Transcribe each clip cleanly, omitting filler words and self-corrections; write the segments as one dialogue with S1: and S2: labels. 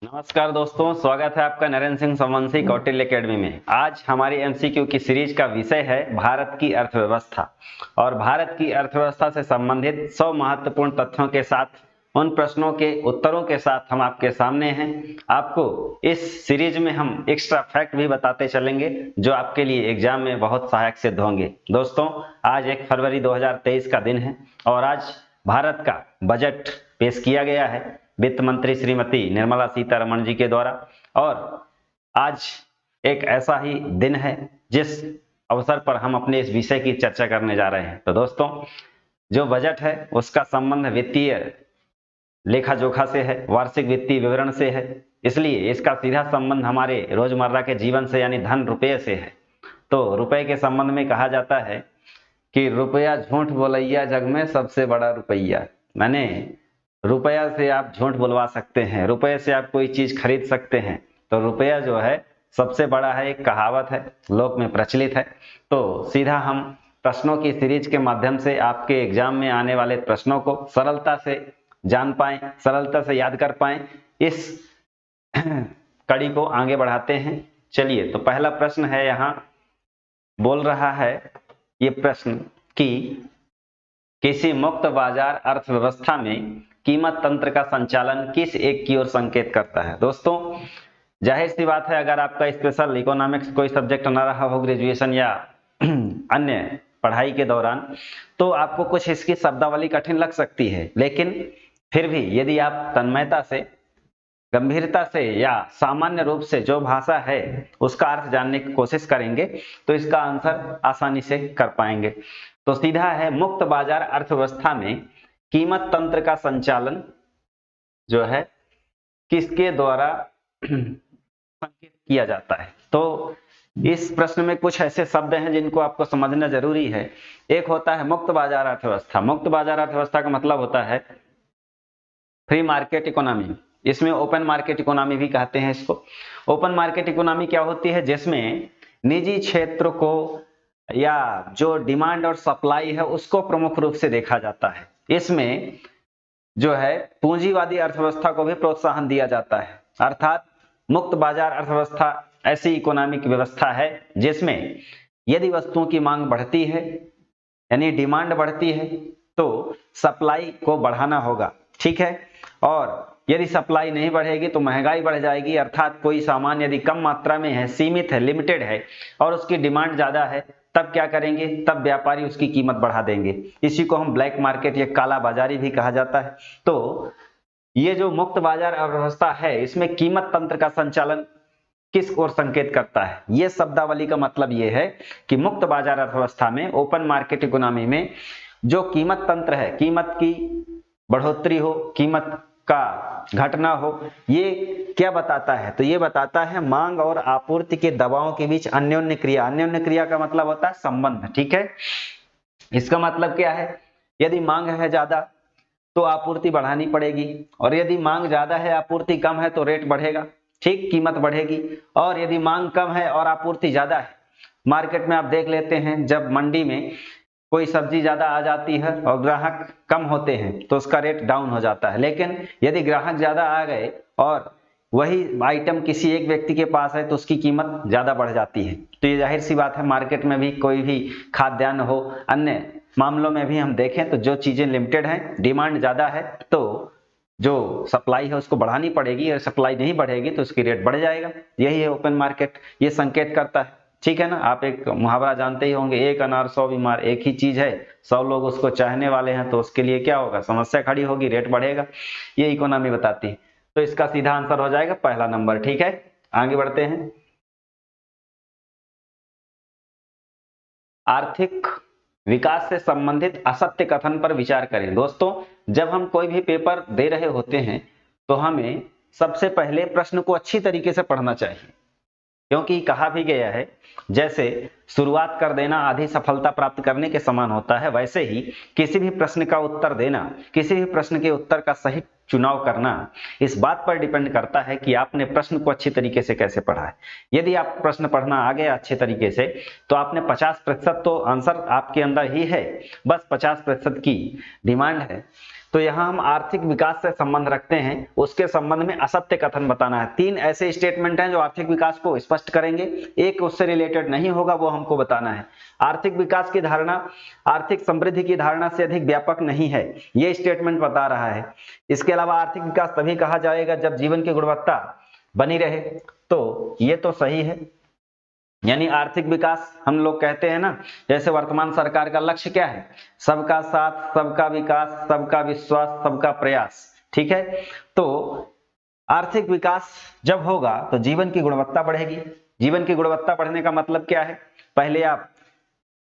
S1: नमस्कार दोस्तों, स्वागत है आपका नरेंद्र सिंह सोमवंशी कौटिल्य एकेडमी में। आज हमारी एमसीक्यू की सीरीज का विषय है भारत की अर्थव्यवस्था और भारत की अर्थव्यवस्था से संबंधित 100 महत्वपूर्ण तथ्यों के साथ उन प्रश्नों के उत्तरों के साथ हम आपके सामने हैं। आपको इस सीरीज में हम एक्स्ट्रा फैक्ट भी बताते चलेंगे जो आपके लिए एग्जाम में बहुत सहायक सिद्ध होंगे। दोस्तों, आज 1 फरवरी 2023 का दिन है और आज भारत का बजट पेश किया गया है वित्त मंत्री श्रीमती निर्मला सीतारमण जी के द्वारा। और आज एक ऐसा ही दिन है जिस अवसर पर हम अपने इस विषय की चर्चा करने जा रहे हैं। तो दोस्तों, जो बजट है उसका संबंध वित्तीय लेखा जोखा से है, वार्षिक वित्तीय विवरण से है, इसलिए इसका सीधा संबंध हमारे रोजमर्रा के जीवन से यानी धन रुपये से है। तो रुपए के संबंध में कहा जाता है कि रुपया झूठ बोलैया जग में सबसे बड़ा रुपया। मैंने रुपया से आप झूठ बुलवा सकते हैं, रुपये से आप कोई चीज खरीद सकते हैं, तो रुपया जो है सबसे बड़ा है, एक कहावत है, लोक में प्रचलित है। तो सीधा हम प्रश्नों की सीरीज के माध्यम से आपके एग्जाम में आने वाले प्रश्नों को सरलता से जान पाएं, सरलता से याद कर पाएं, इस कड़ी को आगे बढ़ाते हैं। चलिए, तो पहला प्रश्न है, यहाँ बोल रहा है ये प्रश्न कि किसी मुक्त बाजार अर्थव्यवस्था में कीमत तंत्र का संचालन किस एक की ओर संकेत करता है। दोस्तों, जाहिर सी बात है, अगर आपका स्पेशल इकोनॉमिक्स कोई सब्जेक्ट ना रहा हो ग्रेजुएशन या अन्य पढ़ाई के दौरान, तो आपको कुछ इसकी शब्दावली कठिन लग सकती है, लेकिन फिर भी यदि आप तन्मयता से, गंभीरता से या सामान्य रूप से जो भाषा है उसका अर्थ जानने की कोशिश करेंगे तो इसका आंसर आसानी से कर पाएंगे। तो सीधा है, मुक्त बाजार अर्थव्यवस्था में कीमत तंत्र का संचालन जो है किसके द्वारा संकेत किया जाता है। तो इस प्रश्न में कुछ ऐसे शब्द हैं जिनको आपको समझना जरूरी है। एक होता है मुक्त बाजार अर्थव्यवस्था। मुक्त बाजार अर्थव्यवस्था का मतलब होता है फ्री मार्केट इकोनॉमी, इसमें ओपन मार्केट इकोनॉमी भी कहते हैं इसको। ओपन मार्केट इकोनॉमी क्या होती है, जिसमें निजी क्षेत्र को या जो डिमांड और सप्लाई है उसको प्रमुख रूप से देखा जाता है। इसमें जो है पूंजीवादी अर्थव्यवस्था को भी प्रोत्साहन दिया जाता है। अर्थात मुक्त बाजार अर्थव्यवस्था ऐसी इकोनॉमिक व्यवस्था है जिसमें यदि वस्तुओं की मांग बढ़ती है यानी डिमांड बढ़ती है तो सप्लाई को बढ़ाना होगा, ठीक है। और यदि सप्लाई नहीं बढ़ेगी तो महंगाई बढ़ जाएगी। अर्थात कोई सामान यदि कम मात्रा में है, सीमित है, लिमिटेड है और उसकी डिमांड ज्यादा है, तब क्या करेंगे, तब व्यापारी उसकी कीमत बढ़ा देंगे। इसी को हम ब्लैक मार्केट या काला बाजारी भी कहा जाता है। तो ये जो मुक्त बाजार अर्थव्यवस्था है इसमें कीमत तंत्र का संचालन किस ओर संकेत करता है, ये शब्दावली का मतलब ये है कि मुक्त बाजार अर्थव्यवस्था में, ओपन मार्केट इकोनॉमी में जो कीमत तंत्र है, कीमत की बढ़ोतरी हो, कीमत का घटना हो, ये क्या बताता है, तो ये बताता है मांग और आपूर्ति के दबावों के बीच अन्योन्य क्रिया। अन्योन्य क्रिया का मतलब होता है संबंध, ठीक है। इसका मतलब क्या है, यदि मांग है ज्यादा तो आपूर्ति बढ़ानी पड़ेगी और यदि मांग ज्यादा है, आपूर्ति कम है तो रेट बढ़ेगा, ठीक, कीमत बढ़ेगी। और यदि मांग कम है और आपूर्ति ज्यादा है, मार्केट में आप देख लेते हैं जब मंडी में कोई सब्जी ज्यादा आ जाती है और ग्राहक कम होते हैं तो उसका रेट डाउन हो जाता है। लेकिन यदि ग्राहक ज्यादा आ गए और वही आइटम किसी एक व्यक्ति के पास है तो उसकी कीमत ज्यादा बढ़ जाती है। तो ये जाहिर सी बात है, मार्केट में भी कोई भी खाद्यान्न हो, अन्य मामलों में भी हम देखें तो जो चीजें लिमिटेड हैं, डिमांड ज्यादा है तो जो सप्लाई है उसको बढ़ानी पड़ेगी और सप्लाई नहीं बढ़ेगी तो उसकी रेट बढ़ जाएगा। यही है ओपन मार्केट, ये संकेत करता है, ठीक है ना। आप एक मुहावरा जानते ही होंगे, एक अनार 100 बीमार। एक ही चीज है, 100 लोग उसको चाहने वाले हैं तो उसके लिए क्या होगा, समस्या खड़ी होगी, रेट बढ़ेगा। ये इकोनॉमी बताती है। तो इसका सीधा आंसर हो जाएगा पहला नंबर, ठीक है। आगे बढ़ते हैं। आर्थिक विकास से संबंधित असत्य कथन पर विचार करें। दोस्तों, जब हम कोई भी पेपर दे रहे होते हैं तो हमें सबसे पहले प्रश्न को अच्छी तरीके से पढ़ना चाहिए, क्योंकि कहा भी गया है जैसे शुरुआत कर देना आधी सफलता प्राप्त करने के समान होता है, वैसे ही किसी भी प्रश्न का उत्तर देना, किसी भी प्रश्न के उत्तर का सही चुनाव करना इस बात पर डिपेंड करता है कि आपने प्रश्न को अच्छी तरीके से कैसे पढ़ा है। यदि आप प्रश्न पढ़ना आ गया अच्छे तरीके से तो आपने 50% तो आंसर आपके अंदर ही है, बस 50% की डिमांड है। तो यहाँ हम आर्थिक विकास से संबंध रखते हैं, उसके संबंध में असत्य कथन बताना है। 3 ऐसे स्टेटमेंट हैं जो आर्थिक विकास को स्पष्ट करेंगे, एक उससे रिलेटेड नहीं होगा, वो हमको बताना है। आर्थिक विकास की धारणा आर्थिक समृद्धि की धारणा से अधिक व्यापक नहीं है, ये स्टेटमेंट बता रहा है। इसके अलावा आर्थिक विकास तभी कहा जाएगा जब जीवन की गुणवत्ता बनी रहे, तो ये तो सही है। यानी आर्थिक विकास हम लोग कहते हैं ना, जैसे वर्तमान सरकार का लक्ष्य क्या है, सबका साथ, सबका विकास, सबका विश्वास, सबका प्रयास, ठीक है। तो आर्थिक विकास जब होगा तो जीवन की गुणवत्ता बढ़ेगी। जीवन की गुणवत्ता बढ़ने का मतलब क्या है, पहले आप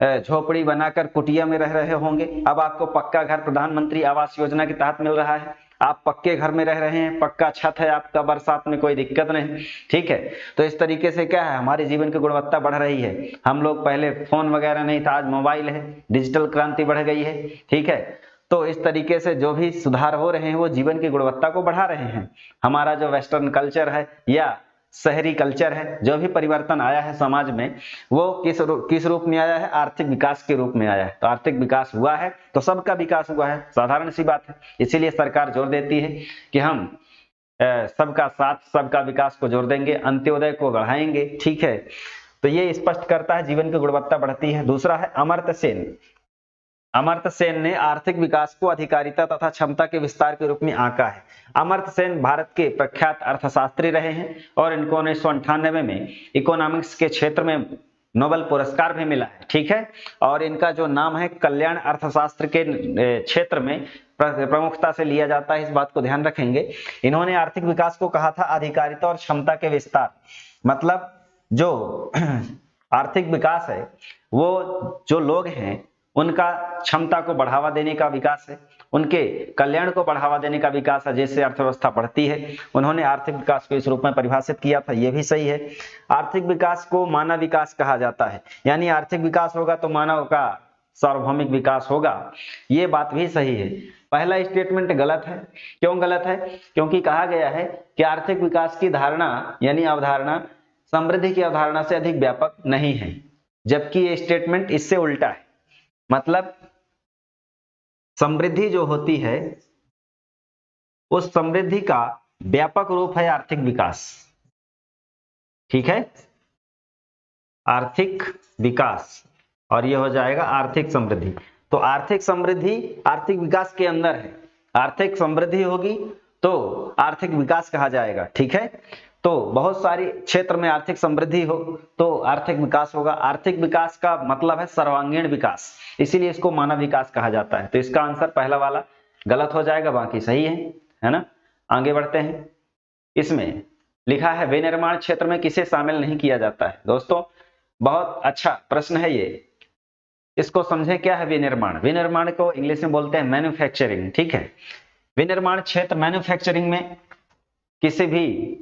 S1: झोपड़ी बनाकर कुटिया में रह रहे होंगे, अब आपको पक्का घर प्रधानमंत्री आवास योजना के तहत मिल रहा है, आप पक्के घर में रह रहे हैं, पक्का छत है आपका, बरसात में कोई दिक्कत नहीं, ठीक है। तो इस तरीके से क्या है, हमारे जीवन की गुणवत्ता बढ़ रही है। हम लोग पहले फोन वगैरह नहीं था, आज मोबाइल है, डिजिटल क्रांति बढ़ गई है, ठीक है। तो इस तरीके से जो भी सुधार हो रहे हैं वो जीवन की गुणवत्ता को बढ़ा रहे हैं। हमारा जो वेस्टर्न कल्चर है या शहरी कल्चर है, जो भी परिवर्तन आया है समाज में, वो किस रूप में आया है, आर्थिक विकास के रूप में आया है। तो आर्थिक विकास हुआ है तो सबका विकास हुआ है, साधारण सी बात है। इसीलिए सरकार जोर देती है कि हम सबका साथ, सबका विकास को जोर देंगे, अंत्योदय को बढ़ाएंगे, ठीक है। तो ये स्पष्ट करता है जीवन की गुणवत्ता बढ़ती है। दूसरा है अमर्त्य सेन। अमर्त्य सेन ने आर्थिक विकास को अधिकारिता तथा क्षमता के विस्तार के रूप में आंका है। अमर्त्य सेन भारत के प्रख्यात अर्थशास्त्री रहे हैं और इनको 1998 में इकोनॉमिक्स के क्षेत्र में नोबेल पुरस्कार भी मिला है, ठीक है। और इनका जो नाम है कल्याण अर्थशास्त्र के क्षेत्र में प्रमुखता से लिया जाता है, इस बात को ध्यान रखेंगे। इन्होंने आर्थिक विकास को कहा था अधिकारिता और क्षमता के विस्तार, मतलब जो आर्थिक विकास है वो जो लोग हैं उनका क्षमता को बढ़ावा देने का विकास है, उनके कल्याण को बढ़ावा देने का विकास है, जिससे अर्थव्यवस्था बढ़ती है। उन्होंने आर्थिक विकास को इस रूप में परिभाषित किया था, यह भी सही है। आर्थिक विकास को मानव विकास कहा जाता है, यानी आर्थिक विकास होगा तो मानव का सार्वभौमिक विकास होगा, ये बात भी सही है। पहला स्टेटमेंट गलत है। क्यों गलत है? क्योंकि कहा गया है कि आर्थिक विकास की धारणा यानी अवधारणा समृद्धि की अवधारणा से अधिक व्यापक नहीं है, जबकि ये स्टेटमेंट इससे उल्टा है। मतलब समृद्धि जो होती है उस समृद्धि का व्यापक रूप है आर्थिक विकास, ठीक है, आर्थिक विकास, और यह हो जाएगा आर्थिक समृद्धि। तो आर्थिक समृद्धि आर्थिक विकास के अंदर है, आर्थिक समृद्धि होगी तो आर्थिक विकास कहा जाएगा, ठीक है। तो बहुत सारी क्षेत्र में आर्थिक समृद्धि हो तो आर्थिक विकास होगा। आर्थिक विकास का मतलब है सर्वांगीण विकास, इसीलिए इसको मानव विकास कहा जाता है। तो इसका आंसर पहला वाला गलत हो जाएगा, बाकी सही है ना। आगे बढ़ते हैं। इसमें लिखा है विनिर्माण क्षेत्र में किसे शामिल नहीं किया जाता है। दोस्तों बहुत अच्छा प्रश्न है ये, इसको समझें। क्या है विनिर्माण? विनिर्माण को इंग्लिश में बोलते हैं मैन्युफैक्चरिंग, ठीक है। विनिर्माण क्षेत्र मैन्युफैक्चरिंग में किसी भी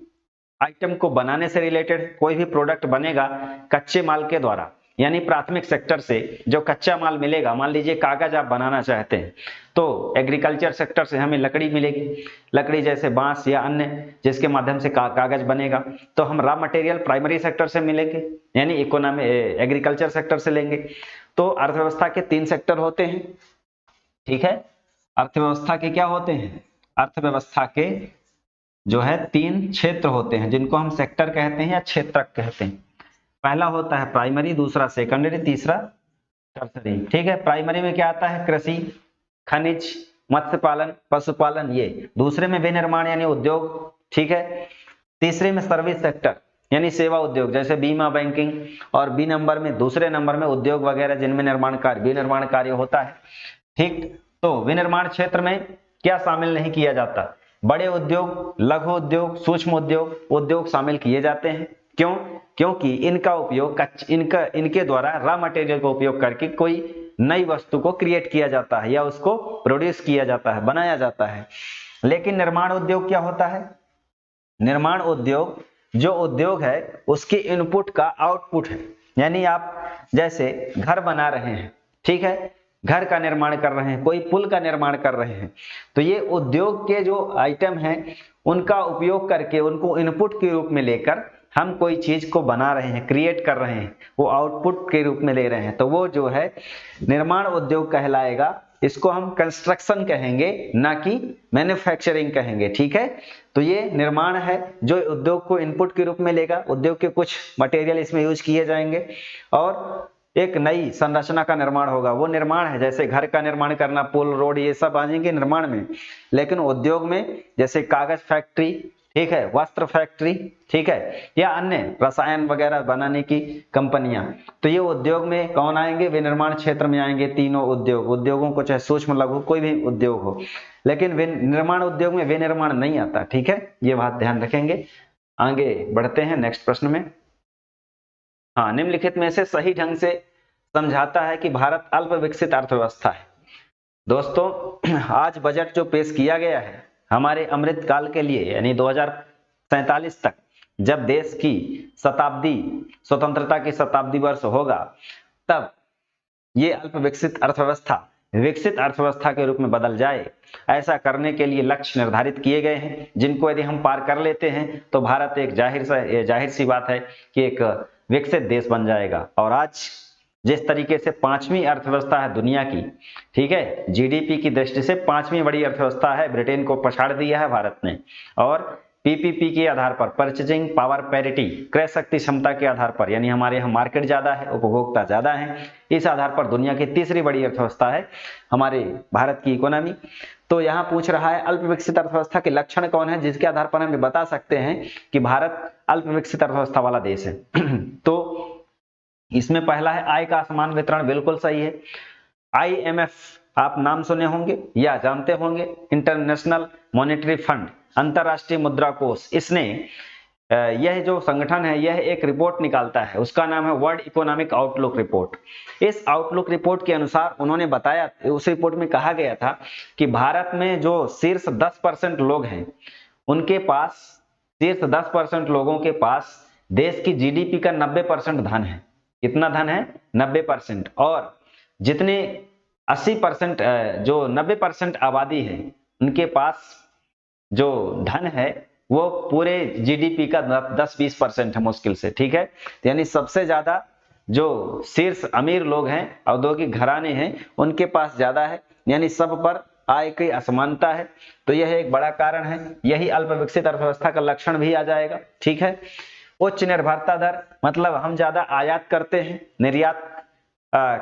S1: आइटम को बनाने से रिलेटेड कोई भी प्रोडक्ट बनेगा कच्चे माल के द्वारा, यानी प्राथमिक सेक्टर से जो कच्चा माल मिलेगा, मान लीजिए कागज आप बनाना चाहते हैं तो एग्रीकल्चर सेक्टर से हमें लकड़ी मिलेगी, लकड़ी जैसे बांस या अन्य जिसके माध्यम से कागज बनेगा। तो हम रॉ मटेरियल प्राइमरी सेक्टर से मिलेंगे, यानी इकोनॉमी एग्रीकल्चर सेक्टर से लेंगे। तो अर्थव्यवस्था के 3 सेक्टर होते हैं, ठीक है। अर्थव्यवस्था के क्या होते हैं? अर्थव्यवस्था के जो है 3 क्षेत्र होते हैं, जिनको हम सेक्टर कहते हैं या क्षेत्रक कहते हैं। पहला होता है प्राइमरी, दूसरा सेकेंडरी, तीसरा टर्सरी, ठीक है। प्राइमरी में क्या आता है? कृषि, खनिज, मत्स्य पालन, पशुपालन, ये। दूसरे में विनिर्माण यानी उद्योग, ठीक है। तीसरे में सर्विस सेक्टर यानी सेवा उद्योग, जैसे बीमा, बैंकिंग, और बी नंबर में, दूसरे नंबर में उद्योग वगैरह जिनमें विनिर्माण कार्य होता है, ठीक। तो विनिर्माण क्षेत्र में क्या शामिल नहीं किया जाता? बड़े उद्योग, लघु उद्योग, सूक्ष्म उद्योग शामिल किए जाते हैं। क्यों? क्योंकि इनका उपयोग इनके द्वारा रॉ मटेरियल का उपयोग करके कोई नई वस्तु को क्रिएट किया जाता है या उसको प्रोड्यूस किया जाता है, बनाया जाता है। लेकिन निर्माण उद्योग क्या होता है? निर्माण उद्योग जो उद्योग है उसके इनपुट का आउटपुट है, यानी आप जैसे घर बना रहे हैं, ठीक है, घर का निर्माण कर रहे हैं, कोई पुल का निर्माण कर रहे हैं, तो ये उद्योग के जो आइटम हैं उनका उपयोग करके उनको इनपुट के रूप में लेकर हम कोई चीज को बना रहे हैं, क्रिएट कर रहे हैं, वो आउटपुट के रूप में ले रहे हैं, तो वो जो है निर्माण उद्योग कहलाएगा। इसको हम कंस्ट्रक्शन कहेंगे, ना कि मैन्युफैक्चरिंग कहेंगे, ठीक है। तो ये निर्माण है जो उद्योग को इनपुट के रूप में लेगा, उद्योग के कुछ मटेरियल इसमें यूज किए जाएंगे और एक नई संरचना का निर्माण होगा। वो निर्माण है जैसे घर का निर्माण करना, पुल रोड ये सब आ जाएंगे निर्माण में। लेकिन उद्योग में जैसे कागज फैक्ट्री, ठीक है, वस्त्र फैक्ट्री, ठीक है, या अन्य रसायन वगैरह बनाने की कंपनियां, तो ये उद्योग में कौन आएंगे, विनिर्माण क्षेत्र में आएंगे तीनों उद्योगों को, चाहे सूक्ष्म लघु कोई भी उद्योग हो। लेकिन निर्माण उद्योग में विनिर्माण नहीं आता, ठीक है, ये बात ध्यान रखेंगे। आगे बढ़ते हैं नेक्स्ट प्रश्न में। हाँ, निम्नलिखित में से सही ढंग से समझाता है कि भारत अल्प विकसित अर्थव्यवस्था है। दोस्तों, आज बजट जो पेश किया गया है हमारे अमृत काल के लिए, यानी 2047 तक, जब देश की शताब्दी, स्वतंत्रता की शताब्दी वर्ष होगा, तब ये अल्प विकसित अर्थव्यवस्था विकसित अर्थव्यवस्था के रूप में बदल जाए। ऐसा करने के लिए लक्ष्य निर्धारित किए गए हैं, जिनको यदि हम पार कर लेते हैं तो भारत एक जाहिर सी बात है कि एक विकसित देश बन जाएगा। और आज जिस तरीके से 5वीं अर्थव्यवस्था है दुनिया की, ठीक है, जीडीपी की दृष्टि से 5वीं बड़ी अर्थव्यवस्था है, ब्रिटेन को पछाड़ दिया है भारत ने। और पीपीपी के आधार पर, परचेजिंग पावर पैरिटी, क्रय शक्ति क्षमता के आधार पर, यानी हमारे यहाँ मार्केट ज्यादा है, उपभोक्ता ज्यादा है, इस आधार पर दुनिया की तीसरी बड़ी अर्थव्यवस्था है हमारे भारत की इकोनॉमी। तो यहाँ पूछ रहा है अल्प विकसित अर्थव्यवस्था के लक्षण कौन है, जिसके आधार पर हम बता सकते हैं कि भारत अल्प विकसित अर्थव्यवस्था वाला देश है। तो इसमें पहला है आय का असमान वितरण, बिल्कुल सही है। IMF आप नाम सुने होंगे या जानते होंगे, इंटरनेशनल मॉनेटरी फंड, अंतरराष्ट्रीय मुद्रा कोष, इसने यह जो संगठन है यह एक रिपोर्ट निकालता है, उसका नाम है वर्ल्ड इकोनॉमिक आउटलुक रिपोर्ट। इस आउटलुक रिपोर्ट के अनुसार उन्होंने बताया, उस रिपोर्ट में कहा गया था कि भारत में जो शीर्ष 10% लोग हैं, उनके पास, शीर्ष 10% लोगों के पास देश की जीडीपी का 90% धन है। कितना धन है? 90%। और जितने 80% जो 90% आबादी है, उनके पास जो धन है वो पूरे जीडीपी का 10-20% है मुश्किल से, ठीक है। यानी सबसे ज्यादा जो शीर्ष अमीर लोग हैं, औद्योगिक घराने हैं, उनके पास ज्यादा है, यानी सब पर आय की असमानता है। तो यह एक बड़ा कारण है, यही अल्प विकसित अर्थव्यवस्था का लक्षण भी आ जाएगा, ठीक है। उच्च निर्भरता दर, मतलब हम ज्यादा आयात करते हैं, निर्यात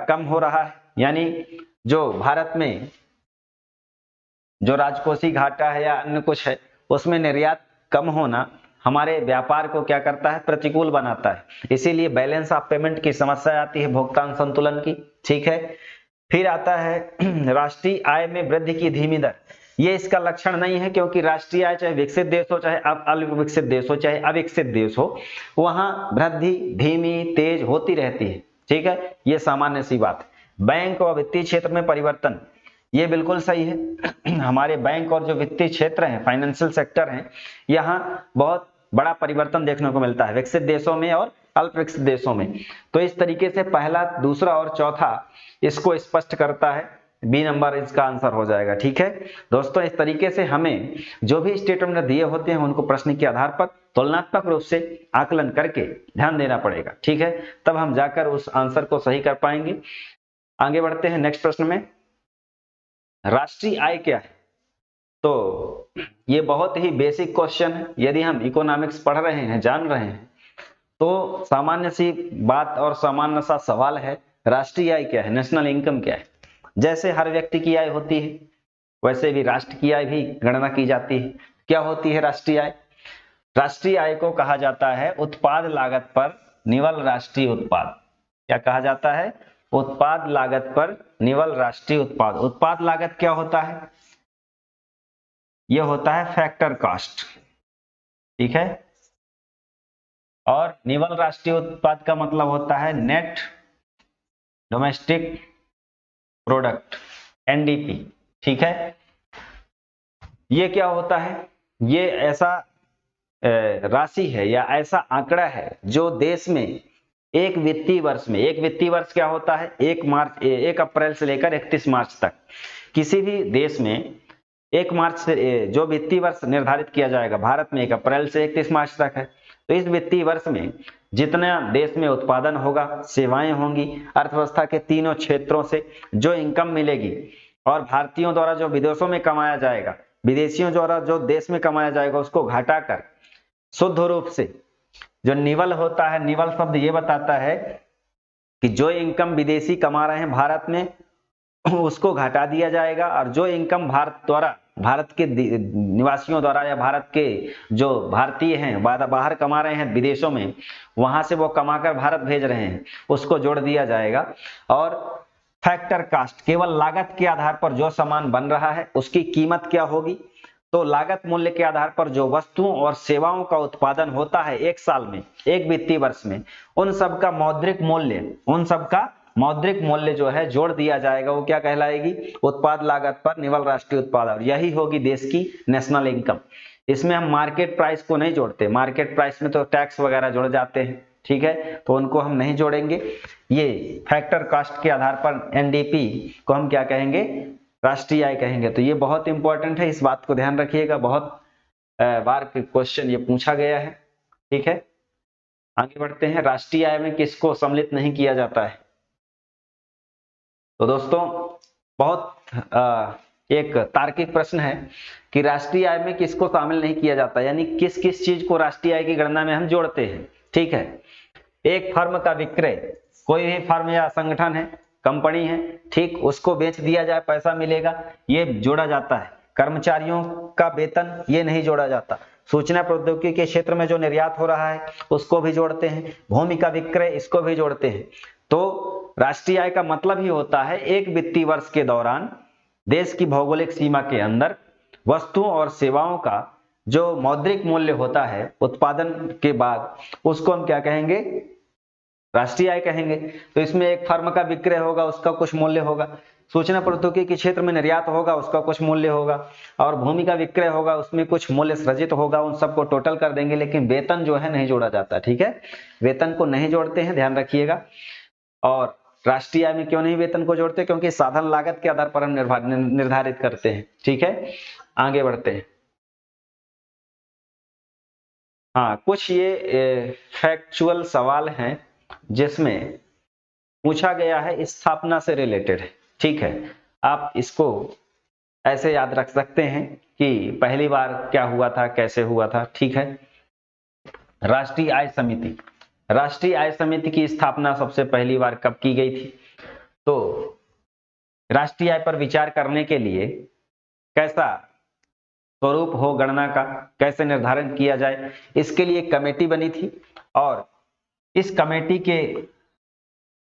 S1: कम हो रहा है, यानी जो भारत में जो राजकोषीय घाटा है या अन्य कुछ है, उसमें निर्यात कम होना हमारे व्यापार को क्या करता है? प्रतिकूल बनाता है। इसीलिए बैलेंस ऑफ पेमेंट की समस्या आती है, भुगतान संतुलन की, ठीक है। फिर आता है राष्ट्रीय आय में वृद्धि की धीमी दर। ये इसका लक्षण नहीं है, क्योंकि राष्ट्रीय आय चाहे विकसित देश हो, चाहे अल्प विकसित देश हो, चाहे अविकसित देश हो, वहां वृद्धि धीमी तेज होती रहती है, ठीक है, ये सामान्य सी बात है। बैंक और वित्तीय क्षेत्र में परिवर्तन, ये बिल्कुल सही है। हमारे बैंक और जो वित्तीय क्षेत्र हैं, फाइनेंशियल सेक्टर हैं, यहाँ बहुत बड़ा परिवर्तन देखने को मिलता है विकसित देशों में और अल्प विकसित देशों में। तो इस तरीके से पहला, दूसरा और चौथा इसको स्पष्ट करता है। बी नंबर इसका आंसर हो जाएगा, ठीक है दोस्तों। इस तरीके से हमें जो भी स्टेटमेंट दिए होते हैं उनको प्रश्न के आधार पर तुलनात्मक रूप से आकलन करके ध्यान देना पड़ेगा, ठीक है, तब हम जाकर उस आंसर को सही कर पाएंगे। आगे बढ़ते हैं नेक्स्ट प्रश्न में। राष्ट्रीय आय क्या है? तो ये बहुत ही बेसिक क्वेश्चन है। यदि हम इकोनॉमिक्स पढ़ रहे हैं, जान रहे हैं, तो सामान्य सी बात और सामान्य सा सवाल है, राष्ट्रीय आय क्या है, नेशनल इनकम क्या है। जैसे हर व्यक्ति की आय होती है, वैसे भी राष्ट्र की आय भी गणना की जाती है। क्या होती है राष्ट्रीय आय? राष्ट्रीय आय को कहा जाता है उत्पाद लागत पर निवल राष्ट्रीय उत्पाद। क्या कहा जाता है? उत्पाद लागत पर निवल राष्ट्रीय उत्पाद। उत्पाद लागत क्या होता है? यह होता है फैक्टर कॉस्ट, ठीक है। और निवल राष्ट्रीय उत्पाद का मतलब होता है नेट डोमेस्टिक प्रोडक्ट, एनडीपी, ठीक है। ये क्या होता है? ये ऐसा राशि है या ऐसा आंकड़ा है जो देश में एक वित्तीय वर्ष में, एक वित्तीय वर्ष क्या होता है? 1 अप्रैल से लेकर 31 मार्च तक किसी भी देश में 1 मार्च से जो वित्तीय वर्ष निर्धारित किया जाएगा, भारत में 1 अप्रैल से 31 मार्च तक है। तो इस वित्तीय वर्ष में जितना देश में उत्पादन होगा, सेवाएं होंगी, अर्थव्यवस्था के तीनों क्षेत्रों से जो इनकम मिलेगी, और भारतीयों द्वारा जो विदेशों में कमाया जाएगा, विदेशियों द्वारा जो देश में कमाया जाएगा, उसको घटाकर शुद्ध रूप से जो निवल होता है, निवल शब्द ये बताता है कि जो इनकम विदेशी कमा रहे हैं भारत में उसको घटा दिया जाएगा, और जो इनकम भारत के निवासियों द्वारा या भारत के जो भारतीय हैं बाहर कमा रहे हैं विदेशों में, वहां से वो कमाकर भारत भेज रहे हैं, उसको जोड़ दिया जाएगा। और फैक्टर कास्ट, केवल लागत के आधार पर जो सामान बन रहा है उसकी कीमत क्या होगी, तो लागत मूल्य के आधार पर जो वस्तुओं और सेवाओं का उत्पादन होता है एक साल में, एक वित्तीय वर्ष में, उन सब का मौद्रिक मूल्य जो है जोड़ दिया जाएगा। वो क्या कहलाएगी? उत्पाद लागत पर निवल राष्ट्रीय उत्पादन। यही होगी देश की नेशनल इनकम। इसमें हम मार्केट प्राइस को नहीं जोड़ते, मार्केट प्राइस में तो टैक्स वगैरह जुड़ जाते हैं, ठीक है, तो उनको हम नहीं जोड़ेंगे। ये फैक्टर कास्ट के आधार पर एनडीपी को हम क्या कहेंगे? राष्ट्रीय आय कहेंगे। तो ये बहुत इंपॉर्टेंट है, इस बात को ध्यान रखिएगा, बहुत बार क्वेश्चन ये पूछा गया है, ठीक है। आगे बढ़ते हैं, राष्ट्रीय आय में किसको सम्मिलित नहीं किया जाता है? तो दोस्तों बहुत एक तार्किक प्रश्न है कि राष्ट्रीय आय में किसको शामिल नहीं किया जाता, यानी किस किस चीज को राष्ट्रीय आय की गणना में हम जोड़ते हैं, ठीक है। एक फर्म का विक्रय, कोई भी फर्म या संगठन है, कंपनी है, ठीक, उसको बेच दिया जाए, पैसा मिलेगा, ये जोड़ा जाता है। कर्मचारियों का वेतन, ये नहीं जोड़ा जाता। सूचना प्रौद्योगिकी के क्षेत्र में जो निर्यात हो रहा है उसको भी जोड़ते हैं। भूमि का विक्रय, इसको भी जोड़ते हैं। तो राष्ट्रीय आय का मतलब ही होता है एक वित्तीय वर्ष के दौरान देश की भौगोलिक सीमा के अंदर वस्तुओं और सेवाओं का जो मौद्रिक मूल्य होता है उत्पादन के बाद, उसको हम क्या कहेंगे? राष्ट्रीय आय कहेंगे। तो इसमें एक फर्म का विक्रय होगा, उसका कुछ मूल्य होगा। सूचना प्रौद्योगिकी के क्षेत्र में निर्यात होगा, उसका कुछ मूल्य होगा। और भूमि का विक्रय होगा, उसमें कुछ मूल्य सृजित होगा, उन सबको टोटल कर देंगे। लेकिन वेतन जो है नहीं जोड़ा जाता, ठीक है, वेतन को नहीं जोड़ते हैं, ध्यान रखिएगा। और राष्ट्रीय आय में क्यों नहीं वेतन को जोड़ते? क्योंकि साधन लागत के आधार पर हम निर्धारित करते हैं, ठीक है। आगे बढ़ते हैं। हाँ, कुछ ये फैक्चुअल सवाल हैं जिसमें पूछा गया है, स्थापना से रिलेटेड है, ठीक है। आप इसको ऐसे याद रख सकते हैं कि पहली बार क्या हुआ था, कैसे हुआ था, ठीक है। राष्ट्रीय आय समिति, राष्ट्रीय आय समिति की स्थापना सबसे पहली बार कब की गई थी? तो राष्ट्रीय आय पर विचार करने के लिए कैसा स्वरूप हो गणना का, कैसे निर्धारण किया जाए, इसके लिए एक कमेटी बनी थी। और इस कमेटी के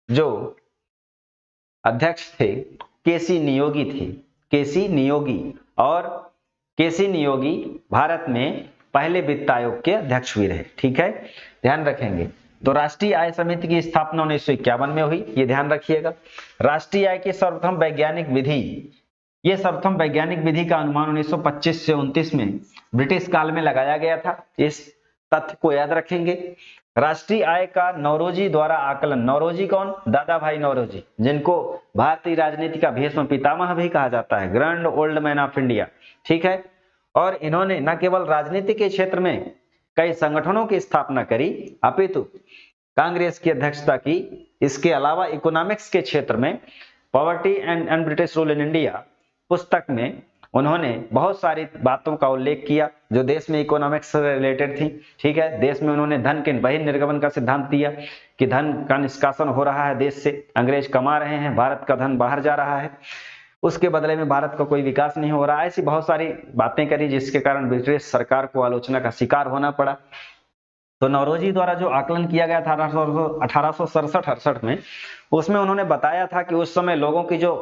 S1: जो अध्यक्ष थे केसी नियोगी थे, केसी नियोगी। और केसी नियोगी भारत में पहले वित्त आयोग के अध्यक्ष भी रहे, ठीक है, ध्यान रखेंगे। तो राष्ट्रीय आय समिति की स्थापना 1951 में हुई, ये ध्यान रखिएगा। राष्ट्रीय आय की सर्वप्रथम वैज्ञानिक विधि, ये सर्वप्रथम वैज्ञानिक विधि का अनुमान 1925 से 29 में ब्रिटिश काल में लगाया गया था। इस तथ्य को याद रखेंगे। राष्ट्रीय आय का नौरोजी द्वारा आकलन, नौरोजी कौन? दादा भाई नौरोजी, जिनको भारतीय राजनीति का भीष्म पितामह भी कहा जाता है, grand old man of India, ठीक है। और इन्होंने न केवल राजनीति के क्षेत्र में कई संगठनों की स्थापना करी, अपितु कांग्रेस की अध्यक्षता की। इसके अलावा इकोनॉमिक्स के क्षेत्र में poverty and British rule in India पुस्तक में उन्होंने बहुत सारी बातों का उल्लेख किया जो देश में इकोनॉमिक्स से रिलेटेड थी, ठीक है। देश में उन्होंने धन के बहिर्निर्गमन का सिद्धांत दिया कि धन का निष्कासन हो रहा है देश से, अंग्रेज कमा रहे हैं, भारत का धन बाहर जा रहा है, उसके बदले में भारत का कोई विकास नहीं हो रहा। ऐसी बहुत सारी बातें करी जिसके कारण ब्रिटिश सरकार को आलोचना का शिकार होना पड़ा। तो नौरोजी द्वारा जो आकलन किया गया था 1867-68 में, उसमें उन्होंने बताया था कि उस समय लोगों की जो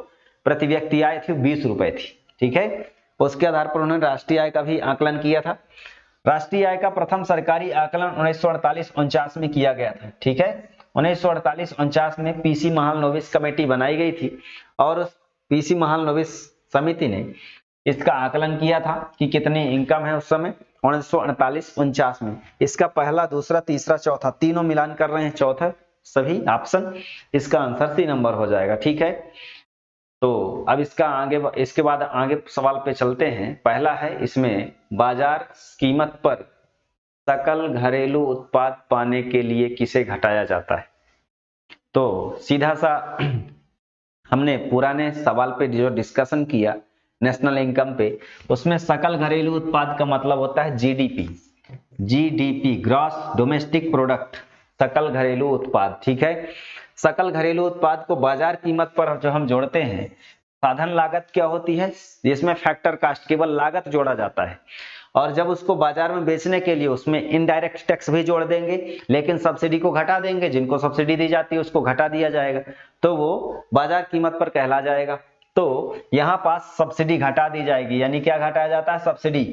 S1: प्रति व्यक्ति आय थी 20 रुपए थी, ठीक है। उसके आधार पर उन्होंने राष्ट्रीय आय का भी आकलन किया था। राष्ट्रीय आय का प्रथम सरकारी आकलन 1948-49 में किया गया था, ठीक है। 1948-49 में पीसी महालनोबिस कमेटी बनाई गई थी और उस पीसी महालनोबिस समिति ने इसका आकलन किया था कि कितनी इनकम है उस समय 1948-49 में। इसका पहला, दूसरा, तीसरा, चौथा, तीनों मिलान कर रहे हैं, चौथा सभी ऑप्शन, इसका आंसर सी नंबर हो जाएगा, ठीक है। तो अब इसके बाद आगे सवाल पे चलते हैं। पहला है इसमें, बाजार कीमत पर सकल घरेलू उत्पाद पाने के लिए किसे घटाया जाता है? तो सीधा सा हमने पुराने सवाल पे जो डिस्कशन किया नेशनल इनकम पे, उसमें सकल घरेलू उत्पाद का मतलब होता है GDP. GDP gross domestic product, सकल घरेलू उत्पाद, ठीक है। सकल घरेलू उत्पाद को बाजार कीमत पर जो हम जोड़ते हैं, साधन लागत क्या होती है, जिसमें फैक्टर कास्ट, केवल लागत जोड़ा जाता है। और जब उसको बाजार में बेचने के लिए उसमें इनडायरेक्ट टैक्स भी जोड़ देंगे, लेकिन सब्सिडी को घटा देंगे, जिनको सब्सिडी दी जाती है उसको घटा दिया जाएगा, तो वो बाजार कीमत पर कहला जाएगा। तो यहाँ पास सब्सिडी घटा दी जाएगी, यानी क्या घटाया जाता है, सब्सिडी,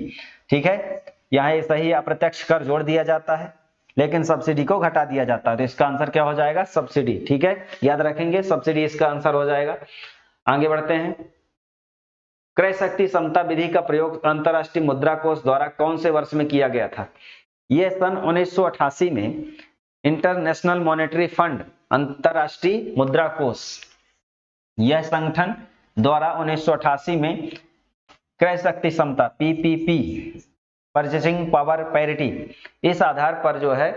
S1: ठीक है। यहाँ सही अप्रत्यक्ष कर जोड़ दिया जाता है, लेकिन सब्सिडी को घटा दिया जाता है, तो इसका आंसर क्या हो जाएगा, सब्सिडी, ठीक है। याद रखेंगे सब्सिडी इसका आंसर हो जाएगा। आगे बढ़ते हैं। क्रय शक्ति समता विधि का प्रयोग अंतरराष्ट्रीय मुद्रा कोष द्वारा कौन से वर्ष में किया गया था? यह सन 1988 में इंटरनेशनल मॉनेटरी फंड, अंतरराष्ट्रीय मुद्रा कोष, यह संगठन द्वारा 1988 में क्रय शक्ति समता पीपीपी, परचेसिंग पावर पैरिटी, इस आधार पर जो है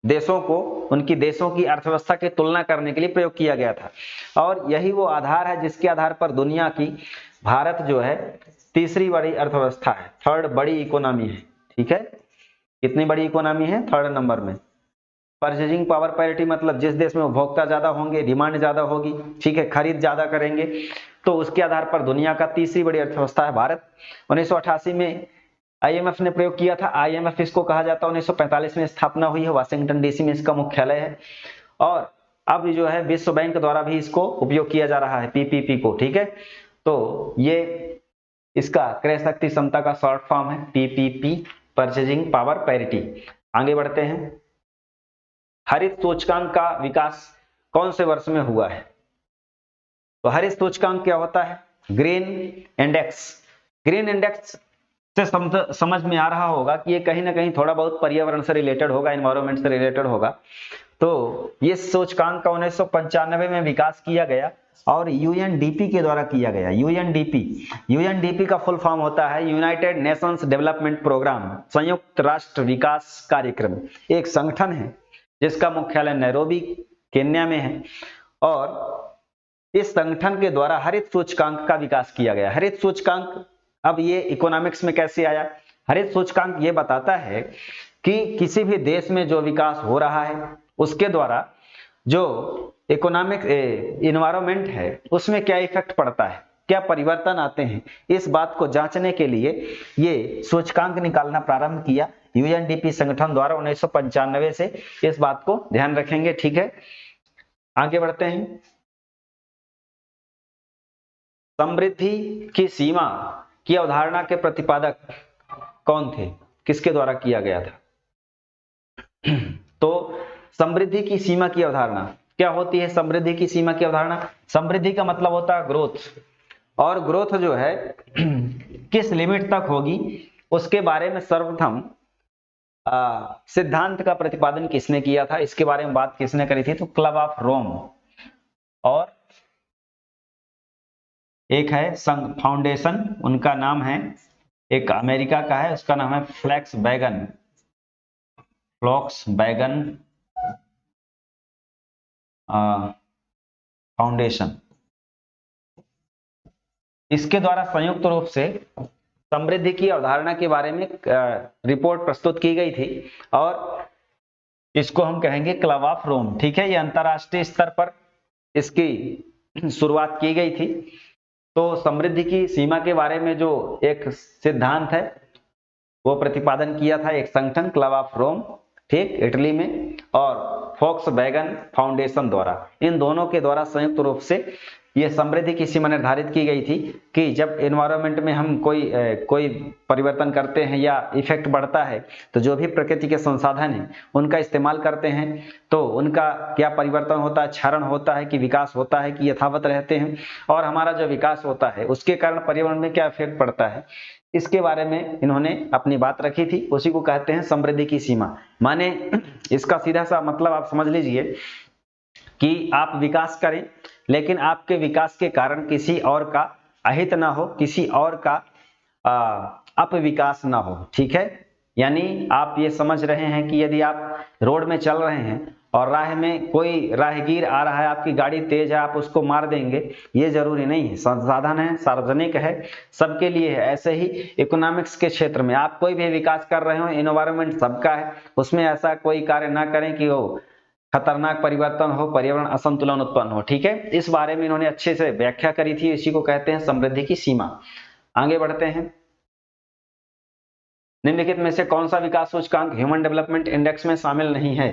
S1: देशों को उनकी देशों की अर्थव्यवस्था की तुलना करने के लिए प्रयोग किया गया था। और यही वो आधार है जिसके आधार पर दुनिया की भारत जो है तीसरी बड़ी अर्थव्यवस्था है, थर्ड बड़ी इकोनॉमी है, ठीक है। कितनी बड़ी इकोनॉमी है, थर्ड नंबर में। परचेजिंग पावर पैरिटी मतलब जिस देश में उपभोक्ता ज्यादा होंगे, डिमांड ज्यादा होगी, ठीक है, खरीद ज्यादा करेंगे, तो उसके आधार पर दुनिया का तीसरी बड़ी अर्थव्यवस्था है भारत। 1988 में आईएमएफ ने प्रयोग किया था। आईएमएफ इसको कहा जाता है 1945 में स्थापना हुई है, वाशिंगटन डीसी में इसका मुख्यालय है। और अब जो है विश्व बैंक द्वारा भी इसको उपयोग किया जा रहा है, पीपीपी को, ठीक है। तो ये इसका क्रय शक्ति क्षमता का शॉर्ट फॉर्म है, पीपीपी, परचेजिंग पावर पैरिटी। आगे बढ़ते हैं। हरित सूचकांक का विकास कौन से वर्ष में हुआ है? तो हरित सूचकांक क्या होता है? Green index. ग्रीन इंडेक्स से समझ में आ रहा होगा कि ये कहीं ना कहीं थोड़ा बहुत पर्यावरण से रिलेटेड होगा, एनवायरमेंट से रिलेटेड होगा। तो ये सूचकांक का 1995 में विकास किया गया और यूएनडीपी के द्वारा किया गया। यूएनडीपी का फुल फॉर्म होता है यूनाइटेड नेशंस डेवलपमेंट प्रोग्राम, संयुक्त राष्ट्र विकास कार्यक्रम। एक संगठन है जिसका मुख्यालय नैरोबी केन्या में है और इस संगठन के द्वारा हरित सूचकांक का विकास किया गया। हरित सूचकांक, अब ये इकोनॉमिक्स में कैसे आया? हरित सूचकांक ये बताता है कि किसी भी देश में जो विकास हो रहा है उसके द्वारा जो इकोनॉमिक एनवायरनमेंट है उसमें क्या इफेक्ट पड़ता है, क्या परिवर्तन आते हैं, इस बात को जांचने के लिए ये सूचकांक निकालना प्रारंभ किया यूएनडीपी संगठन द्वारा 1995 से। इस बात को ध्यान रखेंगे, ठीक है। आगे बढ़ते हैं। समृद्धि की सीमा की अवधारणा के प्रतिपादक कौन थे? किसके द्वारा किया गया था? तो समृद्धि की सीमा की अवधारणा क्या होती है? समृद्धि की सीमा की अवधारणा, समृद्धि का मतलब होता है ग्रोथ, और ग्रोथ जो है किस लिमिट तक होगी उसके बारे में सर्वप्रथम सिद्धांत का प्रतिपादन किसने किया था, इसके बारे में बात किसने करी थी? तो क्लब ऑफ रोम। और एक है संघ फाउंडेशन, उनका नाम है, एक अमेरिका का है, उसका नाम है फ्लैक्सबैगन फाउंडेशन। इसके द्वारा संयुक्त रूप से समृद्धि की अवधारणा के बारे में रिपोर्ट प्रस्तुत की गई थी और इसको हम कहेंगे क्लब ऑफ रोम, ठीक है। ये अंतरराष्ट्रीय स्तर पर इसकी शुरुआत की गई थी। तो समृद्धि की सीमा के बारे में जो एक सिद्धांत है वो प्रतिपादन किया था एक संगठन क्लब ऑफ रोम, ठीक, इटली में, और फोक्सवैगन फाउंडेशन द्वारा। इन दोनों के द्वारा संयुक्त रूप से ये समृद्धि की सीमा निर्धारित की गई थी कि जब एनवायरनमेंट में हम कोई परिवर्तन करते हैं या इफेक्ट बढ़ता है तो जो भी प्रकृति के संसाधन हैं उनका इस्तेमाल करते हैं तो उनका क्या परिवर्तन होता है, क्षरण होता है कि विकास होता है कि यथावत रहते हैं, और हमारा जो विकास होता है उसके कारण पर्यावरण में क्या इफेक्ट पड़ता है, इसके बारे में इन्होंने अपनी बात रखी थी। उसी को कहते हैं समृद्धि की सीमा। माने इसका सीधा सा मतलब आप समझ लीजिए कि आप विकास करें लेकिन आपके विकास के कारण किसी और का अहित ना हो, किसी और का अपविकास ना हो, ठीक है। यानी आप ये समझ रहे हैं कि यदि आप रोड में चल रहे हैं और राह में कोई राहगीर आ रहा है, आपकी गाड़ी तेज है, आप उसको मार देंगे, ये जरूरी नहीं है। संसाधन है, सार्वजनिक है, सबके लिए है। ऐसे ही इकोनॉमिक्स के क्षेत्र में आप कोई भी विकास कर रहे हो, एनवायरमेंट सबका है, उसमें ऐसा कोई कार्य ना करें कि वो खतरनाक परिवर्तन हो, पर्यावरण असंतुलन उत्पन्न हो। ठीक है, इस बारे में इन्होंने अच्छे से व्याख्या करी थी। इसी को कहते हैं समृद्धि की सीमा। आगे बढ़ते हैं। निम्नलिखित में से कौन सा विकास सूचकांक ह्यूमन डेवलपमेंट इंडेक्स में शामिल नहीं है?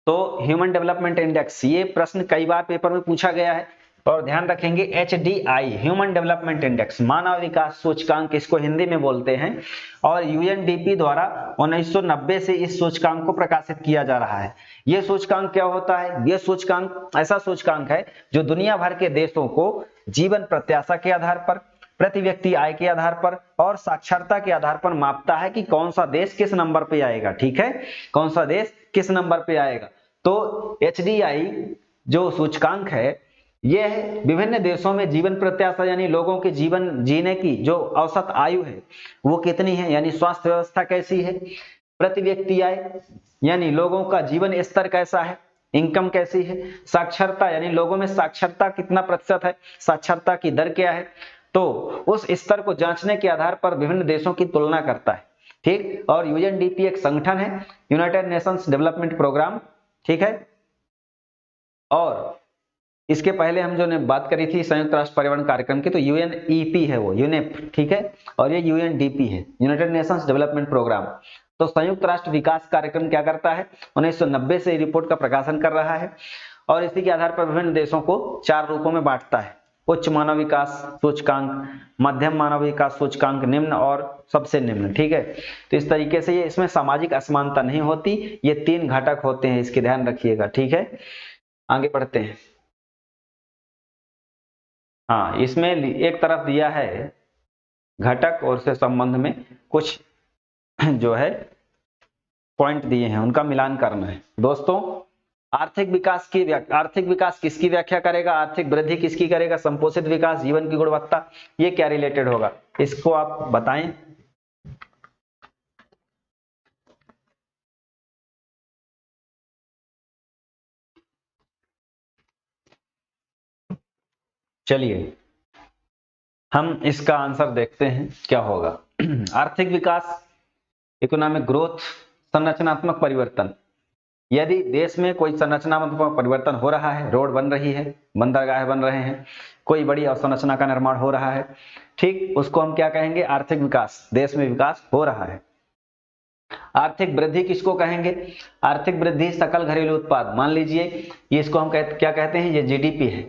S1: तो ह्यूमन डेवलपमेंट इंडेक्स, ये प्रश्न कई बार पेपर में पूछा गया है और ध्यान रखेंगे, HDI ह्यूमन डेवलपमेंट इंडेक्स, मानव विकास सूचकांक इसको हिंदी में बोलते हैं, और UNDP द्वारा 1990 से इस सूचकांक को प्रकाशित किया जा रहा है। यह सूचकांक क्या होता है? यह सूचकांक ऐसा सूचकांक है जो दुनिया भर के देशों को जीवन प्रत्याशा के आधार पर, प्रति व्यक्ति आय के आधार पर और साक्षरता के आधार पर मापता है कि कौन सा देश किस नंबर पे आएगा। ठीक है, कौन सा देश किस नंबर पे आएगा। तो HDI जो सूचकांक है, यह विभिन्न देशों में जीवन प्रत्याशा यानी लोगों के जीवन जीने की जो औसत आयु है वो कितनी है, यानी स्वास्थ्य व्यवस्था कैसी है, प्रति व्यक्ति आय यानी लोगों का जीवन स्तर कैसा है, इनकम कैसी है, साक्षरता यानी लोगों में साक्षरता कितना प्रतिशत है, साक्षरता की दर क्या है। तो उस स्तर को जांचने के आधार पर विभिन्न देशों की तुलना करता है। ठीक, और UNDP एक संगठन है, यूनाइटेड नेशंस डेवलपमेंट प्रोग्राम। ठीक है, और इसके पहले हम जो ने बात करी थी संयुक्त राष्ट्र पर्यावरण कार्यक्रम की, तो UNEP है वो, यूनेप। ठीक है, और ये UNDP है, यूनाइटेड नेशंस डेवलपमेंट प्रोग्राम। तो संयुक्त राष्ट्र विकास कार्यक्रम क्या करता है, 1990 से रिपोर्ट का प्रकाशन कर रहा है और इसी के आधार पर विभिन्न देशों को 4 रूपों में बांटता है: उच्च मानव विकास सूचकांक, मध्यम मानव विकास सूचकांक, निम्न और सबसे निम्न। ठीक है, तो इस तरीके से ये इसमें सामाजिक असमानता नहीं होती, ये 3 घटक होते हैं, इसके ध्यान रखिएगा। ठीक है, आगे बढ़ते हैं। हाँ, इसमें एक तरफ दिया है घटक और उससे संबंध में कुछ जो है पॉइंट दिए हैं, उनका मिलान करना है। दोस्तों, आर्थिक विकास किसकी व्याख्या करेगा, आर्थिक वृद्धि किसकी करेगा, संपोषित विकास, जीवन की गुणवत्ता, ये क्या रिलेटेड होगा, इसको आप बताएं। चलिए हम इसका आंसर देखते हैं क्या होगा। आर्थिक विकास, इकोनॉमिक ग्रोथ, संरचनात्मक परिवर्तन। यदि देश में कोई संरचनात्मक परिवर्तन हो रहा है, रोड बन रही है, बंदरगाह बन रहे हैं, कोई बड़ी अवसंरचना का निर्माण हो रहा है, ठीक, उसको हम क्या कहेंगे, आर्थिक विकास, देश में विकास हो रहा है। आर्थिक वृद्धि किसको कहेंगे, आर्थिक वृद्धि सकल घरेलू उत्पाद, मान लीजिए ये इसको हम क्या कहते हैं, ये GDP है।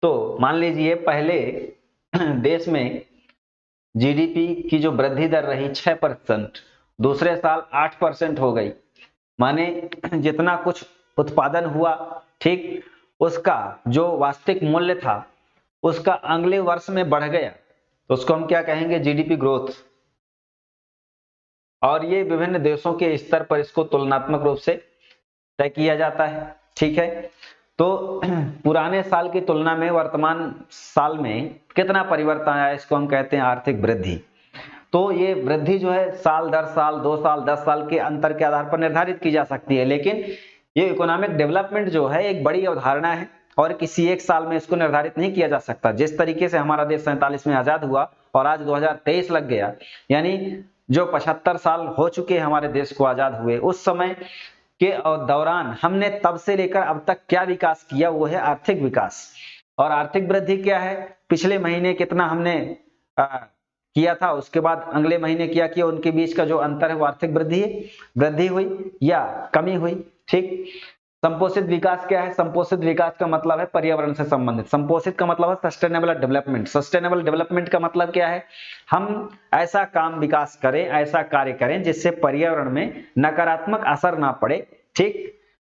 S1: तो मान लीजिए पहले देश में GDP की जो वृद्धि दर रही 6%, दूसरे साल 8% हो गई, माने जितना कुछ उत्पादन हुआ, ठीक, उसका जो वास्तविक मूल्य था उसका अगले वर्ष में बढ़ गया, तो उसको हम क्या कहेंगे, GDP ग्रोथ। और ये विभिन्न देशों के स्तर पर इसको तुलनात्मक रूप से तय किया जाता है। ठीक है, तो पुराने साल की तुलना में वर्तमान साल में कितना परिवर्तन आया, इसको हम कहते हैं आर्थिक वृद्धि। तो ये वृद्धि जो है साल दर साल, 2 साल, 10 साल के अंतर के आधार पर निर्धारित की जा सकती है, लेकिन ये इकोनॉमिक डेवलपमेंट जो है एक बड़ी अवधारणा है और किसी एक साल में इसको निर्धारित नहीं किया जा सकता। जिस तरीके से हमारा देश 47 में आजाद हुआ और आज 2023 लग गया, यानी जो 75 साल हो चुके हमारे देश को आजाद हुए, उस समय के दौरान हमने तब से लेकर अब तक क्या विकास किया, वो है आर्थिक विकास। और आर्थिक वृद्धि क्या है, पिछले महीने कितना हमने किया था, उसके बाद अगले महीने क्या किया, उनके बीच का जो अंतर है वो आर्थिक वृद्धि हुई या कमी हुई। ठीक, संपोषित विकास क्या है, संपोषित विकास का मतलब है पर्यावरण से संबंधित, संपोषित का मतलब है सस्टेनेबल डेवलपमेंट। सस्टेनेबल डेवलपमेंट का मतलब क्या है, हम ऐसा काम विकास करें, ऐसा कार्य करें जिससे पर्यावरण में नकारात्मक असर ना पड़े। ठीक,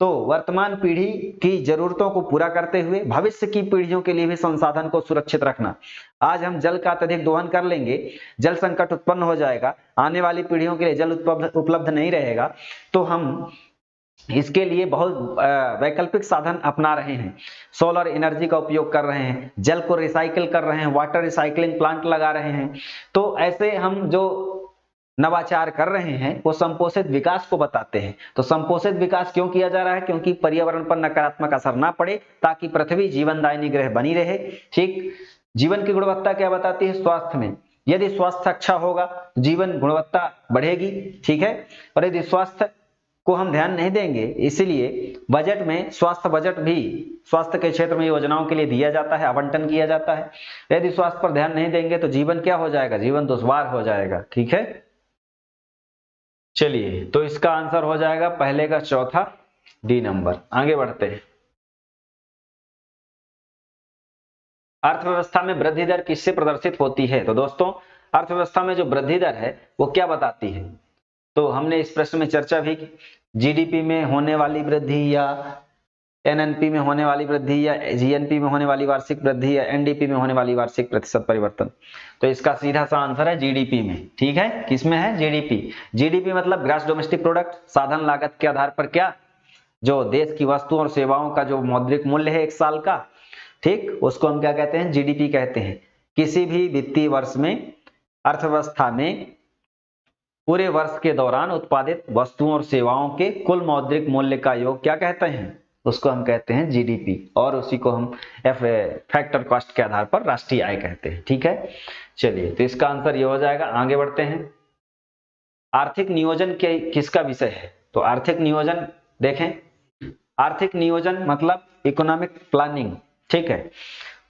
S1: तो वर्तमान पीढ़ी की जरूरतों को पूरा करते हुए भविष्य की पीढ़ियों के लिए भी संसाधन को सुरक्षित रखना। आज हम जल का अत्यधिक दोहन कर लेंगे, जल संकट उत्पन्न हो जाएगा, आने वाली पीढ़ियों के लिए जल उपलब्ध नहीं रहेगा, तो हम इसके लिए बहुत वैकल्पिक साधन अपना रहे हैं। सोलर एनर्जी का उपयोग कर रहे हैं, जल को रिसाइकिल कर रहे हैं, वाटर रिसाइकलिंग प्लांट लगा रहे हैं। तो ऐसे हम जो नवाचार कर रहे हैं वो संपोषित विकास को बताते हैं। तो संपोषित विकास क्यों किया जा रहा है? क्योंकि पर्यावरण पर नकारात्मक असर ना पड़े, ताकि पृथ्वी जीवनदायिनी ग्रह बनी रहे। ठीक, जीवन की गुणवत्ता क्या बताती है? स्वास्थ्य में, यदि स्वास्थ्य अच्छा होगा जीवन गुणवत्ता बढ़ेगी। ठीक है, और यदि स्वास्थ्य को हम ध्यान नहीं देंगे, इसीलिए बजट में स्वास्थ्य बजट भी स्वास्थ्य के क्षेत्र में योजनाओं के लिए दिया जाता है, आवंटन किया जाता है। यदि स्वास्थ्य पर ध्यान नहीं देंगे तो जीवन क्या हो जाएगा? जीवन दुश्वार हो जाएगा। ठीक है, चलिए, तो इसका आंसर हो जाएगा पहले का चौथा, डी नंबर। आगे बढ़ते हैं। अर्थव्यवस्था में वृद्धि दर किससे प्रदर्शित होती है? तो दोस्तों, अर्थव्यवस्था में जो वृद्धि दर है वो क्या बताती है? तो हमने इस प्रश्न में चर्चा भी की, जीडीपी में होने वाली वृद्धि, या एनएनपी में होने वाली वृद्धि, या जीएनपी में होने वाली वार्षिक वृद्धि, या एनडीपी में होने वाली वार्षिक प्रतिशत परिवर्तन। तो इसका सीधा सा आंसर है जीडीपी में। ठीक है, किसमें है? जीडीपी। जीडीपी मतलब ग्रॉस डोमेस्टिक प्रोडक्ट, साधन लागत के आधार पर क्या, जो देश की वस्तुओं और सेवाओं का जो मौद्रिक मूल्य है एक साल का, ठीक, उसको हम क्या कहते हैं? जीडीपी कहते हैं। किसी भी वित्तीय वर्ष में अर्थव्यवस्था में पूरे वर्ष के दौरान उत्पादित वस्तुओं और सेवाओं के कुल मौद्रिक मूल्य का योग क्या कहते हैं? उसको हम कहते हैं जीडीपी, और उसी को हम फैक्टर कॉस्ट के आधार पर राष्ट्रीय आय कहते हैं। ठीक है, चलिए, तो इसका आंसर ये हो जाएगा। आगे बढ़ते हैं। आर्थिक नियोजन के किसका विषय है? तो आर्थिक नियोजन देखें, आर्थिक नियोजन मतलब इकोनॉमिक प्लानिंग। ठीक है,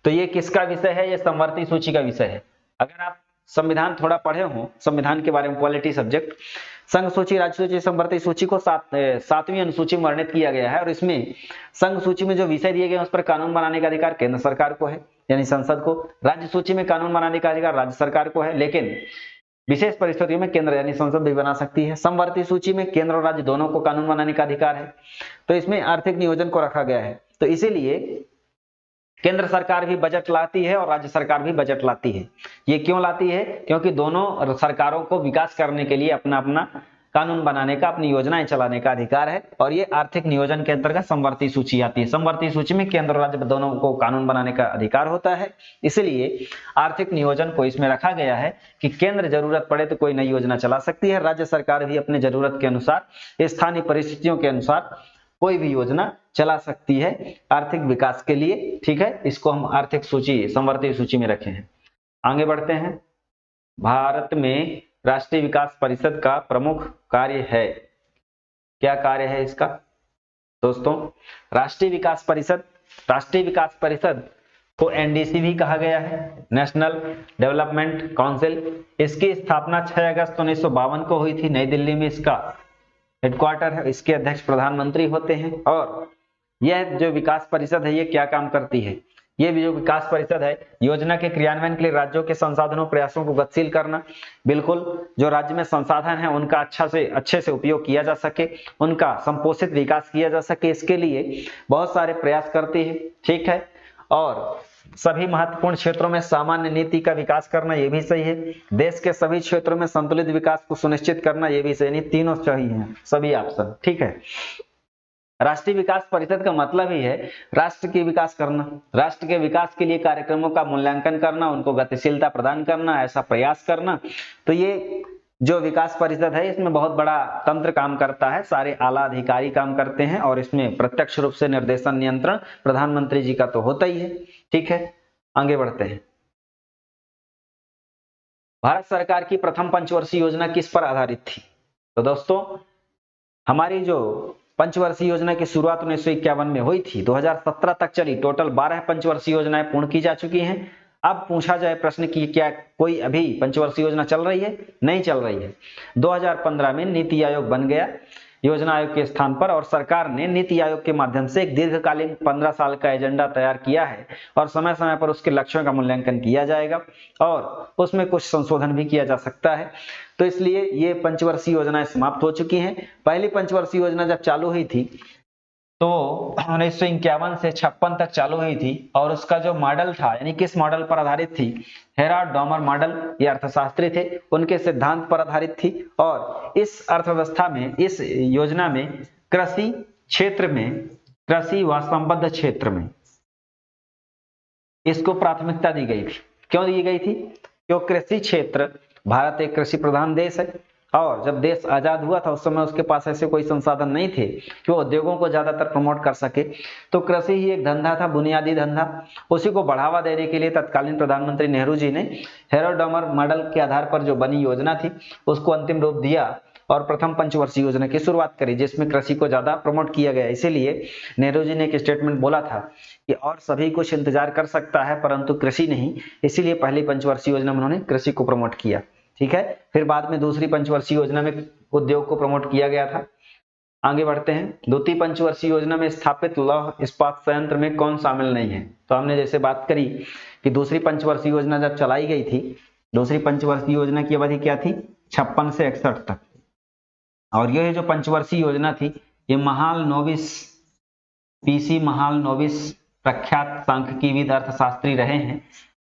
S1: तो ये किसका विषय है? ये समवर्ती सूची का विषय है। अगर आप संविधान थोड़ा पढ़े हो, संविधान के बारे में, पॉलिटी सब्जेक्ट, संघ सूची, राज्य सूची, समवर्ती सूची को सातवीं अनुसूची में वर्णित किया गया है, और इसमें संघ सूची में जो विषय दिए गए उस पर कानून बनाने का अधिकार केंद्र सरकार को है, यानी संसद को। राज्य सूची में कानून बनाने का अधिकार राज्य सरकार को है, लेकिन विशेष परिस्थितियों में केंद्र यानी संसद भी बना सकती है। समवर्ती सूची में केंद्र और राज्य दोनों को कानून बनाने का अधिकार है। तो इसमें आर्थिक नियोजन को रखा गया है। तो इसीलिए केंद्र सरकार भी बजट लाती है और राज्य सरकार भी बजट लाती है। ये क्यों लाती है? क्योंकि दोनों सरकारों को विकास करने के लिए अपना अपना कानून बनाने का, अपनी योजनाएं चलाने का अधिकार है, और ये आर्थिक नियोजन के अंतर्गत समवर्ती सूची आती है। समवर्ती सूची में केंद्र और राज्य दोनों को कानून बनाने का अधिकार होता है, इसलिए आर्थिक नियोजन को इसमें रखा गया है कि केंद्र जरूरत पड़े तो कोई नई योजना चला सकती है, राज्य सरकार भी अपने जरूरत के अनुसार, स्थानीय परिस्थितियों के अनुसार कोई भी योजना चला सकती है आर्थिक विकास के लिए। ठीक है, इसको हम आर्थिक सूची, समवर्ती सूची में रखे हैं। आगे बढ़ते हैं। भारत में राष्ट्रीय विकास परिषद का प्रमुख कार्य है, क्या कार्य है इसका? दोस्तों, राष्ट्रीय विकास परिषद को एनडीसी भी कहा गया है, नेशनल डेवलपमेंट काउंसिल। इसकी स्थापना 6 अगस्त 1952 को हुई थी, नई दिल्ली में इसका हेडक्वार्टर है। इसके अध्यक्ष प्रधानमंत्री होते हैं। और यह जो विकास परिषद है ये क्या काम करती है? ये भी जो विकास परिषद है, योजना के क्रियान्वयन के लिए राज्यों के संसाधनों प्रयासों को गतिशील करना, बिल्कुल जो राज्य में संसाधन है उनका अच्छे से उपयोग किया जा सके, उनका संपोषित विकास किया जा सके, इसके लिए बहुत सारे प्रयास करती है। ठीक है, और सभी महत्वपूर्ण क्षेत्रों में सामान्य नीति का विकास करना, ये भी सही है। देश के सभी क्षेत्रों में संतुलित विकास को सुनिश्चित करना, ये भी सही। तीनों सही हैं, सभी ऑप्शन। ठीक है, राष्ट्रीय विकास परिषद का मतलब ही है राष्ट्र की विकास करना, राष्ट्र के विकास के लिए कार्यक्रमों का मूल्यांकन करना, उनको गतिशीलता प्रदान करना, ऐसा प्रयास करना। तो ये जो विकास परिषद है इसमें बहुत बड़ा तंत्र काम करता है, सारे आला अधिकारी काम करते हैं, और इसमें प्रत्यक्ष रूप से निर्देशन नियंत्रण प्रधानमंत्री जी का तो होता ही है। ठीक है, आगे बढ़ते हैं। भारत सरकार की प्रथम पंचवर्षीय योजना किस पर आधारित थी? तो दोस्तों, हमारी जो पंचवर्षीय योजना की शुरुआत 1951 में हुई थी, 2017 तक चली। टोटल 12 पंचवर्षीय योजनाएं पूर्ण की जा चुकी हैं। अब पूछा जाए प्रश्न कि क्या कोई अभी पंचवर्षीय योजना चल रही है? नहीं चल रही है। 2015 में नीति आयोग बन गया योजना आयोग के स्थान पर, और सरकार ने नीति आयोग के माध्यम से एक दीर्घकालीन 15 साल का एजेंडा तैयार किया है, और समय समय पर उसके लक्ष्यों का मूल्यांकन किया जाएगा, और उसमें कुछ संशोधन भी किया जा सकता है। तो इसलिए ये पंचवर्षीय योजनाएं समाप्त हो चुकी हैं। पहली पंचवर्षीय योजना जब चालू हुई थी तो 1951 से 56 तक चालू हुई थी, और उसका जो मॉडल था, यानी किस मॉडल पर आधारित थी? हेराल्ड डॉमर मॉडल, ये अर्थशास्त्री थे, उनके सिद्धांत पर आधारित थी। और इस अर्थव्यवस्था में, इस योजना में कृषि क्षेत्र में, कृषि व संबद्ध क्षेत्र में इसको प्राथमिकता दी गई थी। क्यों दी गई थी? क्योंकि कृषि क्षेत्र, भारत एक कृषि प्रधान देश है, और जब देश आजाद हुआ था उस समय उसके पास ऐसे कोई संसाधन नहीं थे कि वो उद्योगों को ज्यादातर प्रमोट कर सके, तो कृषि ही एक धंधा था, बुनियादी धंधा। उसी को बढ़ावा देने के लिए तत्कालीन प्रधानमंत्री नेहरू जी ने हेरोडोमर मॉडल के आधार पर जो बनी योजना थी उसको अंतिम रूप दिया और प्रथम पंचवर्षीय योजना की शुरुआत करी, जिसमें कृषि को ज्यादा प्रमोट किया गया। इसीलिए नेहरू जी ने एक स्टेटमेंट बोला था कि और सभी कुछ इंतजार कर सकता है परंतु कृषि नहीं। इसीलिए पहली पंचवर्षीय योजना में उन्होंने कृषि को प्रमोट किया, ठीक है। फिर बाद में दूसरी पंचवर्षीय योजना में उद्योग को प्रमोट किया गया था। आगे बढ़ते हैं। द्वितीय पंचवर्षीय योजना में स्थापित लौह इस्पात संयंत्र में कौन शामिल नहीं है? तो हमने जैसे बात करी कि दूसरी पंचवर्षीय योजना जब चलाई गई थी, दूसरी पंचवर्षीय योजना की अवधि क्या थी? 56 से 61 तक। और यह जो पंचवर्षीय योजना थी ये महालनोबिस, पीसी महालनोबिस प्रख्यात सांख्यिकीविद अर्थशास्त्री रहे हैं।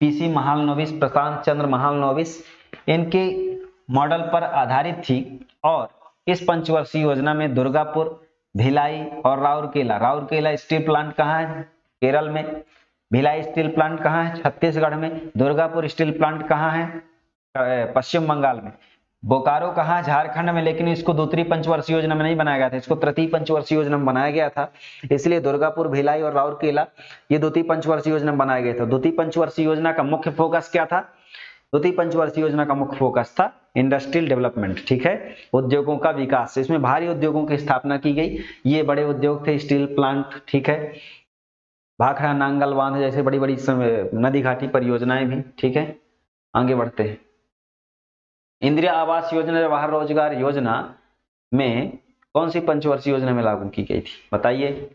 S1: पीसी महालनोबिस, प्रशांत चंद्र महालनोबिस, इनके मॉडल पर आधारित थी। और इस पंचवर्षीय योजना में दुर्गापुर, भिलाई और राउरकेला स्टील प्लांट कहाँ है? केरल में। भिलाई स्टील प्लांट कहाँ है? छत्तीसगढ़ में। दुर्गापुर स्टील प्लांट कहाँ है? पश्चिम बंगाल में। बोकारो कहाँ? झारखंड में। लेकिन इसको दूसरी पंचवर्षीय योजना में नहीं बनाया गया था, इसको तृतीय पंचवर्षीय योजना में बनाया गया था। इसलिए दुर्गापुर, भिलाई और राउरकेला ये द्वितीय पंचवर्षीय योजना में बनाए गए थे। द्वितीय पंचवर्षीय योजना का मुख्य फोकस क्या था? द्वितीय पंचवर्षीय योजना का मुख्य फोकस था इंडस्ट्रियल डेवलपमेंट, ठीक है, उद्योगों का विकास। इसमें भारी उद्योगों की स्थापना की गई। ये बड़े उद्योग थे, स्टील प्लांट, ठीक है, भाखड़ा नांगल बांध जैसे बड़ी बड़ी नदी घाटी परियोजनाएं भी, ठीक है। आगे बढ़ते हैं। इंदिरा आवास योजना, जवाहर रोजगार योजना में कौन सी पंचवर्षीय योजना में लागू की गई थी? बताइए।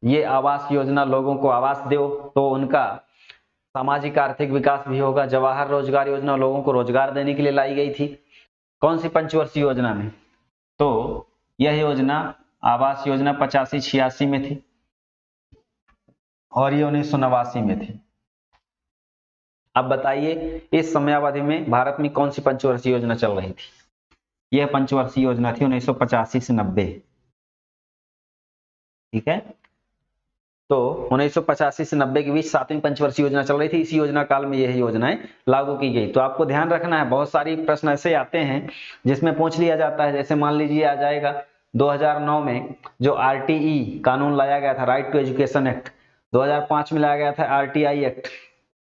S1: ये आवास योजना लोगों को आवास दो तो उनका सामाजिक आर्थिक विकास भी होगा। जवाहर रोजगार योजना लोगों को रोजगार देने के लिए लाई गई थी। कौन सी पंचवर्षीय योजना में? तो यह योजना आवास योजना 85-86 में थी और ये 1989 में थी। अब बताइए इस समयावधि में भारत में कौन सी पंचवर्षीय योजना चल रही थी? यह पंचवर्षीय योजना थी 1985 से 90, ठीक है। तो 1985 से 90 के बीच 7वीं पंचवर्षीय योजना चल रही थी। इसी योजना काल में यह योजनाएं लागू की गई। तो आपको ध्यान रखना है, बहुत सारी प्रश्न ऐसे आते हैं जिसमें पूछ लिया जाता है। जैसे मान लीजिए आ जाएगा 2009 में जो आरटीई कानून लाया गया था, राइट टू एजुकेशन एक्ट, 2005 में लाया गया था आरटीआई एक्ट,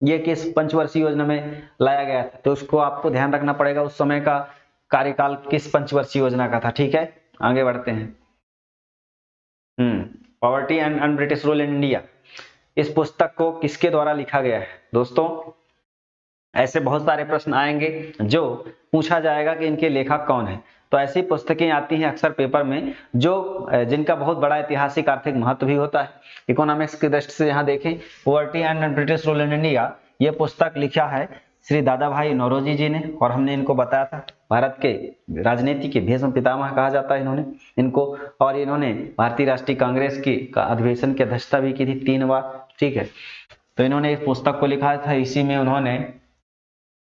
S1: ये किस पंचवर्षीय योजना में लाया गया था? तो उसको आपको ध्यान रखना पड़ेगा, उस समय का कार्यकाल किस पंचवर्षीय योजना का था, ठीक है। आगे बढ़ते हैं। Poverty and un-British rule in India, इस पुस्तक को किसके द्वारा लिखा गया है? दोस्तों ऐसे बहुत सारे प्रश्न आएंगे जो पूछा जाएगा कि इनके लेखक कौन है। तो ऐसी पुस्तकें आती हैं अक्सर पेपर में जो जिनका बहुत बड़ा ऐतिहासिक आर्थिक महत्व भी होता है। इकोनॉमिक्स की दृष्टि से यहाँ देखें, poverty and un-British rule in India, ये पुस्तक लिखा है श्री दादा भाई नौरोजी जी ने। और हमने इनको बताया था भारत के राजनीति के भीष्म पितामह कहा जाता है इन्होंने इनको। और इन्होंने भारतीय राष्ट्रीय कांग्रेस की अधिवेशन की अध्यक्षता भी की थी 3 बार, ठीक है। तो इन्होंने इस पुस्तक को लिखा था। इसी में उन्होंने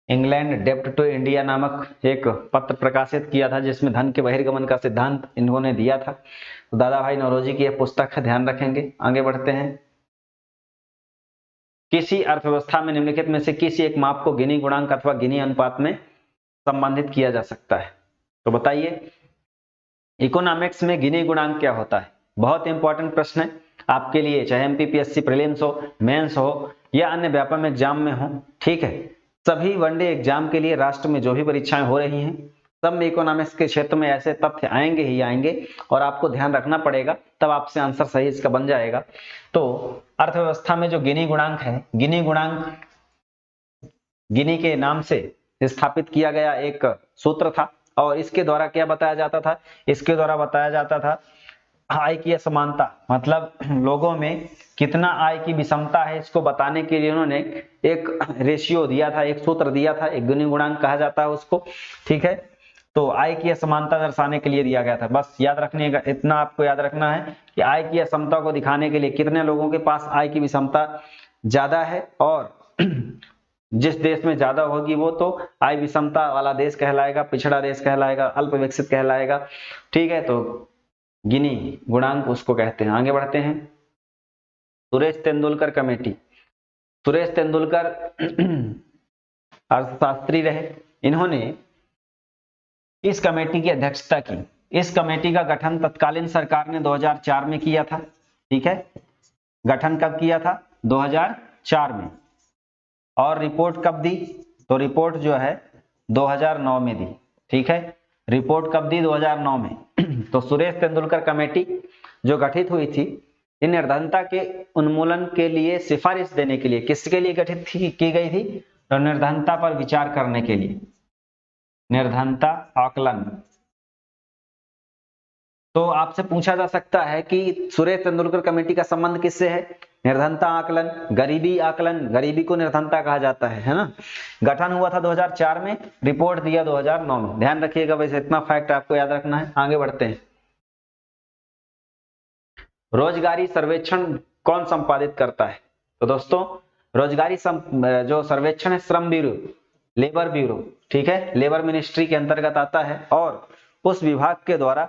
S1: इंग्लैंड डेब्ट टू इंडिया नामक एक पत्र प्रकाशित किया था जिसमें धन के बहिर्गमन का सिद्धांत इन्होंने दिया था। तो दादा भाई नौरोजी की यह पुस्तक है, ध्यान रखेंगे। आगे बढ़ते हैं। किसी अर्थव्यवस्था में निम्नलिखित में से किसी एक माप को गिनी गुणांक अथवा गिनी अनुपात में संबंधित किया जा सकता है? तो बताइए इकोनॉमिक्स में गिनी गुणांक क्या होता है? बहुत इंपॉर्टेंट प्रश्न है आपके लिए, चाहे एमपीपीएससी प्रीलिम्स हो, मेंस हो या अन्य व्यापम एग्जाम में हो, ठीक है। सभी वनडे एग्जाम के लिए राष्ट्र में जो भी परीक्षाएं हो रही हैं सब में इकोनॉमिक्स के क्षेत्र में ऐसे तथ्य आएंगे ही आएंगे और आपको ध्यान रखना पड़ेगा, तब आपसे आंसर सही इसका बन जाएगा। तो अर्थव्यवस्था में जो गिनी गुणांक है, गिनी गुणांक गिनी के नाम से स्थापित किया गया एक सूत्र था। और इसके द्वारा क्या बताया जाता था? इसके द्वारा बताया जाता था आय की असमानता, मतलब लोगों में कितना आय की विषमता है इसको बताने के लिए उन्होंने एक रेशियो दिया था, एक सूत्र दिया था, एक गिनी गुणांक कहा जाता है उसको, ठीक है। तो आय की असमानता दर्शाने के लिए दिया गया था। बस याद रखने का इतना आपको याद रखना है कि आय की असमता को दिखाने के लिए कितने लोगों के पास आय की विषमता ज्यादा है, और जिस देश में ज्यादा होगी वो तो आय विषमता वाला देश कहलाएगा, पिछड़ा देश कहलाएगा, अल्प विकसित कहलाएगा, ठीक है। तो गिनी गुणांक उसको कहते हैं। आगे बढ़ते हैं। सुरेश तेंदुलकर कमेटी, सुरेश तेंदुलकर अर्थशास्त्री रहे। इन्होंने इस कमेटी की अध्यक्षता की। इस कमेटी का गठन तत्कालीन सरकार ने 2004 में किया था। ठीक है, गठन कब किया था? 2004 में। और रिपोर्ट कब दी? तो रिपोर्ट जो है 2009 में दी। ठीक है, रिपोर्ट कब दी? 2009 में। तो सुरेश तेंदुलकर कमेटी जो गठित हुई थी, ये निर्धनता के उन्मूलन के लिए सिफारिश देने के लिए, किसके लिए गठित की गई थी? तो निर्धनता पर विचार करने के लिए, निर्धनता आकलन। तो आपसे पूछा जा सकता है कि सुरेश तेंदुलकर कमेटी का संबंध किससे है? निर्धनता आकलन, गरीबी आकलन, गरीबी को निर्धनता कहा जाता है ना। गठन हुआ था 2004 में, रिपोर्ट दिया 2009 में। ध्यान रखिएगा, वैसे इतना फैक्ट आपको याद रखना है। आगे बढ़ते हैं। रोजगारी सर्वेक्षण कौन संपादित करता है? तो दोस्तों, रोजगारी जो सर्वेक्षण है, श्रम ब्यूरो, लेबर ब्यूरो, ठीक है, लेबर मिनिस्ट्री के अंतर्गत आता है। और उस विभाग के द्वारा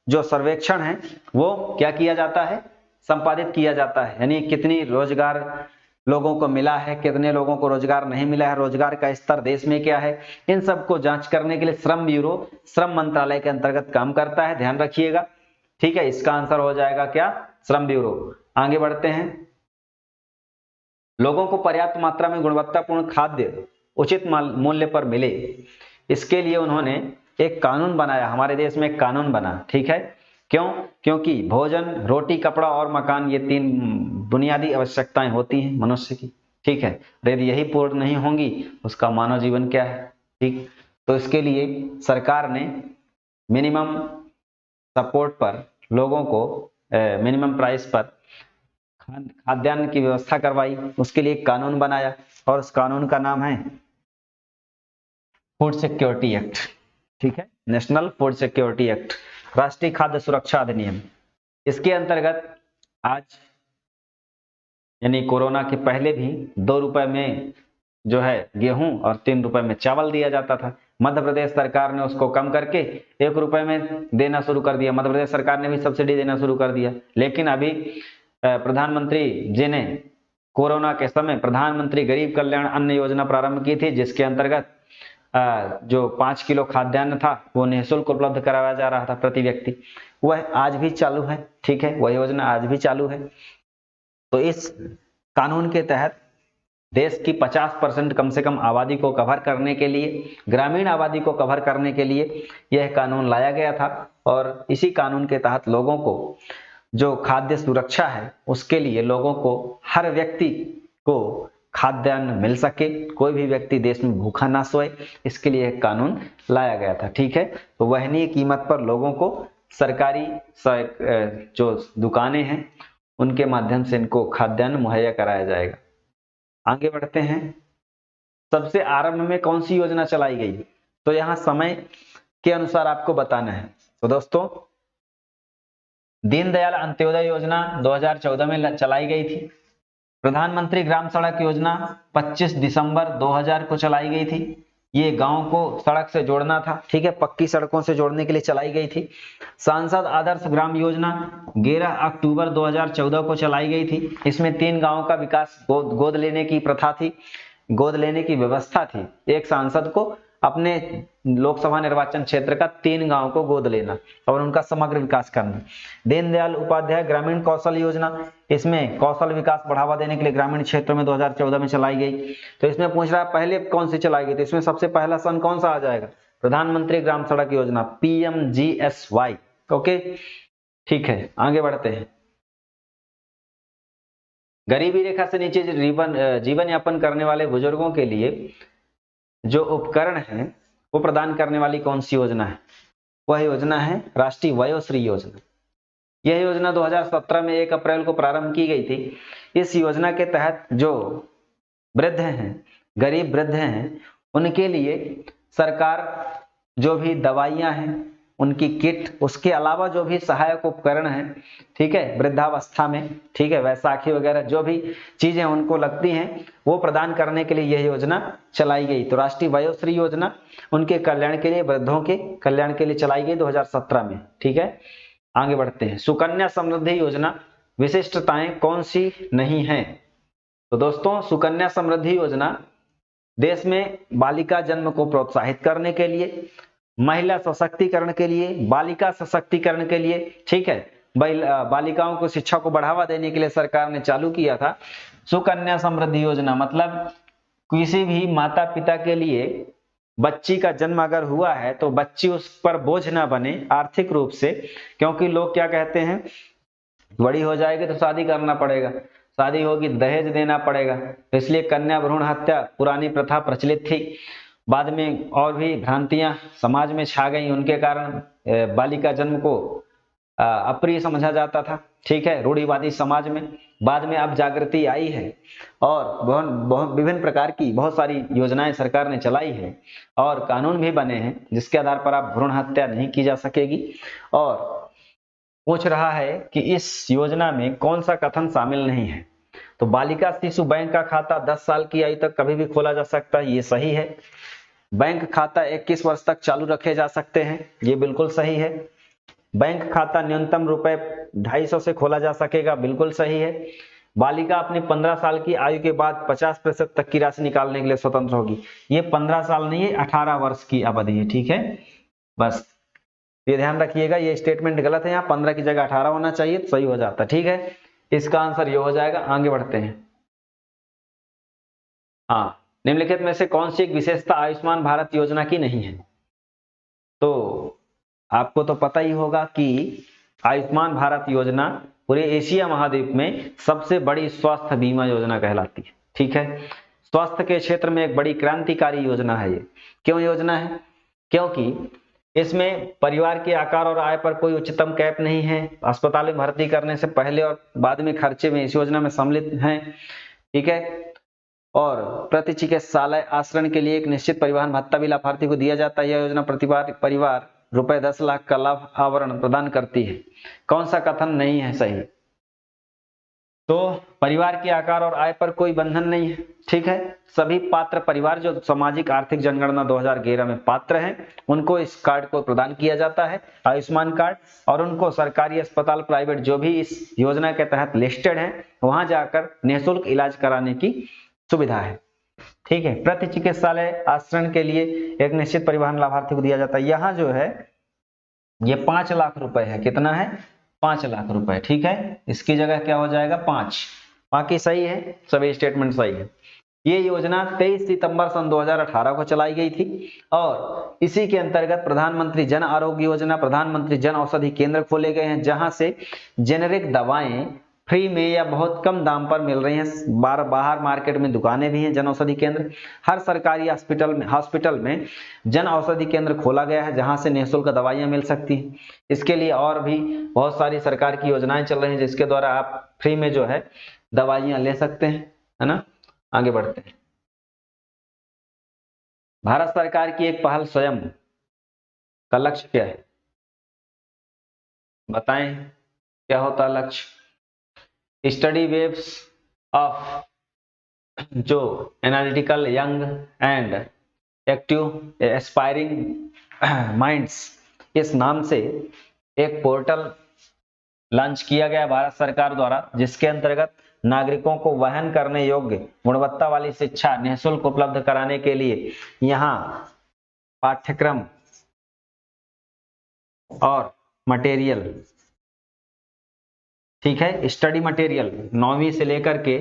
S1: जो सर्वेक्षण है वो क्या किया जाता है? संपादित किया जाता है। यानी कितनी रोजगार लोगों को मिला है, कितने लोगों को रोजगार नहीं मिला है, रोजगार का स्तर देश में क्या है, इन सबको जांच करने के लिए श्रम ब्यूरो श्रम मंत्रालय के अंतर्गत काम करता है। ध्यान रखिएगा। ठीक है, इसका आंसर हो जाएगा क्या? श्रम ब्यूरो। आगे बढ़ते हैं। लोगों को पर्याप्त मात्रा में गुणवत्तापूर्ण खाद्य उचित मूल्य पर मिले, इसके लिए उन्होंने एक कानून बनाया। हमारे देश में एक कानून बना। ठीक है, क्यों? क्योंकि भोजन, रोटी, कपड़ा और मकान, ये 3 बुनियादी आवश्यकताएं होती हैं मनुष्य की। ठीक है, यदि यही पूर्ण नहीं होंगी, उसका मानव जीवन क्या है? ठीक, तो इसके लिए सरकार ने मिनिमम सपोर्ट पर लोगों को मिनिमम प्राइस पर खाद्यान्न की व्यवस्था करवाई। उसके लिए एक कानून बनाया और उस कानून का नाम है फूड सिक्योरिटी एक्ट। ठीक है, नेशनल फूड सिक्योरिटी एक्ट, राष्ट्रीय खाद्य सुरक्षा अधिनियम। इसके अंतर्गत आज यानी कोरोना के पहले भी 2 रुपए में जो है गेहूं और 3 रुपए में चावल दिया जाता था। मध्य प्रदेश सरकार ने उसको कम करके 1 रुपए में देना शुरू कर दिया। मध्य प्रदेश सरकार ने भी सब्सिडी देना शुरू कर दिया। लेकिन अभी प्रधानमंत्री जी ने कोरोना के समय प्रधानमंत्री गरीब कल्याण अन्न योजना प्रारंभ की थी, जिसके अंतर्गत जो 5 किलो खाद्यान्न था वो निःशुल्क उपलब्ध कराया जा रहा था प्रति व्यक्ति। वह आज भी चालू है। ठीक है, वह योजना आज भी चालू है। तो इस कानून के तहत देश की 50% कम से कम आबादी को कवर करने के लिए, ग्रामीण आबादी को कवर करने के लिए यह कानून लाया गया था। और इसी कानून के तहत लोगों को जो खाद्य सुरक्षा है, उसके लिए लोगों को, हर व्यक्ति को खाद्यान्न मिल सके, कोई भी व्यक्ति देश में भूखा ना सोए, इसके लिए एक कानून लाया गया था। ठीक है, तो वहनीय कीमत पर लोगों को सरकारी जो दुकानें हैं उनके माध्यम से इनको खाद्यान्न मुहैया कराया जाएगा। आगे बढ़ते हैं। सबसे आरंभ में कौन सी योजना चलाई गई? तो यहां समय के अनुसार आपको बताना है। तो दोस्तों, दीनदयाल अंत्योदय योजना 2014 में चलाई गई थी। प्रधानमंत्री ग्राम सड़क योजना 25 दिसंबर 2000 को चलाई गई थी। ये गांव को सड़क से जोड़ना था। ठीक है, पक्की सड़कों से जोड़ने के लिए चलाई गई थी। सांसद आदर्श ग्राम योजना 11 अक्टूबर 2014 को चलाई गई थी। इसमें 3 गांवों का विकास, गोद लेने की प्रथा थी, गोद लेने की व्यवस्था थी। एक सांसद को अपने लोकसभा निर्वाचन क्षेत्र का 3 गांव को गोद लेना और उनका समग्र विकास करना। दीनदयाल उपाध्याय ग्रामीण कौशल योजना, इसमें कौशल विकास बढ़ावा देने के लिए ग्रामीण क्षेत्रों में 2014 में चलाई गई। तो इसमें पूछ रहा है पहले कौन सी चलाई गई? तो इसमें सबसे पहला सन कौन सा आ जाएगा? प्रधानमंत्री ग्राम सड़क योजना, PMGSY। ओके, ठीक है, आगे बढ़ते हैं। गरीबी रेखा से नीचे जीवन यापन करने वाले बुजुर्गों के लिए जो उपकरण है वो प्रदान करने वाली कौन सी योजना है? वह योजना है राष्ट्रीय वयोश्री योजना। यह योजना 2017 में 1 अप्रैल को प्रारंभ की गई थी। इस योजना के तहत जो वृद्ध हैं, गरीब वृद्ध हैं, उनके लिए सरकार जो भी दवाइयां हैं, उनकी किट, उसके अलावा जो भी सहायक उपकरण हैं, ठीक है, वृद्धावस्था में, ठीक है, वैसाखी वगैरह जो भी चीजें उनको लगती हैं, वो प्रदान करने के लिए यह योजना चलाई गई। तो राष्ट्रीय वयोश्री योजना उनके कल्याण के लिए, वृद्धों के कल्याण के लिए चलाई गई 2017 में। ठीक है, आगे बढ़ते हैं। सुकन्या समृद्धि योजना विशिष्टताएं कौन सी नहीं है? तो दोस्तों, सुकन्या समृद्धि योजना देश में बालिका जन्म को प्रोत्साहित करने के लिए महिला सशक्तिकरण के लिए, बालिका सशक्तिकरण के लिए, ठीक है, बालिकाओं को शिक्षा को बढ़ावा देने के लिए सरकार ने चालू किया था सुकन्या समृद्धि योजना। मतलब किसी भी माता पिता के लिए बच्ची का जन्म अगर हुआ है तो बच्ची उस पर बोझ ना बने आर्थिक रूप से, क्योंकि लोग क्या कहते हैं, बड़ी हो जाएगी तो शादी करना पड़ेगा, शादी होगी दहेज देना पड़ेगा, तो इसलिए कन्या भ्रूण हत्या पुरानी प्रथा प्रचलित थी। बाद में और भी भ्रांतियां समाज में छा गई, उनके कारण बालिका जन्म को अप्रिय समझा जाता था, ठीक है, रूढ़िवादी समाज में। बाद में अब जागृति आई है और बहुत विभिन्न प्रकार की बहुत सारी योजनाएं सरकार ने चलाई है और कानून भी बने हैं जिसके आधार पर आप भ्रूण हत्या नहीं की जा सकेगी। और पूछ रहा है कि इस योजना में कौन सा कथन शामिल नहीं है, तो बालिका शिशु बैंक का खाता 10 साल की आयु तक कभी भी खोला जा सकता है, ये सही है। बैंक खाता 21 वर्ष तक चालू रखे जा सकते हैं, ये बिल्कुल सही है। बैंक खाता न्यूनतम ₹250 से खोला जा सकेगा, बिल्कुल सही है। बालिका अपनी 15 साल की आयु के बाद 50% तक की राशि निकालने के लिए स्वतंत्र होगी। ये 15 साल नहीं है, 18 वर्ष की अवधि है, ठीक है, बस ये ध्यान रखिएगा, ये स्टेटमेंट गलत है, यहाँ 15 की जगह 18 होना चाहिए तो सही हो जाता, ठीक है। इसका आंसर ये हो जाएगा। आगे बढ़ते हैं। हाँ, निम्नलिखित में से कौन सी एक विशेषता आयुष्मान भारत योजना की नहीं है? तो आपको तो पता ही होगा कि आयुष्मान भारत योजना पूरे एशिया महाद्वीप में सबसे बड़ी स्वास्थ्य बीमा योजना कहलाती है, ठीक है। स्वास्थ्य के क्षेत्र में एक बड़ी क्रांतिकारी योजना है ये। क्यों योजना है? क्योंकि इसमें परिवार के आकार और आय पर कोई उच्चतम कैप नहीं है, अस्पताल में भर्ती करने से पहले और बाद में खर्चे में इस योजना में सम्मिलित हैं, ठीक है। और प्रति चिकित्सालय आश्रय के लिए एक निश्चित परिवहन भत्ता भी लाभार्थी को दिया जाता है। यह योजना प्रति परिवार ₹10 लाख का लाभ आवरण प्रदान करती है। कौन सा कथन नहीं है सही? तो परिवार के आकार और आय पर कोई बंधन नहीं है, ठीक है। सभी पात्र परिवार जो सामाजिक आर्थिक जनगणना 2011 में पात्र हैं उनको इस कार्ड को प्रदान किया जाता है, आयुष्मान कार्ड, और उनको सरकारी अस्पताल प्राइवेट जो भी इस योजना के तहत लिस्टेड हैं वहां जाकर निःशुल्क इलाज कराने की सुविधा है, ठीक है। प्रति चिकित्सालय आश्रय के लिए एक निश्चित परिवहन लाभार्थी को दिया जाता है। यहाँ जो है ये 5 लाख रुपए है, कितना है? 5 लाख रुपए, ठीक है। इसकी जगह क्या हो जाएगा? 5। बाकी सही है, सभी स्टेटमेंट सही है। ये योजना 23 सितंबर सन 2018 को चलाई गई थी और इसी के अंतर्गत प्रधानमंत्री जन आरोग्य योजना, प्रधानमंत्री जन औषधि केंद्र खोले गए हैं जहां से जेनेरिक दवाएं फ्री में या बहुत कम दाम पर मिल रही हैं। बाहर मार्केट में दुकानें भी हैं जन औषधि केंद्र। हर सरकारी हॉस्पिटल में जन औषधि केंद्र खोला गया है जहां से निःशुल्क दवाइयां मिल सकती हैं। इसके लिए और भी बहुत सारी सरकार की योजनाएं चल रही हैं जिसके द्वारा आप फ्री में जो है दवाइयां ले सकते हैं, है ना। आगे बढ़ते हैं। भारत सरकार की एक पहल स्वयं का लक्ष्य क्या है? बताएं क्या होता है लक्ष्य? स्टडी वेव्स ऑफ जो analytical young and active aspiring minds, इस नाम से एक पोर्टल लॉन्च किया गया भारत सरकार द्वारा जिसके अंतर्गत नागरिकों को वहन करने योग्य गुणवत्ता वाली शिक्षा निःशुल्क उपलब्ध कराने के लिए यहाँ पाठ्यक्रम और मटेरियल, ठीक है, स्टडी मटेरियल 9वीं से लेकर के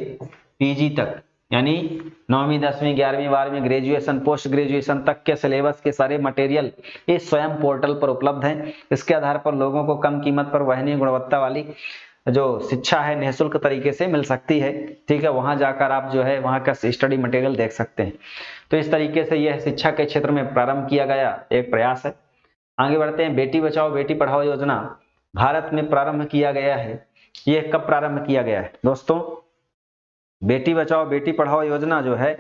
S1: पीजी तक, यानी 9वीं 10वीं 11वीं 12वीं ग्रेजुएशन पोस्ट ग्रेजुएशन तक के सिलेबस के सारे मटेरियल इस स्वयं पोर्टल पर उपलब्ध हैं। इसके आधार पर लोगों को कम कीमत पर वहनीय गुणवत्ता वाली जो शिक्षा है निःशुल्क तरीके से मिल सकती है, ठीक है। वहां जाकर आप जो है वहां का स्टडी मटेरियल देख सकते हैं। तो इस तरीके से यह शिक्षा के क्षेत्र में प्रारंभ किया गया एक प्रयास है। आगे बढ़ते हैं। बेटी बचाओ बेटी पढ़ाओ योजना भारत में प्रारंभ किया गया है। यह कब प्रारंभ किया गया है दोस्तों? बेटी बचाओ बेटी पढ़ाओ योजना जो है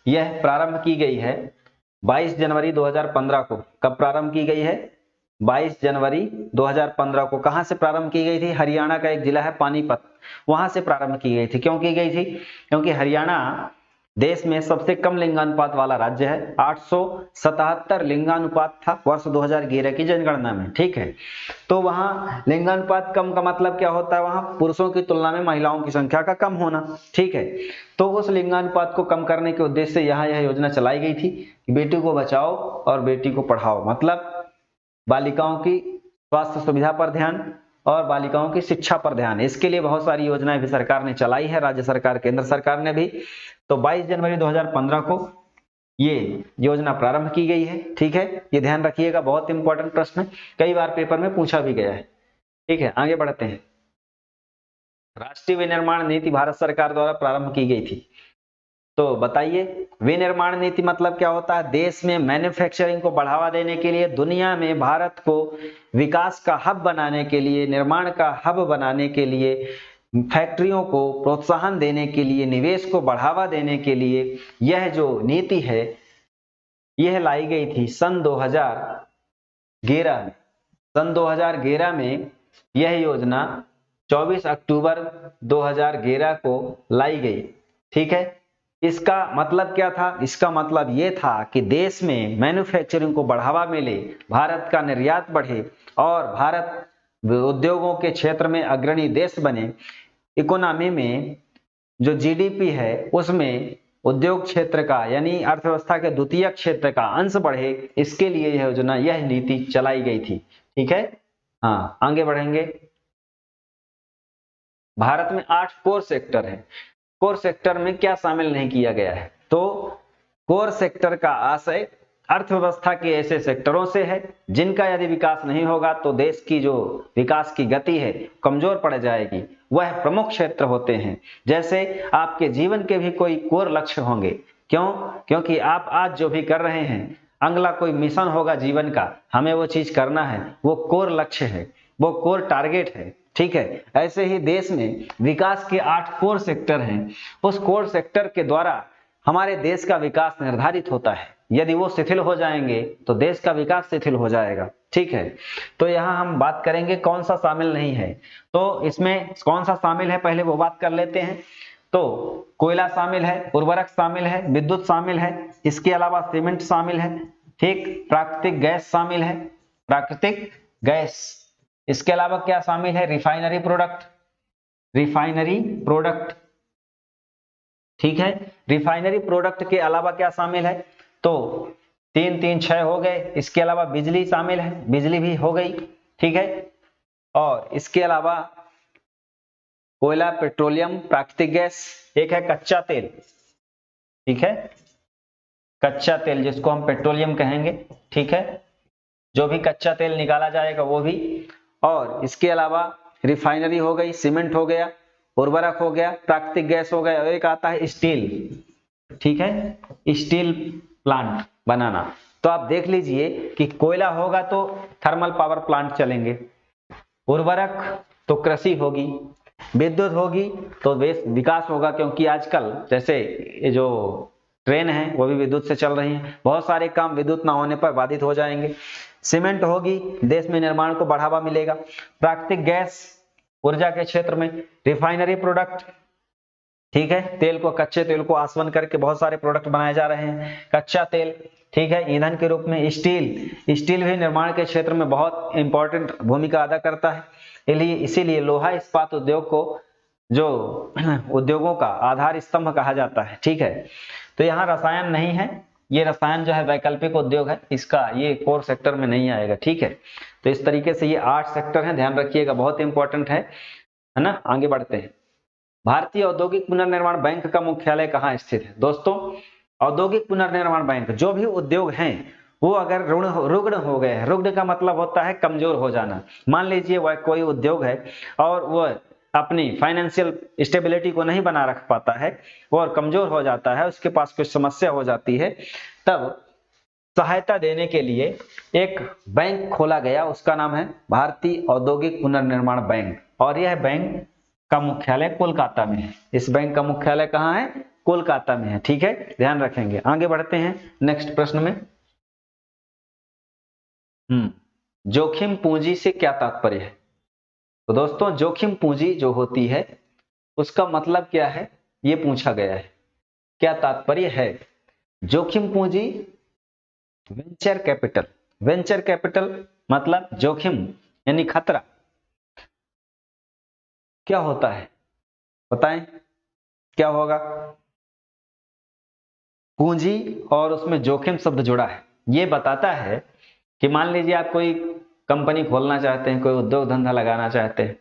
S1: यह प्रारंभ की गई है 22 जनवरी 2015 को। कब प्रारंभ की गई है? 22 जनवरी 2015 को। कहां से प्रारंभ की गई थी? हरियाणा का एक जिला है पानीपत, वहां से प्रारंभ की गई थी। क्यों की गई थी? क्योंकि हरियाणा देश में सबसे कम लिंगानुपात वाला राज्य है। 877 लिंगानुपात था वर्ष 2011 की जनगणना में, ठीक है। तो वहां लिंगानुपात कम का मतलब क्या होता है, वहां पुरुषों की तुलना में महिलाओं की संख्या का कम होना, ठीक है। तो उस लिंगानुपात को कम करने के उद्देश्य से यहाँ यह योजना चलाई गई थी कि बेटी को बचाओ और बेटी को पढ़ाओ, मतलब बालिकाओं की स्वास्थ्य सुविधा पर ध्यान और बालिकाओं की शिक्षा पर ध्यान। इसके लिए बहुत सारी योजनाएं भी सरकार ने चलाई है, राज्य सरकार, केंद्र सरकार ने भी। तो 22 जनवरी 2015 को ये योजना प्रारंभ की गई है, ठीक है। ये ध्यान रखिएगा, बहुत इंपॉर्टेंट प्रश्न है, कई बार पेपर में पूछा भी गया है, ठीक है। आगे बढ़ते हैं। राष्ट्रीय विनिर्माण नीति भारत सरकार द्वारा प्रारंभ की गई थी। तो बताइए, विनिर्माण नीति मतलब क्या होता है? देश में मैन्युफैक्चरिंग को बढ़ावा देने के लिए, दुनिया में भारत को विकास का हब बनाने के लिए, निर्माण का हब बनाने के लिए, फैक्ट्रियों को प्रोत्साहन देने के लिए, निवेश को बढ़ावा देने के लिए यह जो नीति है यह लाई गई थी सन 2011 में। सन 2011 में यह योजना 24 अक्टूबर 2011 को लाई गई, ठीक है। इसका मतलब क्या था? इसका मतलब ये था कि देश में मैन्युफैक्चरिंग को बढ़ावा मिले, भारत का निर्यात बढ़े और भारत उद्योगों के क्षेत्र में अग्रणी देश बने। इकोनॉमी में जो जीडीपी है उसमें उद्योग क्षेत्र का यानी अर्थव्यवस्था के द्वितीय क्षेत्र का अंश बढ़े, इसके लिए यह योजना, यह नीति चलाई गई थी, ठीक है। हाँ, आगे बढ़ेंगे। भारत में 8 कोर सेक्टर है। कोर सेक्टर में क्या शामिल नहीं किया गया है? तो कोर सेक्टर का आशय अर्थव्यवस्था के ऐसे सेक्टरों से है जिनका यदि विकास नहीं होगा तो देश की जो विकास की गति है कमजोर पड़ जाएगी। वह प्रमुख क्षेत्र होते हैं। जैसे आपके जीवन के भी कोई कोर लक्ष्य होंगे। क्यों? क्योंकि आप आज जो भी कर रहे हैं, अगला कोई मिशन होगा जीवन का, हमें वो चीज करना है, वो कोर लक्ष्य है, वो कोर टारगेट है, ठीक है। ऐसे ही देश में विकास के 8 कोर सेक्टर हैं। उस कोर सेक्टर के द्वारा हमारे देश का विकास निर्धारित होता है। यदि वो शिथिल हो जाएंगे तो देश का विकास शिथिल हो जाएगा, ठीक है। तो यहां हम बात करेंगे कौन सा शामिल नहीं है। तो इसमें कौन सा शामिल है पहले वो बात कर लेते हैं। तो कोयला शामिल है, उर्वरक शामिल है, विद्युत शामिल है, इसके अलावा सीमेंट शामिल है, ठीक, प्राकृतिक गैस शामिल है, प्राकृतिक गैस। इसके अलावा क्या शामिल है? रिफाइनरी प्रोडक्ट, रिफाइनरी प्रोडक्ट, ठीक है। रिफाइनरी प्रोडक्ट के अलावा क्या शामिल है? तो 3 3 6 हो गए। इसके अलावा बिजली शामिल है, बिजली भी हो गई, ठीक है। और इसके अलावा कोयला, पेट्रोलियम, प्राकृतिक गैस, एक है कच्चा तेल, ठीक है, कच्चा तेल जिसको हम पेट्रोलियम कहेंगे, ठीक है, जो भी कच्चा तेल निकाला जाएगा वो भी। और इसके अलावा रिफाइनरी हो गई, सीमेंट हो गया, उर्वरक हो गया, प्राकृतिक गैस हो गया, और एक आता है स्टील, ठीक है, स्टील प्लांट बनाना। तो आप देख लीजिए कि कोयला होगा तो थर्मल पावर प्लांट चलेंगे, उर्वरक तो कृषि होगी, विद्युत होगी तो विकास होगा, क्योंकि आजकल जैसे ये जो ट्रेन है वो भी विद्युत से चल रही है, बहुत सारे काम विद्युत ना होने पर बाधित हो जाएंगे। सीमेंट होगी, देश में निर्माण को बढ़ावा मिलेगा। प्राकृतिक गैस ऊर्जा के क्षेत्र में, रिफाइनरी प्रोडक्ट, ठीक है, तेल को, कच्चे तेल को आसवन करके बहुत सारे प्रोडक्ट बनाए जा रहे हैं, कच्चा तेल, ठीक है, ईंधन के रूप में। स्टील, स्टील भी निर्माण के क्षेत्र में बहुत इंपॉर्टेंट भूमिका अदा करता है। इसीलिए लोहा इस्पात उद्योग को जो उद्योगों का आधार स्तंभ कहा जाता है, ठीक है। तो यहाँ रसायन नहीं है, ये रसायन जो है वैकल्पिक उद्योग है, इसका ये कोर सेक्टर में नहीं आएगा, ठीक है। तो इस तरीके से ये 8 सेक्टर हैं, ध्यान रखिएगा, बहुत इंपॉर्टेंट है ना। आगे बढ़ते हैं। भारतीय औद्योगिक पुनर्निर्माण बैंक का मुख्यालय कहाँ स्थित है? दोस्तों, औद्योगिक पुनर्निर्माण बैंक, जो भी उद्योग हैं वो अगर रुग्ण हो गए हैं, रुग्ण का मतलब होता है कमजोर हो जाना। मान लीजिए वह कोई उद्योग है और वह अपनी फाइनेंशियल स्टेबिलिटी को नहीं बना रख पाता है और कमजोर हो जाता है, उसके पास कुछ समस्या हो जाती है, तब सहायता देने के लिए एक बैंक खोला गया, उसका नाम है भारतीय औद्योगिक पुनर्निर्माण बैंक, और यह बैंक का मुख्यालय कोलकाता में है। इस बैंक का मुख्यालय कहाँ है? कोलकाता में है, ठीक है, ध्यान रखेंगे। आगे बढ़ते हैं नेक्स्ट प्रश्न में। जोखिम पूंजी से क्या तात्पर्य है? तो दोस्तों, जोखिम पूंजी जो होती है उसका मतलब क्या है ये पूछा गया है, क्या तात्पर्य है? जोखिम पूंजी, वेंचर कैपिटल। वेंचर कैपिटल मतलब जोखिम यानी खतरा। क्या होता है बताएं, क्या होगा? पूंजी और उसमें जोखिम शब्द जुड़ा है। ये बताता है कि मान लीजिए आप कोई कंपनी खोलना चाहते हैं, कोई उद्योग धंधा लगाना चाहते हैं,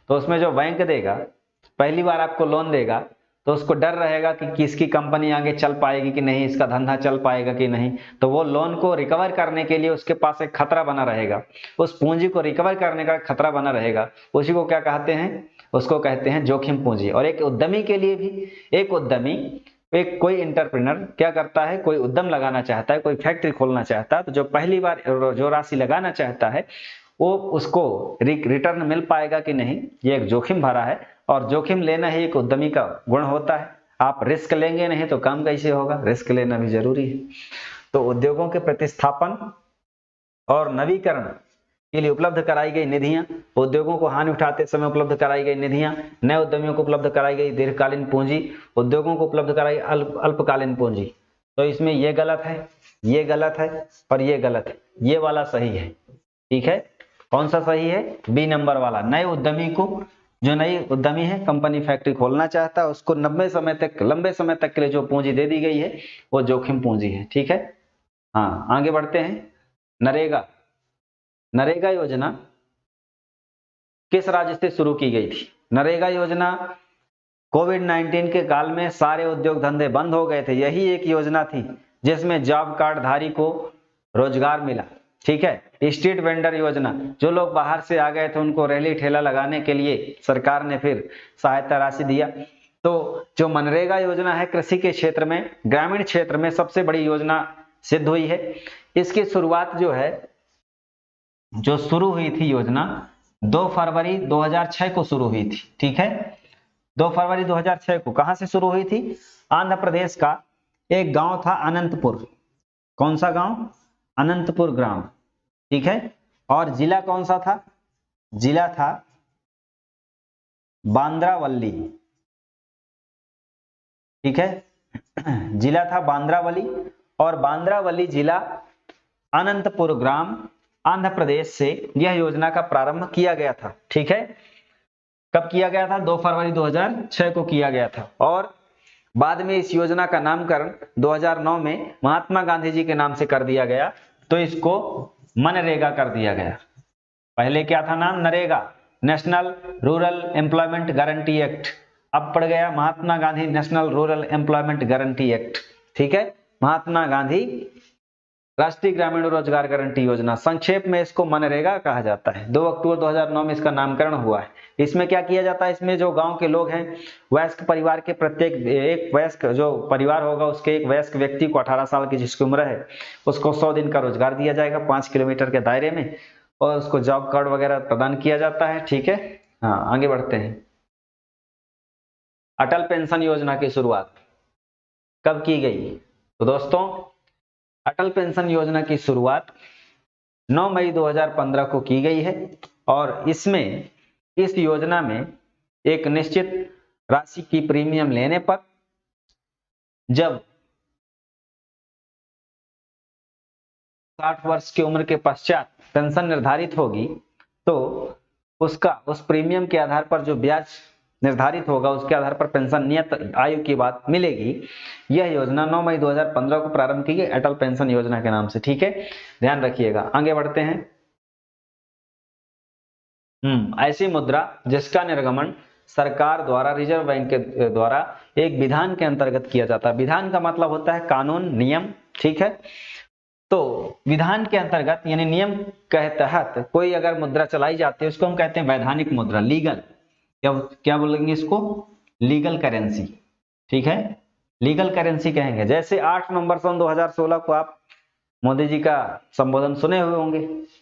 S1: तो उसमें जो बैंक देगा, पहली बार आपको लोन देगा, तो उसको डर रहेगा कि किसकी कंपनी आगे चल पाएगी कि नहीं, इसका धंधा चल पाएगा कि नहीं। तो वो लोन को रिकवर करने के लिए उसके पास एक खतरा बना रहेगा, उस पूंजी को रिकवर करने का खतरा बना रहेगा। उसी को क्या कहते हैं? उसको कहते हैं जोखिम पूंजी। और एक उद्यमी के लिए भी, एक उद्यमी, एक कोई एंटरप्रेन्योर क्या करता है, कोई उद्यम लगाना चाहता है, कोई फैक्ट्री खोलना चाहता है, तो जो पहली बार जो राशि लगाना चाहता है वो उसको रिटर्न मिल पाएगा कि नहीं, ये एक जोखिम भरा है। और जोखिम लेना ही एक उद्यमी का गुण होता है। आप रिस्क लेंगे नहीं तो काम कैसे होगा? रिस्क लेना भी जरूरी है। तो उद्योगों के प्रतिस्थापन और नवीकरण के लिए उपलब्ध कराई गई निधियां, उद्योगों को हानि उठाते समय उपलब्ध कराई गई निधियां, नए उद्यमियों को उपलब्ध कराई गई दीर्घकालीन पूंजी, उद्योगों को उपलब्ध कराई अल्पकालीन पूंजी। तो इसमें ये गलत है, ये गलत है और ये गलत है, ये वाला सही है। ठीक है, कौन सा सही है? बी नंबर वाला। नए उद्यमी को, जो नई उद्यमी है, कंपनी फैक्ट्री खोलना चाहता है, उसको लंबे समय तक के लिए जो पूंजी दे दी गई है वो जोखिम पूंजी है। ठीक है, हाँ आगे बढ़ते हैं। नरेगा, नरेगा योजना किस राज्य से शुरू की गई थी? नरेगा योजना कोविड-19 के काल में सारे उद्योग धंधे बंद हो गए थे, यही एक योजना थी जिसमें जॉब कार्ड धारी को रोजगार मिला। ठीक है, स्ट्रीट वेंडर योजना, जो लोग बाहर से आ गए थे उनको रेहड़ी ठेला लगाने के लिए सरकार ने फिर सहायता राशि दिया। तो जो मनरेगा योजना है कृषि के क्षेत्र में, ग्रामीण क्षेत्र में सबसे बड़ी योजना सिद्ध हुई है। इसकी शुरुआत जो है, जो शुरू हुई थी योजना 2 फरवरी 2006 को शुरू हुई थी। ठीक है, 2 फरवरी 2006 को कहां से शुरू हुई थी? आंध्र प्रदेश का एक गांव था अनंतपुर। कौन सा गांव? अनंतपुर ग्राम। ठीक है, और जिला कौन सा था? जिला था बांद्रावली। ठीक है, जिला था बांद्रावली, और बांद्रावली जिला, अनंतपुर ग्राम, आंध्र प्रदेश से यह योजना का प्रारंभ किया गया था। ठीक है, कब किया गया था? 2 फरवरी 2006 को किया गया था। और बाद में इस योजना का नामकरण 2009 में महात्मा गांधी जी के नाम से कर दिया गया, तो इसको मनरेगा कर दिया गया। पहले क्या था नाम? NREGA, national rural employment guarantee act. अब पड़ गया Mahatma Gandhi national rural employment guarantee act. ठीक है, महात्मा गांधी राष्ट्रीय ग्रामीण रोजगार गारंटी योजना, संक्षेप में इसको मनरेगा कहा जाता है। 2 अक्टूबर 2009 में इसका नामकरण हुआ है। इसमें क्या किया जाता है? इसमें जो गांव के लोग हैं, वयस्क परिवार के प्रत्येक, एक वयस्क जो परिवार होगा उसके एक वयस्क व्यक्ति को 18 साल की जिसकी उम्र है उसको 100 दिन का रोजगार दिया जाएगा 5 किलोमीटर के दायरे में, और उसको जॉब कार्ड वगैरह प्रदान किया जाता है। ठीक है, हाँ आगे बढ़ते हैं। अटल पेंशन योजना की शुरुआत कब की गई? तो दोस्तों, अटल पेंशन योजना की शुरुआत 9 मई 2015 को की गई है, और इसमें, इस योजना में एक निश्चित राशि की प्रीमियम लेने पर जब 60 वर्ष की उम्र के पश्चात पेंशन निर्धारित होगी, तो उस प्रीमियम के आधार पर जो ब्याज निर्धारित होगा उसके आधार पर पेंशन नियत आयु की बात मिलेगी। यह योजना 9 मई 2015 को प्रारंभ की गई अटल पेंशन योजना के नाम से। ठीक है, ध्यान रखिएगा। आगे बढ़ते हैं। ऐसी मुद्रा जिसका निर्गमन सरकार द्वारा, रिजर्व बैंक के द्वारा एक विधान के अंतर्गत किया जाता है। विधान का मतलब होता है कानून, नियम। ठीक है, तो विधान के अंतर्गत यानी नियम के तहत कोई अगर मुद्रा चलाई जाती है उसको हम कहते हैं वैधानिक मुद्रा, लीगल। क्या बोलेंगे इसको? Legal currency. ठीक है, लीगल करेंसी कहेंगे। जैसे 8 नवंबर सन 2016 को आप मोदी जी का संबोधन सुने हुए होंगे,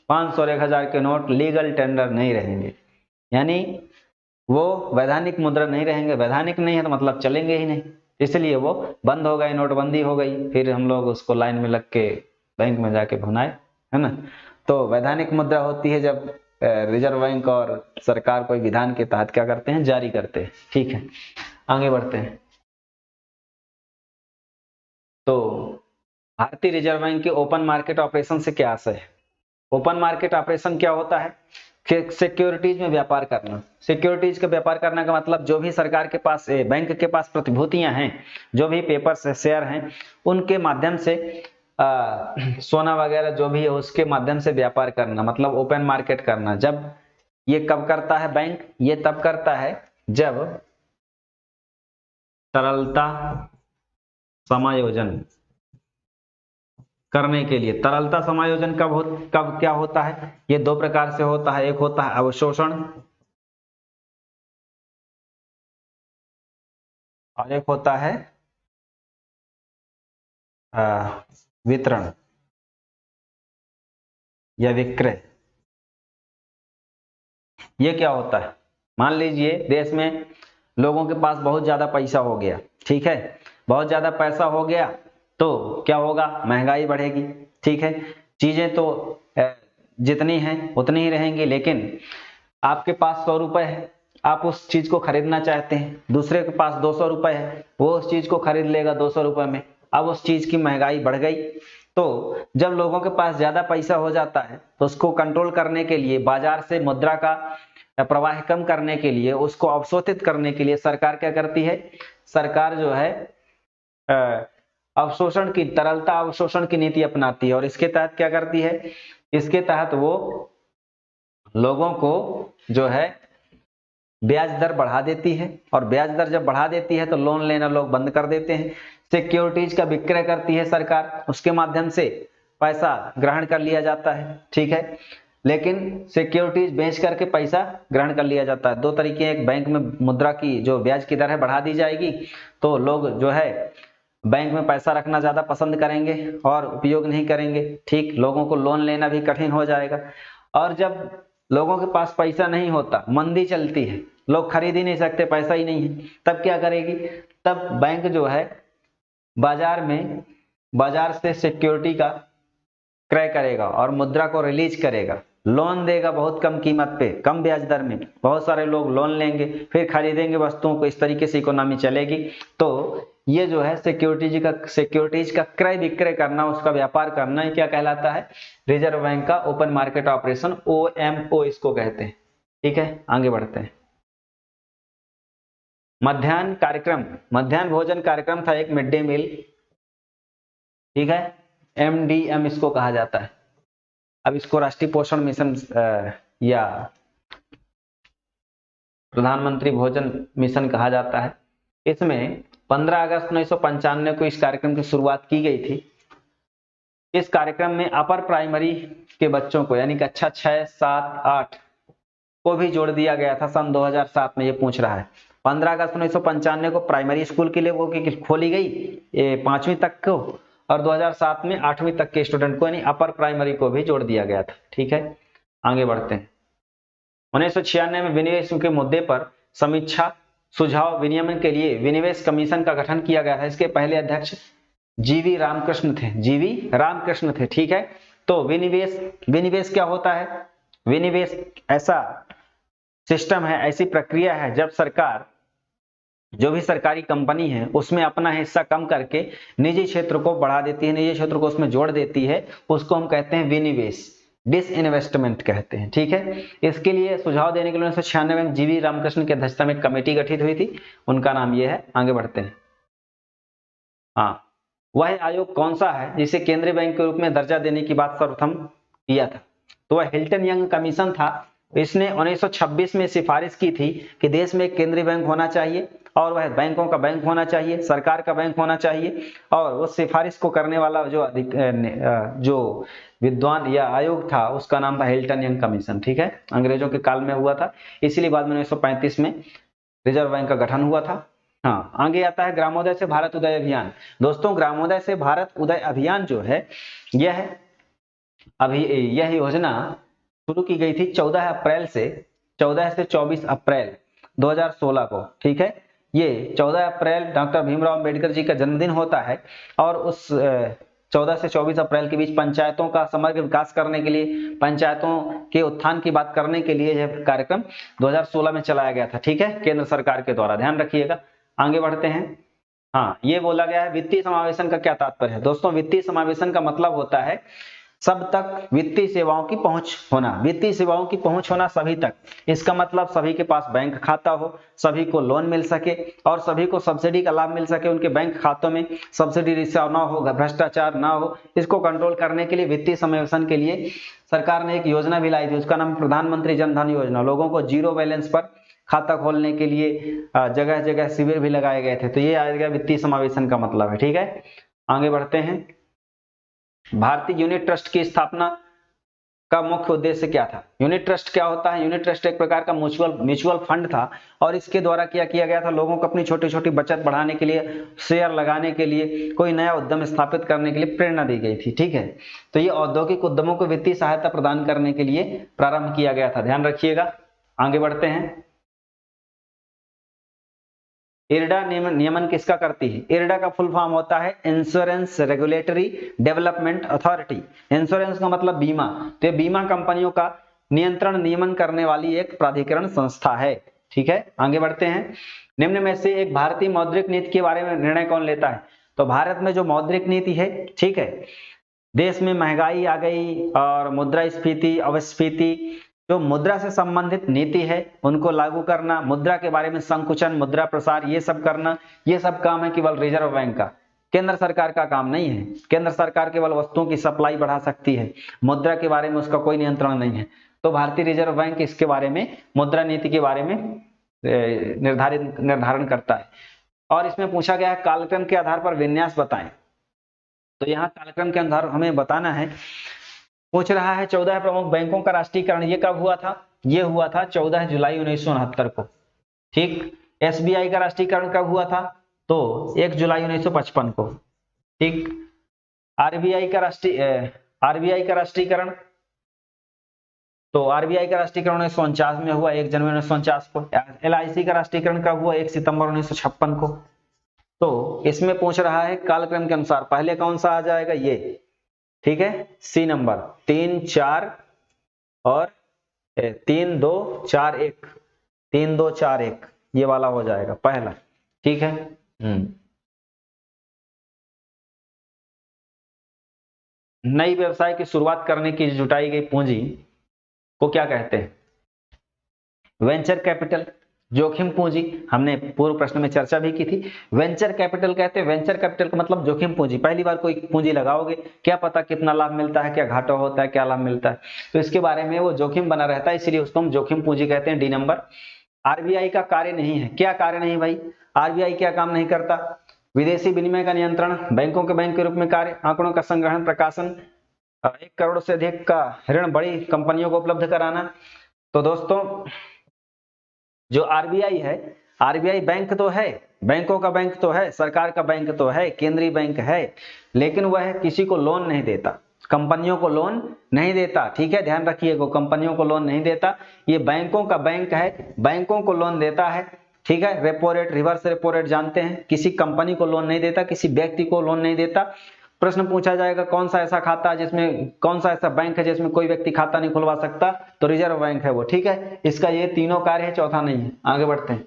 S1: 500 और 1000 के नोट लीगल टेंडर नहीं रहेंगे, यानी वो वैधानिक मुद्रा नहीं रहेंगे। वैधानिक नहीं है तो मतलब चलेंगे ही नहीं, इसलिए वो बंद हो गए, नोटबंदी हो गई, फिर हम लोग उसको लाइन में लग के बैंक में जाके भुनाए, है ना। तो वैधानिक मुद्रा होती है जब रिजर्व बैंक और सरकार कोई विधान के तहत क्या करते हैं? जारी करते हैं। ठीक है, आगे बढ़ते हैं। तो भारतीय रिजर्व बैंक के ओपन मार्केट ऑपरेशन से क्या आशय है? ओपन मार्केट ऑपरेशन क्या होता है कि सिक्योरिटीज में व्यापार करना। सिक्योरिटीज का व्यापार करने का मतलब जो भी सरकार के पास बैंक के पास प्रतिभूतियां हैं, जो भी पेपर शेयर हैं, उनके माध्यम से सोना वगैरह जो भी है उसके माध्यम से व्यापार करना, मतलब ओपन मार्केट करना। जब ये कब करता है बैंक? ये तब करता है जब तरलता समायोजन करने के लिए। तरलता समायोजन कब क्या होता है? ये दो प्रकार से होता है। एक होता है अवशोषण और एक होता है वितरण या विक्रय। ये क्या होता है? मान लीजिए देश में लोगों के पास बहुत ज्यादा पैसा हो गया, ठीक है, बहुत ज्यादा पैसा हो गया तो क्या होगा? महंगाई बढ़ेगी, ठीक है, चीजें तो जितनी हैं उतनी ही रहेंगी, लेकिन आपके पास 100 रुपए है, आप उस चीज को खरीदना चाहते हैं, दूसरे के पास 200 रुपए है, वो उस चीज को खरीद लेगा 200 रुपए में। अब उस चीज की महंगाई बढ़ गई। तो जब लोगों के पास ज्यादा पैसा हो जाता है तो उसको कंट्रोल करने के लिए, बाजार से मुद्रा का प्रवाह कम करने के लिए, उसको अवशोषित करने के लिए सरकार क्या करती है? सरकार जो है अवशोषण की, तरलता अवशोषण की नीति अपनाती है। और इसके तहत क्या करती है? इसके तहत वो लोगों को जो है ब्याज दर बढ़ा देती है, और ब्याज दर जब बढ़ा देती है तो लोन लेना लोग बंद कर देते हैं। सिक्योरिटीज का विक्रय करती है सरकार, उसके माध्यम से पैसा ग्रहण कर लिया जाता है, ठीक है, लेकिन सिक्योरिटीज बेच करके पैसा ग्रहण कर लिया जाता है। दो तरीके, एक बैंक में मुद्रा की जो ब्याज की दर है बढ़ा दी जाएगी तो लोग जो है बैंक में पैसा रखना ज्यादा पसंद करेंगे और उपयोग नहीं करेंगे, ठीक, लोगों को लोन लेना भी कठिन हो जाएगा। और जब लोगों के पास पैसा नहीं होता, मंदी चलती है, लोग खरीद ही नहीं सकते, पैसा ही नहीं है, तब क्या करेगी? तब बैंक जो है बाजार से सिक्योरिटी का क्रय करेगा और मुद्रा को रिलीज करेगा, लोन देगा बहुत कम कीमत पे, कम ब्याज दर में, बहुत सारे लोग लोन लेंगे, फिर खरीदेंगे वस्तुओं को, इस तरीके से इकोनॉमी चलेगी। तो ये जो है सिक्योरिटीज का क्रय विक्रय करना, उसका व्यापार करना, ये क्या कहलाता है? रिजर्व बैंक का ओपन मार्केट ऑपरेशन, OMO इसको कहते हैं, ठीक है। आगे बढ़ते हैं। मध्याह्न कार्यक्रम, मध्याह्न भोजन कार्यक्रम था एक, मिड डे मील, ठीक है, MDM इसको कहा जाता है। अब इसको राष्ट्रीय पोषण मिशन या प्रधानमंत्री भोजन मिशन कहा जाता है। इसमें 15 अगस्त 1995 को इस कार्यक्रम की शुरुआत की गई थी। इस कार्यक्रम में अपर प्राइमरी के बच्चों को, यानी कक्षा 6, 7, 8 को भी जोड़ दिया गया था। सन 2007 में ये पूछ रहा है। 15 अगस्त 1995 को प्राइमरी स्कूल के लिए वो खोली गई 5वीं तक को, और 2007 में 8वीं तक के स्टूडेंट को, यानी अपर प्राइमरी को भी जोड़ दिया गया था, ठीक है। आगे बढ़ते हैं। 1996 में विनिवेश के मुद्दे पर समीक्षा, सुझाव, विनियमन के लिए विनिवेश कमीशन का गठन किया गया था। इसके पहले अध्यक्ष जीवी रामकृष्ण थे, ठीक है। तो विनिवेश क्या होता है? विनिवेश ऐसा सिस्टम है, ऐसी प्रक्रिया है जब सरकार, जो भी सरकारी कंपनी है, उसमें अपना हिस्सा कम करके निजी क्षेत्र को बढ़ा देती है, निजी क्षेत्र को उसमें जोड़ देती है, उसको हम कहते हैं विनिवेश, डिसइन्वेस्टमेंट कहते हैं, ठीक है। इसके लिए सुझाव देने के लिए 1996 में जीवी रामकृष्ण की अध्यक्षता में कमेटी गठित हुई थी, उनका नाम यह है। आगे बढ़ते हैं। हाँ, वह आयोग कौन सा है जिसे केंद्रीय बैंक के रूप में दर्जा देने की बात सर्वप्रथम किया था? तो वह हिल्टन यंग कमीशन था। इसने 1926 में सिफारिश की थी कि देश में एक केंद्रीय बैंक होना चाहिए और वह बैंकों का बैंक होना चाहिए, सरकार का बैंक होना चाहिए। और उस सिफारिश को करने वाला जो विद्वान या आयोग था, उसका नाम था हिल्टन यंग कमीशन, ठीक है। अंग्रेजों के काल में हुआ था, इसीलिए बाद में 1935 में रिजर्व बैंक का गठन हुआ था। हाँ, आगे आता है ग्रामोदय से भारत उदय अभियान। दोस्तों, ग्रामोदय से भारत उदय अभियान जो है, यह योजना शुरू की गई थी 14 से 24 अप्रैल 2016 को, ठीक है। ये 14 अप्रैल डॉक्टर भीमराव अंबेडकर जी का जन्मदिन होता है, और उस 14 से 24 अप्रैल के बीच पंचायतों का समग्र विकास करने के लिए, पंचायतों के उत्थान की बात करने के लिए यह कार्यक्रम 2016 में चलाया गया था, ठीक है, केंद्र सरकार के द्वारा, ध्यान रखिएगा। आगे बढ़ते हैं। हाँ, ये बोला गया है। वित्तीय समावेशन का क्या तात्पर्य है दोस्तों? वित्तीय समावेशन का मतलब होता है सब तक वित्तीय सेवाओं की पहुंच होना। वित्तीय सेवाओं की पहुंच होना सभी तक, इसका मतलब सभी के पास बैंक खाता हो, सभी को लोन मिल सके और सभी को सब्सिडी का लाभ मिल सके, उनके बैंक खातों में सब्सिडी रिसाव ना हो, भ्रष्टाचार ना हो। इसको कंट्रोल करने के लिए, वित्तीय समावेशन के लिए सरकार ने एक योजना भी लाई थी, उसका नाम प्रधानमंत्री जन धन योजना। लोगों को जीरो बैलेंस पर खाता खोलने के लिए जगह जगह शिविर भी लगाए गए थे। तो ये आ गया वित्तीय समावेशन का मतलब है। ठीक है, आगे बढ़ते हैं। भारतीय यूनिट ट्रस्ट की स्थापना का मुख्य उद्देश्य क्या था? यूनिट ट्रस्ट क्या होता है? यूनिट ट्रस्ट एक प्रकार का म्यूचुअल फंड था और इसके द्वारा क्या किया गया था? लोगों को अपनी छोटी छोटी बचत बढ़ाने के लिए, शेयर लगाने के लिए, कोई नया उद्यम स्थापित करने के लिए प्रेरणा दी गई थी। ठीक है, तो ये औद्योगिक उद्यमों को वित्तीय सहायता प्रदान करने के लिए प्रारंभ किया गया था, ध्यान रखिएगा। आगे बढ़ते हैं। इरडा नियमन किसका करती है? इरडा का फुल फॉर्म होता है insurance regulatory development authority. Insurance का मतलब बीमा, तो ये बीमा कंपनियों का नियंत्रण नियमन करने वाली एक प्राधिकरण संस्था है। ठीक है, आगे बढ़ते हैं। निम्न में से एक भारतीय मौद्रिक नीति के बारे में निर्णय कौन लेता है? तो भारत में जो मौद्रिक नीति है, ठीक है, देश में महंगाई आ गई और मुद्रास्फीति, अवस्फीति, जो मुद्रा से संबंधित नीति है उनको लागू करना, मुद्रा के बारे में संकुचन, मुद्रा प्रसार, ये सब करना, ये सब काम है केवल रिजर्व बैंक का, केंद्र सरकार का काम नहीं है। केंद्र सरकार केवल वस्तुओं की सप्लाई बढ़ा सकती है, मुद्रा के बारे में उसका कोई नियंत्रण नहीं है। तो भारतीय रिजर्व बैंक इसके बारे में, मुद्रा नीति के बारे में निर्धारण करता है। और इसमें पूछा गया है कालक्रम के आधार पर विन्यास बताएं। तो यहाँ कालक्रम के आधार हमें बताना है। पूछ रहा है 14 प्रमुख बैंकों का राष्ट्रीयकरण, ये कब हुआ था? ये हुआ था 14 जुलाई 1969 को। ठीक, एसबीआई का राष्ट्रीयकरण कब हुआ था? तो 1 जुलाई 1955 को। ठीक, आरबीआई का राष्ट्रीयकरण, तो आरबीआई का राष्ट्रीयकरण 1949 में हुआ, 1 जनवरी 1949 को। एलआईसी का राष्ट्रीयकरण कब हुआ? 1 सितंबर 1956 को। तो इसमें पूछ रहा है कालक्रम के अनुसार पहले कौन सा आ जाएगा? ये, ठीक है, सी नंबर 3 4 और 3 2 4 1, 3 2 4 1, ये वाला हो जाएगा पहला। ठीक है, नई व्यवसाय की शुरुआत करने की जुटाई गई पूंजी को क्या कहते हैं? वेंचर कैपिटल, जोखिम पूंजी, हमने पूर्व प्रश्न में चर्चा भी की थी। वेंचर कैपिटल कहते हैं, वेंचर कैपिटल का मतलब जोखिम पूंजी। पहली बार कोई पूंजी लगाओगे, क्या पता कितना लाभ मिलता है, क्या घाटा होता है, क्या लाभ मिलता है, तो इसके बारे में वो जोखिम बना रहता है, इसलिए उसको हम जोखिम पूंजी कहते हैं। D number. आरबीआई का कार्य नहीं है, क्या कार्य नहीं भाई? आरबीआई क्या काम नहीं करता? विदेशी विनिमय का नियंत्रण, बैंकों के बैंक के रूप में कार्य, आंकड़ों का संग्रहण, प्रकाशन, 1 करोड़ से अधिक का ऋण बड़ी कंपनियों को उपलब्ध कराना। तो दोस्तों जो आरबीआई है, आरबीआई बैंक तो है, बैंकों का बैंक तो है, सरकार का बैंक तो है, केंद्रीय बैंक है, लेकिन वह किसी को लोन नहीं देता, कंपनियों को लोन नहीं देता। ठीक है, ध्यान रखिएगा, कंपनियों को लोन नहीं देता, ये बैंकों का बैंक है, बैंकों को लोन देता है। ठीक है, repo rate, reverse repo rate जानते हैं, किसी कंपनी को लोन नहीं देता, किसी व्यक्ति को लोन नहीं देता। प्रश्न पूछा जाएगा कौन सा ऐसा खाता जिसमें, कौन सा ऐसा बैंक है जिसमें कोई व्यक्ति खाता नहीं खुलवा सकता? तो रिजर्व बैंक है वो। ठीक है, इसका ये तीनों कार्य है, चौथा नहीं है। आगे बढ़ते हैं।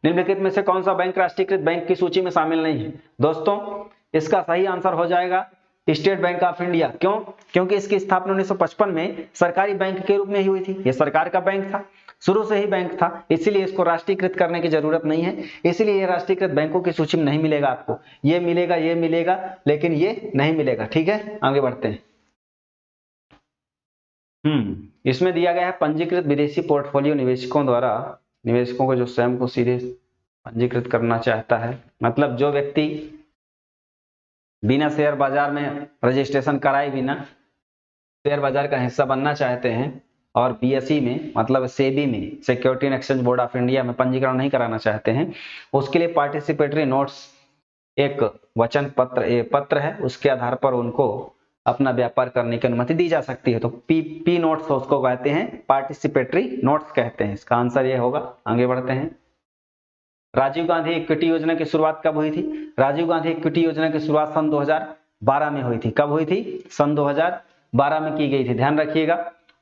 S1: निम्नलिखित में से कौन सा बैंक राष्ट्रीयकृत बैंक की सूची में शामिल नहीं है? दोस्तों इसका सही आंसर हो जाएगा स्टेट बैंक ऑफ इंडिया। क्यों? क्योंकि इसकी स्थापना 1955 में सरकारी बैंक के रूप में ही हुई थी, ये सरकार का बैंक था, शुरू से ही बैंक था, इसीलिए इसको राष्ट्रीयकृत करने की जरूरत नहीं है, इसलिए ये राष्ट्रीयकृत बैंकों की सूची में नहीं मिलेगा आपको। ये मिलेगा, लेकिन ये नहीं मिलेगा। ठीक है, आगे बढ़ते हैं। इसमें दिया गया है पंजीकृत विदेशी पोर्टफोलियो निवेशकों द्वारा, निवेशकों को जो स्वयं को सीधे पंजीकृत करना चाहता है, मतलब जो व्यक्ति बिना शेयर बाजार में रजिस्ट्रेशन कराए बिना शेयर बाजार का हिस्सा बनना चाहते हैं और बीएसई में, मतलब सेबी में, security and exchange board of India में पंजीकरण नहीं कराना चाहते हैं, उसके लिए पार्टिसिपेटरी नोट्स एक वचन पत्र है, उसके आधार पर उनको अपना व्यापार करने की अनुमति दी जा सकती है। तो पी नोट्स उसको कहते हैं, पार्टिसिपेटरी नोट्स कहते हैं। इसका आंसर ये होगा। आगे बढ़ते हैं। राजीव गांधी इक्विटी योजना की शुरुआत कब हुई थी? राजीव गांधी इक्विटी योजना की शुरुआत सन 2012 में हुई थी। कब हुई थी? सन 2012 में की गई थी, ध्यान रखिएगा।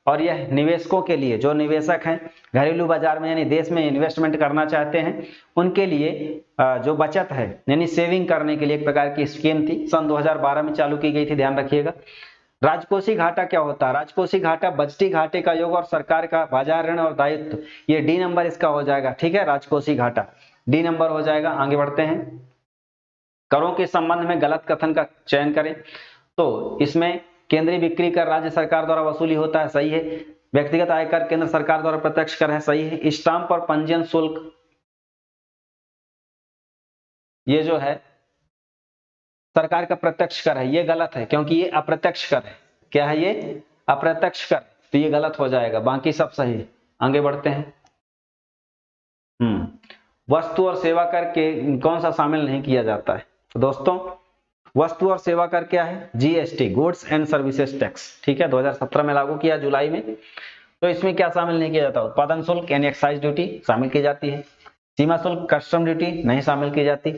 S1: और यह निवेशकों के लिए, जो निवेशक हैं घरेलू बाजार में यानी देश में इन्वेस्टमेंट करना चाहते हैं, उनके लिए जो बचत है यानी सेविंग करने के लिए एक प्रकार की स्कीम थी, सन 2012 में चालू की गई थी, ध्यान रखिएगा। राजकोषीय घाटा क्या होता है? राजकोषीय घाटा बजटीय घाटे का योग और सरकार का बाजार ऋण और दायित्व, ये डी नंबर इसका हो जाएगा, ठीक है, राजकोषीय घाटा डी नंबर हो जाएगा। आगे बढ़ते हैं। करों के संबंध में गलत कथन का चयन करें, तो इसमें केंद्रीय बिक्री कर राज्य सरकार द्वारा वसूली होता है, सही है। व्यक्तिगत आयकर केंद्र सरकार द्वारा प्रत्यक्ष कर है, सही है। स्टाम्प और पंजीयन शुल्क ये जो है सरकार का प्रत्यक्ष कर है, ये गलत है क्योंकि ये अप्रत्यक्ष कर है। क्या है ये? अप्रत्यक्ष कर, तो ये गलत हो जाएगा, बाकी सब सही है। आगे बढ़ते हैं। वस्तु और सेवा कर के कौन सा शामिल नहीं किया जाता है? तो दोस्तों वस्तु और सेवा कर क्या है? GST, goods and services tax, ठीक है, 2017 में लागू किया जुलाई में। तो इसमें क्या शामिल नहीं किया जाता? उत्पादन शुल्क यानी एक्साइज ड्यूटी शामिल की जाती है। सीमा शुल्क कस्टम ड्यूटी नहीं शामिल की जाती।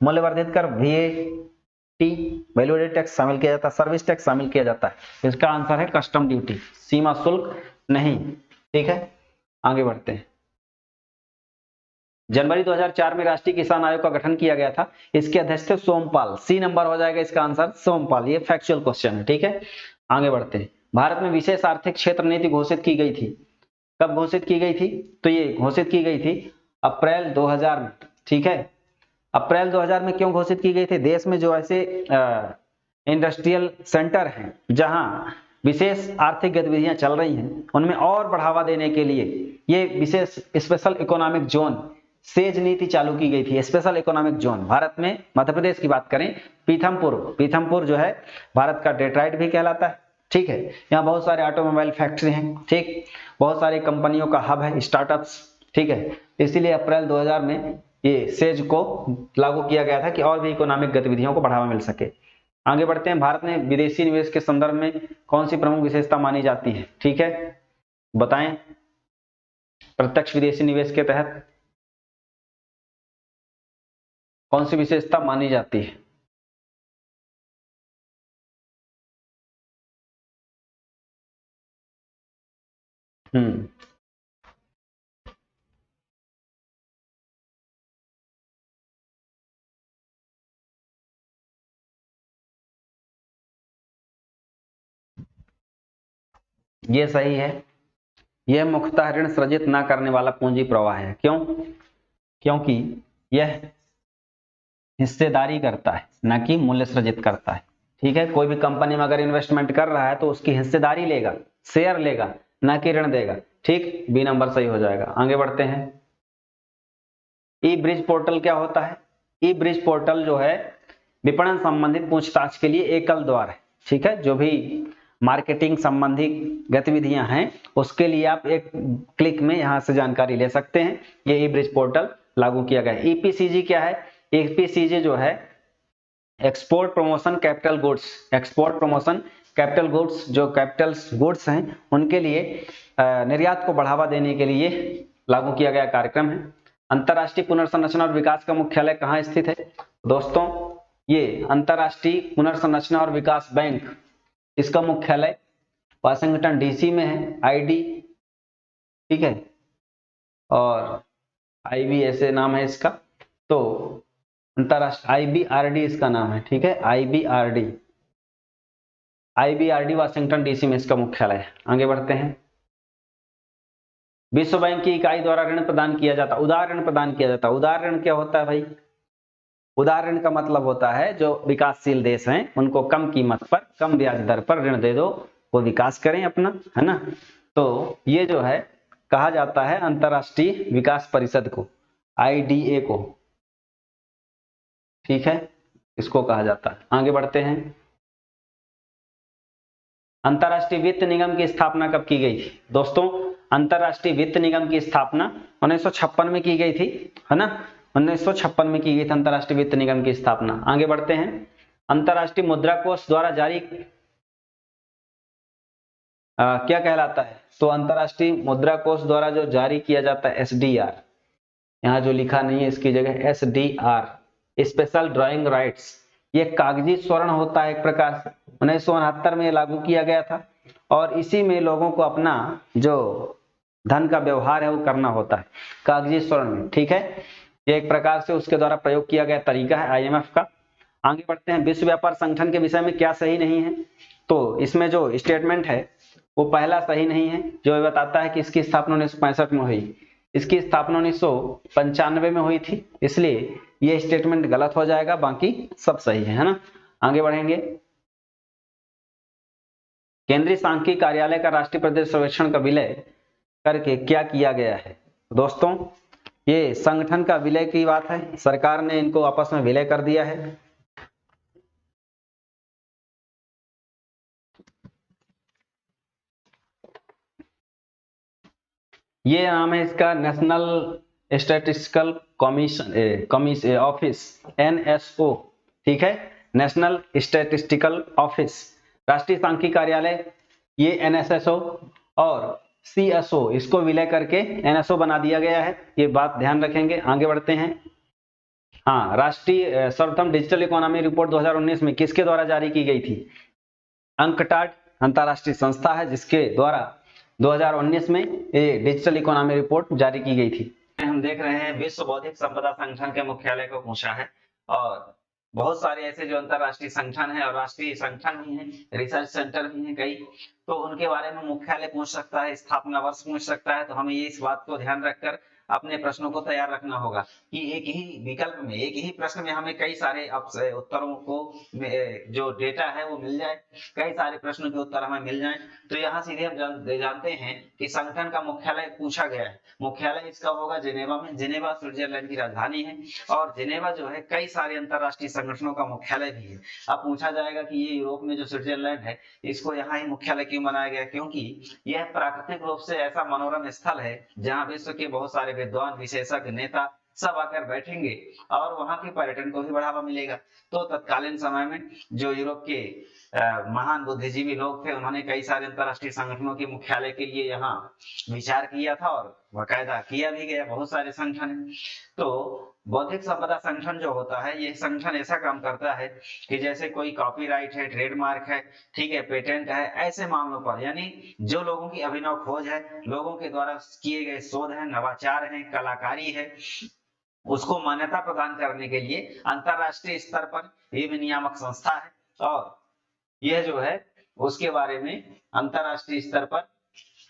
S1: मूल्यवर्धित कर वीएटी वैल्यू एडेड टैक्स शामिल किया जाता है। सर्विस टैक्स शामिल किया जाता है। इसका आंसर है कस्टम ड्यूटी, सीमा शुल्क नहीं, ठीक है। आगे बढ़ते हैं। जनवरी 2004 में राष्ट्रीय किसान आयोग का गठन किया गया था, इसके अध्यक्ष थे सोमपाल, सी नंबर हो जाएगा इसका आंसर, सोमपाल। ये फैक्चुअल क्वेश्चन है, ठीक है। आगे बढ़ते हैं। भारत में विशेष आर्थिक क्षेत्र नीति घोषित की गई थी, कब घोषित की गई थी? तो ये घोषित की गई थी अप्रैल 2000 में, ठीक है। अप्रैल 2000 में क्यों घोषित की गई थी? देश में जो ऐसे इंडस्ट्रियल सेंटर हैं जहां विशेष आर्थिक गतिविधियां चल रही हैं, उनमें और बढ़ावा देने के लिए ये विशेष स्पेशल इकोनॉमिक जोन सेज नीति चालू की गई थी। स्पेशल इकोनॉमिक जोन भारत में मध्य प्रदेश की बात करें, पीथमपुर जो है भारत का डेट्राइट भी कहलाता है, ठीक है। यहाँ बहुत सारे ऑटोमोबाइल फैक्ट्री हैं, ठीक, बहुत सारी कंपनियों का हब है, स्टार्टअप्स, ठीक है। इसीलिए अप्रैल 2000 में ये सेज को लागू किया गया था कि और भी इकोनॉमिक गतिविधियों को बढ़ावा मिल सके। आगे बढ़ते हैं। भारत में विदेशी निवेश के संदर्भ में कौन सी प्रमुख विशेषता मानी जाती है? ठीक है, बताएं। प्रत्यक्ष विदेशी निवेश के तहत कौन सी विशेषता मानी जाती है? ये सही है। यह मुख्यतः ऋण सृजित न करने वाला पूंजी प्रवाह है। क्यों? क्योंकि यह हिस्सेदारी करता है, न कि मूल्य सृजित करता है, ठीक है। कोई भी कंपनी में अगर इन्वेस्टमेंट कर रहा है तो उसकी हिस्सेदारी लेगा, शेयर लेगा, न कि ऋण देगा, ठीक। बी नंबर सही हो जाएगा। आगे बढ़ते हैं। ई ब्रिज पोर्टल क्या होता है? ई ब्रिज पोर्टल जो है विपणन संबंधित पूछताछ के लिए एकल द्वार है, ठीक है। जो भी मार्केटिंग संबंधी गतिविधियां हैं उसके लिए आप एक क्लिक में यहां से जानकारी ले सकते हैं। ये ई ब्रिज पोर्टल लागू किया गया है। ईपीसीजी क्या है? ईपीसीजी जो है export promotion capital goods, export promotion capital goods, जो कैपिटल गुड्स हैं उनके लिए निर्यात को बढ़ावा देने के लिए लागू किया गया कार्यक्रम है। अंतरराष्ट्रीय पुनर्संरचना और विकास का मुख्यालय कहाँ स्थित है? दोस्तों ये अंतरराष्ट्रीय पुनर्संरचना और विकास बैंक, इसका मुख्यालय वाशिंगटन डीसी में है, आईडी, ठीक है, और आईबी ऐसे नाम है इसका। तो अंतरराष्ट्रीय आईबीआरडी इसका नाम है, ठीक है, आईबीआरडी वाशिंगटन डीसी में इसका मुख्यालय है। आगे बढ़ते हैं। विश्व बैंक की इकाई द्वारा ऋण प्रदान किया जाता, उदार ऋण प्रदान किया जाता। उदार ऋण क्या होता है भाई? उदार ऋण का मतलब होता है जो विकासशील देश हैं उनको कम कीमत पर, कम ब्याज दर पर ऋण दे दो, वो विकास करें अपना, है ना। तो ये जो है कहा जाता है अंतरराष्ट्रीय विकास परिषद को, आईडीए को, ठीक है, इसको कहा जाता है। आगे बढ़ते हैं। अंतरराष्ट्रीय वित्त निगम की स्थापना कब की गई थी? दोस्तों अंतरराष्ट्रीय वित्त निगम की स्थापना 1956 में की गई थी, है ना, 1956 में की गई थी अंतरराष्ट्रीय वित्त निगम की स्थापना। आगे बढ़ते हैं। अंतरराष्ट्रीय मुद्रा कोष द्वारा जारी क्या कहलाता है? तो अंतरराष्ट्रीय मुद्रा कोष द्वारा जो जारी किया जाता है एसडीआर, यहाँ जो लिखा नहीं है इसकी जगह एसडीआर, स्पेशल ड्राइंग राइट्स, ये कागजी स्वर्ण होता है एक प्रकार से। 1969 में लागू किया गया था और इसी में लोगों को अपना जो धन का व्यवहार है वो करना होता है कागजी स्वर्ण में, ठीक है। ये एक प्रकार से उसके द्वारा प्रयोग किया गया तरीका है आईएमएफ का। आगे बढ़ते हैं, विश्व व्यापार संगठन के विषय में क्या सही नहीं है। तो इसमें जो स्टेटमेंट है वो पहला सही नहीं है, जो ये बताता है कि इसकी स्थापना 1965 में हुई। इसकी स्थापना 1995 में हुई थी, इसलिए ये स्टेटमेंट गलत हो जाएगा, बाकी सब सही है ना। आगे बढ़ेंगे, केंद्रीय सांख्यिकी कार्यालय का राष्ट्रीय प्रदेश सर्वेक्षण का विलय करके क्या किया गया है। दोस्तों ये संगठन का विलय की बात है, सरकार ने इनको आपस में विलय कर दिया है। ये नाम है इसका national statistical commission office, NSO, ठीक है, नेशनल स्टैटिस्टिकल ऑफिस, राष्ट्रीय सांख्यिकी कार्यालय, ये एनएसएसओ और सीएसओ, इसको विलय करके एनएसओ बना दिया गया है, ये बात ध्यान रखेंगे। आगे बढ़ते हैं, हाँ, राष्ट्रीय सर्वप्रथम डिजिटल इकोनॉमी रिपोर्ट 2019 में किसके द्वारा जारी की गई थी। अंकटाड अंतरराष्ट्रीय संस्था है जिसके द्वारा 2019 में ये डिजिटल इकोनॉमी रिपोर्ट जारी की गई थी। हम देख रहे हैं विश्व बौद्धिक संपदा संगठन के मुख्यालय को पूछा है, और बहुत सारे ऐसे जो अंतरराष्ट्रीय संगठन है और राष्ट्रीय संगठन भी हैं, रिसर्च सेंटर भी हैं कई, तो उनके बारे में मुख्यालय पूछ सकता है, स्थापना वर्ष पूछ सकता है। तो हमें ये इस बात को ध्यान रखकर अपने प्रश्नों को तैयार रखना होगा कि एक ही विकल्प में, एक ही प्रश्न में हमें कई सारे उत्तरों को जो डेटा है वो मिल जाए, कई सारे प्रश्नों के उत्तर हमें मिल जाए। तो यहाँ सीधे हम जानते हैं कि संगठन का मुख्यालय पूछा गया है, मुख्यालय इसका होगा जिनेवा में। जिनेवा स्विट्जरलैंड की राजधानी है, और जिनेवा जो है कई सारे अंतरराष्ट्रीय संगठनों का मुख्यालय भी है। अब पूछा जाएगा कि ये यूरोप में जो स्विट्जरलैंड है इसको यहाँ ही मुख्यालय क्यों बनाया गया, क्योंकि यह प्राकृतिक रूप से ऐसा मनोरम स्थल है जहाँ विश्व के बहुत सारे विद्वान, विशेषज्ञ, नेता सब आकर बैठेंगे और वहां के पर्यटन को भी बढ़ावा मिलेगा। तो तत्कालीन समय में जो यूरोप के महान बुद्धिजीवी लोग थे, उन्होंने कई सारे अंतरराष्ट्रीय संगठनों के मुख्यालय के लिए यहाँ विचार किया था और बाकायदा किया भी गया, बहुत सारे संगठन है। तो बौद्धिक संपदा संगठन जो होता है, ये संगठन ऐसा काम करता है कि जैसे कोई कॉपीराइट है, ट्रेडमार्क है, ठीक है, पेटेंट है, ऐसे मामलों पर, यानी जो लोगों की अभिनव खोज है, लोगों के द्वारा किए गए शोध है, नवाचार है, कलाकारी है, उसको मान्यता प्रदान करने के लिए अंतरराष्ट्रीय स्तर पर ये नियामक संस्था है, और यह जो है उसके बारे में अंतरराष्ट्रीय स्तर पर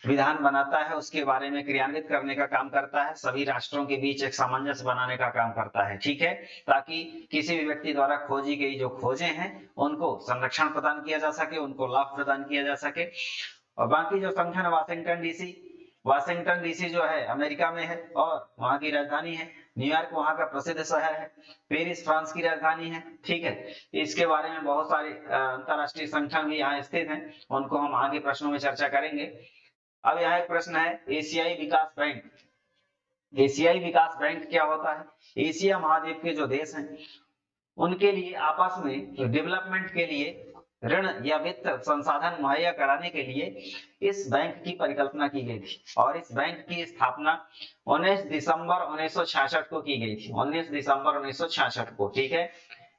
S1: विधान बनाता है, उसके बारे में क्रियान्वित करने का काम करता है, सभी राष्ट्रों के बीच एक सामंजस्य बनाने का काम करता है, ठीक है, ताकि किसी भी व्यक्ति द्वारा खोजी गई जो खोजें हैं उनको संरक्षण प्रदान किया जा सके, उनको लाभ प्रदान किया जा सके। और बाकी जो संगठन वाशिंगटन डीसी जो है अमेरिका में है और वहां की राजधानी है, न्यूयॉर्क वहां का प्रसिद्ध शहर है, पेरिस फ्रांस की राजधानी है, ठीक है। इसके बारे में बहुत सारे अंतरराष्ट्रीय संगठन भी यहाँ स्थित हैं, उनको हम आगे प्रश्नों में चर्चा करेंगे। अब यहाँ एक प्रश्न है, एशियाई विकास बैंक। एशियाई विकास बैंक क्या होता है। एशिया महाद्वीप के जो देश हैं उनके लिए आपस में डेवलपमेंट के लिए ऋण या वित्त संसाधन मुहैया कराने के लिए इस बैंक की परिकल्पना की गई थी, और इस बैंक की स्थापना 19 दिसंबर 1966 को की गई थी, 19 दिसंबर 1966 को, ठीक है।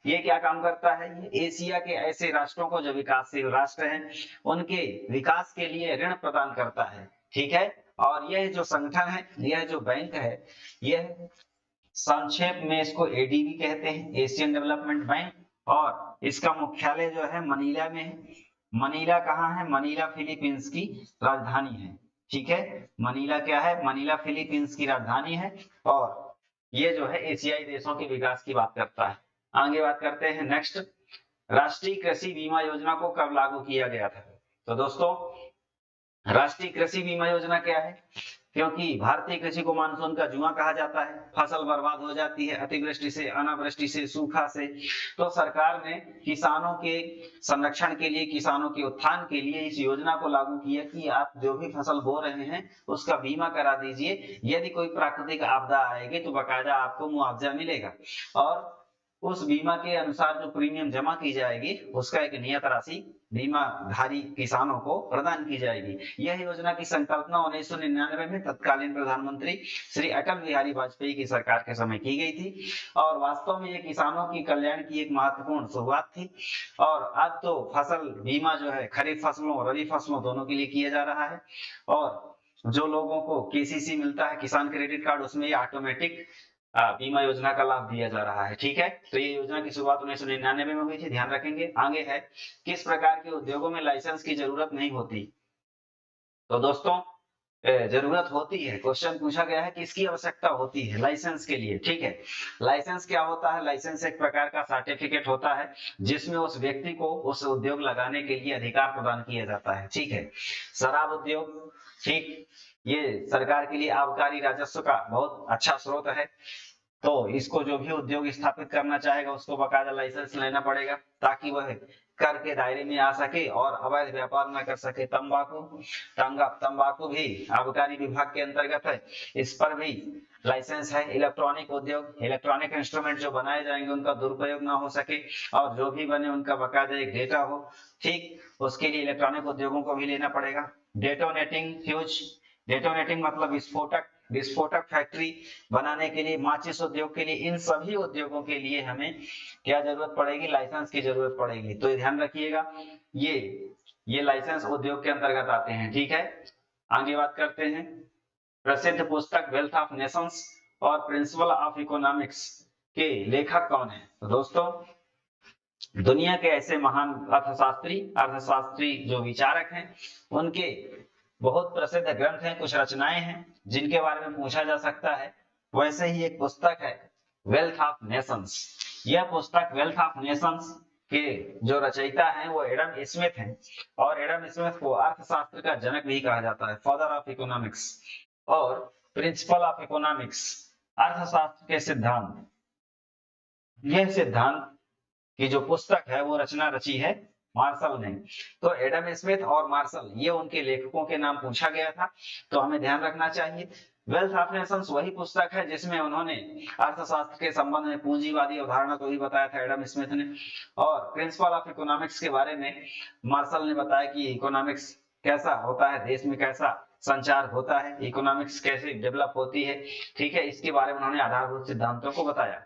S1: ये क्या काम करता है, ये एशिया के ऐसे राष्ट्रों को जो विकासशील राष्ट्र हैं उनके विकास के लिए ऋण प्रदान करता है, ठीक है। और यह जो संगठन है, यह जो बैंक है, यह संक्षेप में इसको एडीबी कहते हैं, एशियन डेवलपमेंट बैंक, और इसका मुख्यालय जो है मनीला में है। मनीला कहाँ है, मनीला फिलीपींस की राजधानी है, ठीक है। मनीला क्या है, मनीला फिलीपींस की राजधानी है, और ये जो है एशियाई देशों के विकास की बात करता है। आगे बात करते हैं नेक्स्ट, राष्ट्रीय कृषि बीमा योजना को कब लागू किया गया था। तो दोस्तों राष्ट्रीय कृषि बीमा योजना क्या है, क्योंकि भारतीय कृषि को मानसून का जुआ कहा जाता है, फसल बर्बाद हो जाती है अतिवृष्टि से, अनावृष्टि से, सूखा से, तो सरकार ने किसानों के संरक्षण के लिए, किसानों के उत्थान के लिए इस योजना को लागू किया कि आप जो भी फसल बो रहे हैं उसका बीमा करा दीजिए, यदि कोई प्राकृतिक आपदा आएगी तो बाकायदा आपको मुआवजा मिलेगा। और उस बीमा के अनुसार जो प्रीमियम जमा की जाएगी उसका एक नियत राशि बीमाधारी किसानों को प्रदान की जाएगी। यह योजना की संकल्पना 1999 में तत्कालीन प्रधानमंत्री श्री अटल बिहारी वाजपेयी की सरकार के समय की गई थी और वास्तव में ये किसानों की कल्याण की एक महत्वपूर्ण शुरुआत थी। और अब तो फसल बीमा जो है खरीफ फसलों और रबी फसलों दोनों के लिए किया जा रहा है और जो लोगों को केसीसी मिलता है, किसान क्रेडिट कार्ड, उसमें ये ऑटोमेटिक बीमा योजना का लाभ दिया जा रहा है। ठीक है, तो ये योजना की शुरुआत 1999 में हुई थी, ध्यान रखेंगे। आगे है, किस प्रकार के उद्योगों में लाइसेंस की जरूरत नहीं होती? तो दोस्तों जरूरत होती है, क्वेश्चन पूछा गया है किसकी आवश्यकता होती है? लाइसेंस के लिए। ठीक है, लाइसेंस क्या होता है? लाइसेंस एक प्रकार का सर्टिफिकेट होता है जिसमें उस व्यक्ति को उस उद्योग लगाने के लिए अधिकार प्रदान किया जाता है। ठीक है, शराब उद्योग, ठीक, ये सरकार के लिए आबकारी राजस्व का बहुत अच्छा स्रोत है, तो इसको जो भी उद्योग स्थापित करना चाहेगा उसको बकायदा लाइसेंस लेना पड़ेगा ताकि वह कर के दायरे में आ सके और अवैध व्यापार न कर सके। तंबाकू भी आबकारी विभाग के अंतर्गत है, इस पर भी लाइसेंस है। इलेक्ट्रॉनिक उद्योग, इलेक्ट्रॉनिक इंस्ट्रूमेंट जो बनाए जाएंगे उनका दुरुपयोग ना हो सके और जो भी बने उनका बकायदा एक डेटा हो, ठीक, उसके लिए इलेक्ट्रॉनिक उद्योगों को भी लेना पड़ेगा। डेटोनेटिंग फ्यूज, डेटोनेटिंग मतलब विस्फोटक, विस्फोटक फैक्ट्री बनाने के लिए, माचिस उद्योग के लिए, इन सभी उद्योगों के लिए हमें क्या जरूरत पड़ेगी? लाइसेंस की जरूरत पड़ेगी। तो ध्यान रखिएगा, ये लाइसेंस उद्योग के अंतर्गत आते हैं। ठीक है, आगे बात करते हैं। प्रसिद्ध पुस्तक वेल्थ ऑफ नेशंस और प्रिंसिपल ऑफ इकोनॉमिक्स के लेखक कौन है? तो दोस्तों, दुनिया के ऐसे महान अर्थशास्त्री जो विचारक हैं उनके बहुत प्रसिद्ध ग्रंथ हैं, कुछ रचनाएं हैं जिनके बारे में पूछा जा सकता है। वैसे ही एक पुस्तक है वेल्थ ऑफ नेशंस। यह पुस्तक वेल्थ ऑफ नेशंस के जो रचयिता हैं वो एडम स्मिथ हैं और एडम स्मिथ को अर्थशास्त्र का जनक भी कहा जाता है, फादर ऑफ इकोनॉमिक्स। और प्रिंसिपल ऑफ इकोनॉमिक्स, अर्थशास्त्र के सिद्धांत, यह सिद्धांत की जो पुस्तक है वो रचना रची है मार्शल ने। तो एडम स्मिथ और मार्शल, ये उनके लेखकों के नाम पूछा गया था, तो हमें ध्यान रखना चाहिए। वेल्थ ऑफ नेशंस वही पुस्तक है जिसमें उन्होंने अर्थशास्त्र के संबंध में पूंजीवादी अवधारणा को ही बताया था एडम स्मिथ ने, और प्रिंसिपल ऑफ इकोनॉमिक्स के बारे में मार्शल ने बताया कि इकोनॉमिक्स कैसा होता है, देश में कैसा संचार होता है, इकोनॉमिक्स कैसे डेवलप होती है। ठीक है, इसके बारे में उन्होंने आधारभूत सिद्धांतों को बताया।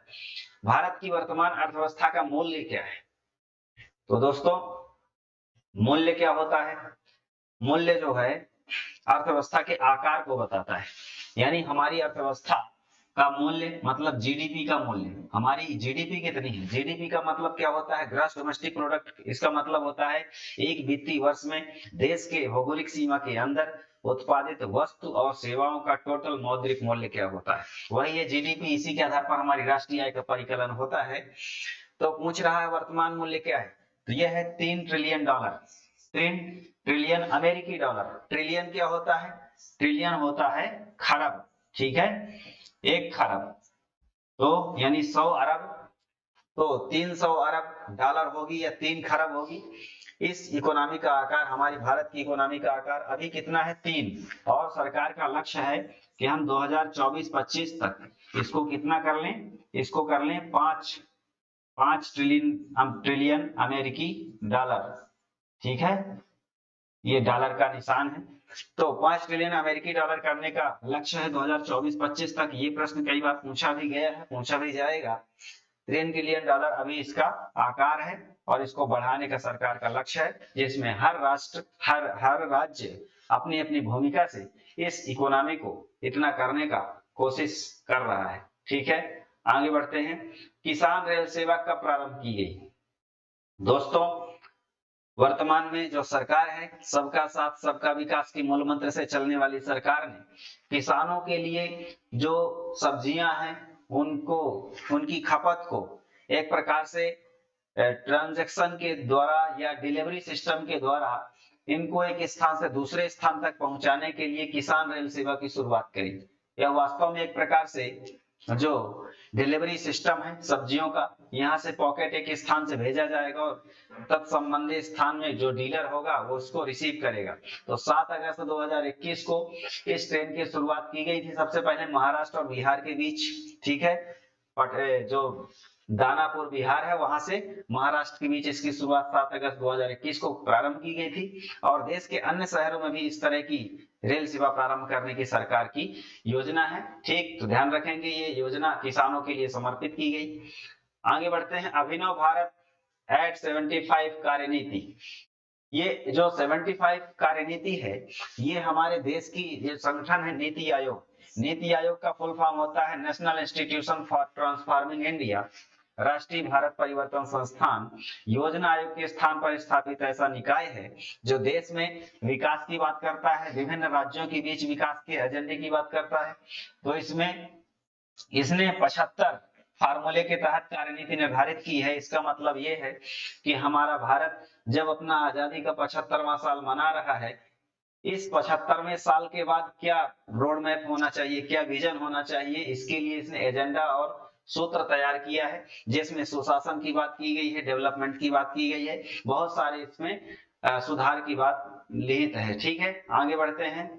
S1: भारत की वर्तमान अर्थव्यवस्था का मूल्य क्या है? तो दोस्तों, मूल्य क्या होता है? मूल्य जो है अर्थव्यवस्था के आकार को बताता है, यानी हमारी अर्थव्यवस्था का मूल्य मतलब जीडीपी का मूल्य। हमारी जीडीपी कितनी है? जीडीपी का मतलब क्या होता है? Gross domestic product. इसका मतलब होता है एक वित्तीय वर्ष में देश के भौगोलिक सीमा के अंदर उत्पादित वस्तु और सेवाओं का टोटल मौद्रिक मूल्य क्या होता है, वही है जीडीपी। इसी के आधार पर हमारी राष्ट्रीय आय का परिकलन होता है। तो पूछ रहा है वर्तमान मूल्य क्या है? तो यह है $3 ट्रिलियन। 3 ट्रिलियन अमेरिकी डॉलर। ट्रिलियन क्या होता है? ट्रिलियन होता है खरब। ठीक है, एक खरब तो यानी 100 अरब, तो 300 अरब डॉलर होगी या 3 खरब होगी। इस इकोनॉमी का आकार, हमारी भारत की इकोनॉमी का आकार अभी कितना है? 3। और सरकार का लक्ष्य है कि हम 2024-25 तक इसको कितना कर लें? इसको कर लें 5 ट्रिलियन अमेरिकी डॉलर। ठीक है, ये डॉलर का निशान है। तो 5 ट्रिलियन अमेरिकी डॉलर करने का लक्ष्य है 2024-25 तक। ये प्रश्न कई बार पूछा भी गया है, पूछा भी जाएगा। $3 ट्रिलियन अभी इसका आकार है और इसको बढ़ाने का सरकार का लक्ष्य है, जिसमें हर राष्ट्र, हर राज्य अपनी अपनी भूमिका से इस इकोनॉमी को इतना करने का कोशिश कर रहा है। ठीक है, आगे बढ़ते हैं। किसान रेल सेवा कब प्रारंभ की गई? दोस्तों, वर्तमान में जो सरकार है, सबका साथ सबका विकास के मूल मंत्र से चलने वाली सरकार ने किसानों के लिए जो सब्जियां हैं उनको, उनकी खपत को एक प्रकार से ट्रांजैक्शन के द्वारा या डिलीवरी सिस्टम के द्वारा इनको एक स्थान से दूसरे स्थान तक पहुंचाने के लिए किसान रेल सेवा की शुरुआत करी। यह वास्तव में एक प्रकार से जो डिलीवरी सिस्टम है सब्जियों का, यहाँ से पॉकेट एक स्थान से भेजा जाएगा और तत्संबंधी स्थान में जो डीलर होगा वो उसको रिसीव करेगा। तो 7 अगस्त 2021 को इस ट्रेन की शुरुआत की गई थी, सबसे पहले महाराष्ट्र और बिहार के बीच। ठीक है, जो दानापुर बिहार है, वहां से महाराष्ट्र के बीच इसकी शुरुआत 7 अगस्त 2021 को प्रारंभ की गई थी। और देश के अन्य शहरों में भी इस तरह की रेल सेवा प्रारंभ करने की सरकार की योजना है। ठीक, तो ध्यान रखेंगे ये योजना किसानों के लिए समर्पित की गई। आगे बढ़ते हैं, अभिनव भारत एट 75 कार्यनीति। ये जो 75 कार्यनीति है, ये हमारे देश की जो संगठन है नीति आयोग, नीति आयोग का फुल फॉर्म होता है national institution for transforming India, राष्ट्रीय भारत परिवर्तन संस्थान। योजना आयोग के स्थान पर स्थापित ऐसा निकाय है जो देश में विकास की बात करता है, विभिन्न राज्यों के बीच विकास के एजेंडे की बात करता है। तो इसने 75 फार्मूले के तहत कार्यनीति निर्धारित की है। इसका मतलब ये है कि हमारा भारत जब अपना आजादी का 75वां साल मना रहा है, इस 75वें साल के बाद क्या रोड मैप होना चाहिए, क्या विजन होना चाहिए, इसके लिए इसने एजेंडा और सूत्र तैयार किया है, जिसमें सुशासन की बात की गई है, डेवलपमेंट की बात की गई है, बहुत सारे इसमें सुधार की बात निहित है। ठीक है, आगे बढ़ते हैं।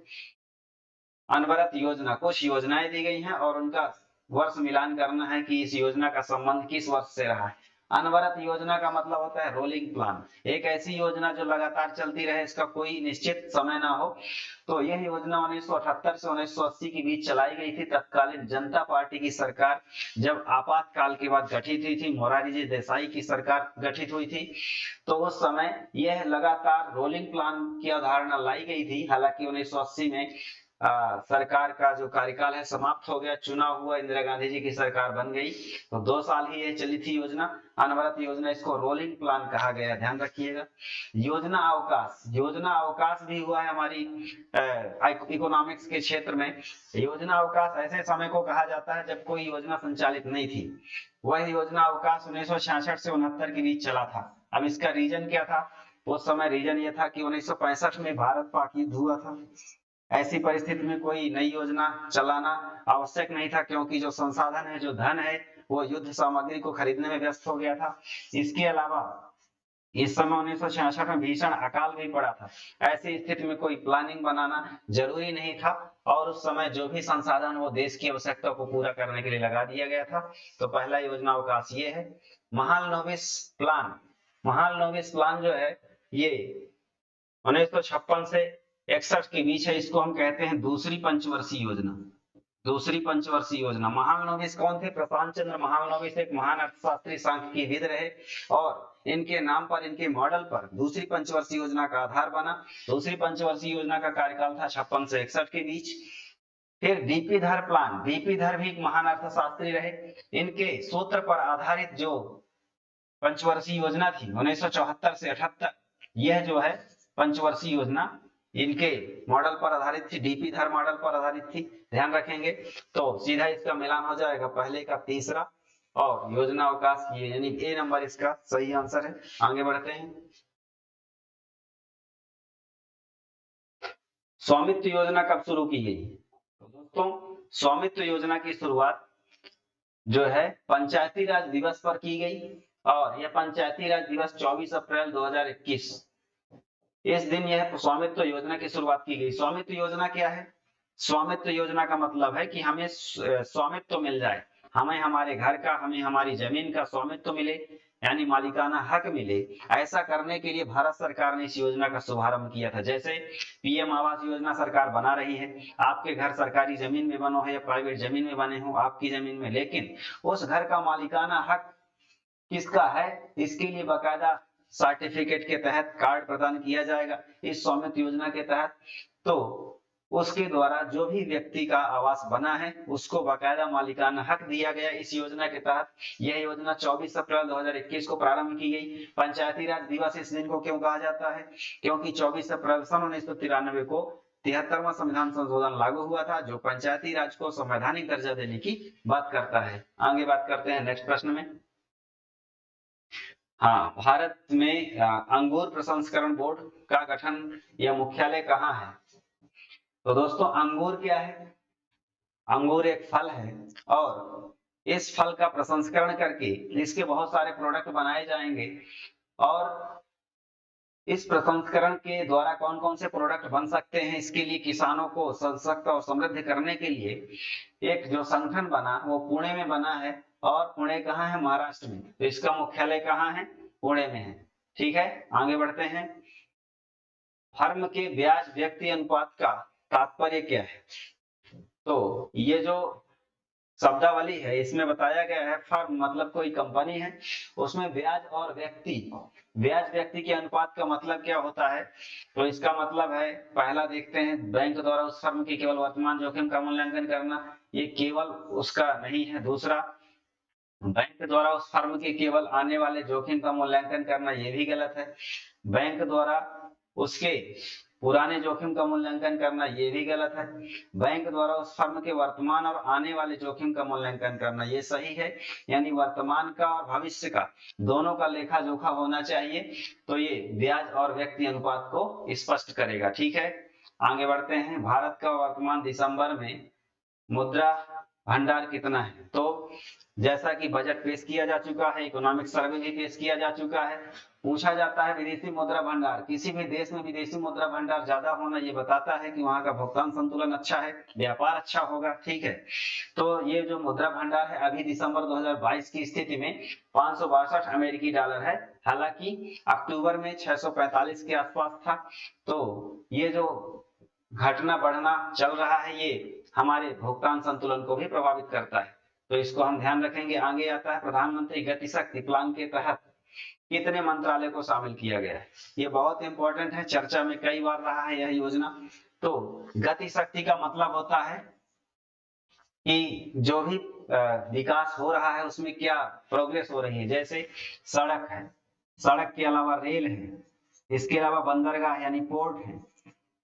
S1: अनवरत योजना, कुछ योजनाएं दी गई हैं और उनका वर्ष मिलान करना है कि इस योजना का संबंध किस वर्ष से रहा है। अनवरत योजना का मतलब होता है रोलिंग प्लान, एक ऐसी योजना जो लगातार चलती रहे, इसका कोई निश्चित समय ना हो। तो यह योजना 1978 से 1980 के बीच चलाई गई थी। तत्कालीन जनता पार्टी की सरकार जब आपातकाल के बाद गठित हुई थी, मोरारजी जी देसाई की सरकार गठित हुई थी, तो उस समय यह लगातार रोलिंग प्लान की अवधारणा लाई गई थी। हालांकि 1980 में सरकार का जो कार्यकाल है समाप्त हो गया, चुनाव हुआ, इंदिरा गांधी जी की सरकार बन गई, तो 2 साल ही ये चली थी योजना, अनवरत योजना। इसको रोलिंग प्लान कहा गया, ध्यान रखिएगा। योजना अवकाश, योजना अवकाश भी हुआ है हमारी इकोनॉमिक्स के क्षेत्र में। योजना अवकाश ऐसे समय को कहा जाता है जब कोई योजना संचालित नहीं थी। वह योजना अवकाश 1966 से 69 के बीच चला था। अब इसका रीजन क्या था? उस समय रीजन ये था कि 1965 में भारत पाक युद्ध हुआ था। ऐसी परिस्थिति में कोई नई योजना चलाना आवश्यक नहीं था, क्योंकि जो संसाधन है, जो धन है, वो युद्ध सामग्री को खरीदने में व्यस्त हो गया था। इसके अलावा इस समय 1966 में भीषण अकाल भी पड़ा था। ऐसी स्थिति में कोई प्लानिंग बनाना जरूरी नहीं था और उस समय जो भी संसाधन वो देश की आवश्यकता को पूरा करने के लिए लगा दिया गया था। तो पहला योजना अवकाश ये है। महालनोबिस प्लान, महालनोबिस प्लान जो है ये 1956 से 61 के बीच है। इसको हम कहते हैं दूसरी पंचवर्षीय योजना, दूसरी पंचवर्षीय योजना। महालनोबिस कौन थे? प्रशांत चंद्र महालनोबिस एक महान अर्थशास्त्री, सांख्यिकीविद रहे और इनके नाम पर, इनके मॉडल पर दूसरी पंचवर्षीय योजना का आधार बना। दूसरी पंचवर्षीय योजना का कार्यकाल था 56 से 61 के बीच। फिर डीपी धर प्लान, डीपी धर भी एक महान अर्थशास्त्री रहे। इनके सूत्र पर आधारित जो पंचवर्षीय योजना थी 1974 से 78, यह जो है पंचवर्षीय योजना इनके मॉडल पर आधारित थी, डीपी धर मॉडल पर आधारित थी। ध्यान रखेंगे तो सीधा इसका मिलान हो जाएगा, पहले का तीसरा और योजना अवकाश ये, यानी ए नंबर इसका सही आंसर है। आगे बढ़ते हैं। स्वामित्व योजना कब शुरू की गई? तो दोस्तों स्वामित्व योजना की शुरुआत जो है पंचायती राज दिवस पर की गई और यह पंचायती राज दिवस 24 अप्रैल 2021, इस दिन यह स्वामित्व योजना की शुरुआत की गई। स्वामित्व योजना क्या है? स्वामित्व योजना का मतलब है कि हमें स्वामित्व मिल जाए, हमें हमारे घर का, हमें हमारी जमीन का स्वामित्व मिले, यानी मालिकाना हक मिले। ऐसा करने के लिए भारत सरकार ने इस योजना का शुभारंभ किया था। जैसे पीएम आवास योजना सरकार बना रही है, आपके घर सरकारी जमीन में बनो है या प्राइवेट जमीन में बने हो, आपकी जमीन में, लेकिन उस घर का मालिकाना हक किसका है, इसके लिए बाकायदा सर्टिफिकेट के तहत कार्ड प्रदान किया जाएगा इस स्वामित्व योजना के तहत। तो उसके द्वारा जो भी व्यक्ति का आवास बना है उसको बाकायदा मालिकाना हक दिया गया इस योजना के तहत। यह योजना 24 अप्रैल 2021 को प्रारंभ की गई। पंचायती राज दिवस इस दिन को क्यों कहा जाता है? क्योंकि 24 अप्रैल सन 1993 को 73वां संविधान संशोधन लागू हुआ था, जो पंचायती राज को संवैधानिक दर्जा देने की बात करता है। आगे बात करते हैं नेक्स्ट प्रश्न में। हाँ, भारत में अंगूर प्रसंस्करण बोर्ड का गठन या मुख्यालय कहाँ है? तो दोस्तों अंगूर क्या है? अंगूर एक फल है और इस फल का प्रसंस्करण करके इसके बहुत सारे प्रोडक्ट बनाए जाएंगे और इस प्रसंस्करण के द्वारा कौन कौन से प्रोडक्ट बन सकते हैं, इसके लिए किसानों को सशक्त और समृद्ध करने के लिए एक जो संगठन बना वो पुणे में बना है, और पुणे कहाँ है, महाराष्ट्र में। तो इसका मुख्यालय कहाँ है, पुणे में है। ठीक है, आगे बढ़ते हैं। फर्म के ब्याज व्यक्ति अनुपात का तात्पर्य क्या है। तो ये जो शब्दावली है इसमें बताया गया है, फर्म मतलब कोई कंपनी है, उसमें ब्याज और ब्याज व्यक्ति के अनुपात का मतलब क्या होता है। तो इसका मतलब है, पहला देखते हैं, बैंक द्वारा उस फर्म के केवल वर्तमान जोखिम का मूल्यांकन करना, ये केवल उसका नहीं है। दूसरा, बैंक द्वारा उस फर्म के केवल आने वाले जोखिम का मूल्यांकन करना, ये भी गलत है। बैंक द्वारा उसके पुराने जोखिम का मूल्यांकन करना, ये भी गलत है। बैंक द्वारा उस फर्म के वर्तमान और आने वाले जोखिम का मूल्यांकन करना, ये सही है। यानी वर्तमान का और भविष्य का दोनों का लेखा जोखा होना चाहिए। तो ये ब्याज और व्यक्ति अनुपात को स्पष्ट करेगा। ठीक है, आगे बढ़ते हैं। भारत का वर्तमान दिसंबर में मुद्रा भंडार कितना है। तो जैसा कि बजट पेश किया जा चुका है, इकोनॉमिक सर्वे भी पेश किया जा चुका है, पूछा जाता है विदेशी मुद्रा भंडार। किसी भी देश में विदेशी मुद्रा भंडार ज्यादा होना ये बताता है कि वहां का भुगतान संतुलन अच्छा है, व्यापार अच्छा होगा। ठीक है, तो ये जो मुद्रा भंडार है अभी दिसंबर 2022 की स्थिति में 562 अमेरिकी डॉलर है। हालांकि अक्टूबर में 645 के आसपास था। तो ये जो घटना बढ़ना चल रहा है, ये हमारे भुगतान संतुलन को भी प्रभावित करता है। तो इसको हम ध्यान रखेंगे। आगे आता है, प्रधानमंत्री गति शक्ति प्लान के तहत कितने मंत्रालय को शामिल किया गया है। ये बहुत इंपॉर्टेंट है, चर्चा में कई बार रहा है यह योजना। तो गति शक्ति का मतलब होता है कि जो भी विकास हो रहा है उसमें क्या प्रोग्रेस हो रही है। जैसे सड़क है, सड़क के अलावा रेल है, इसके अलावा बंदरगाह यानी पोर्ट है।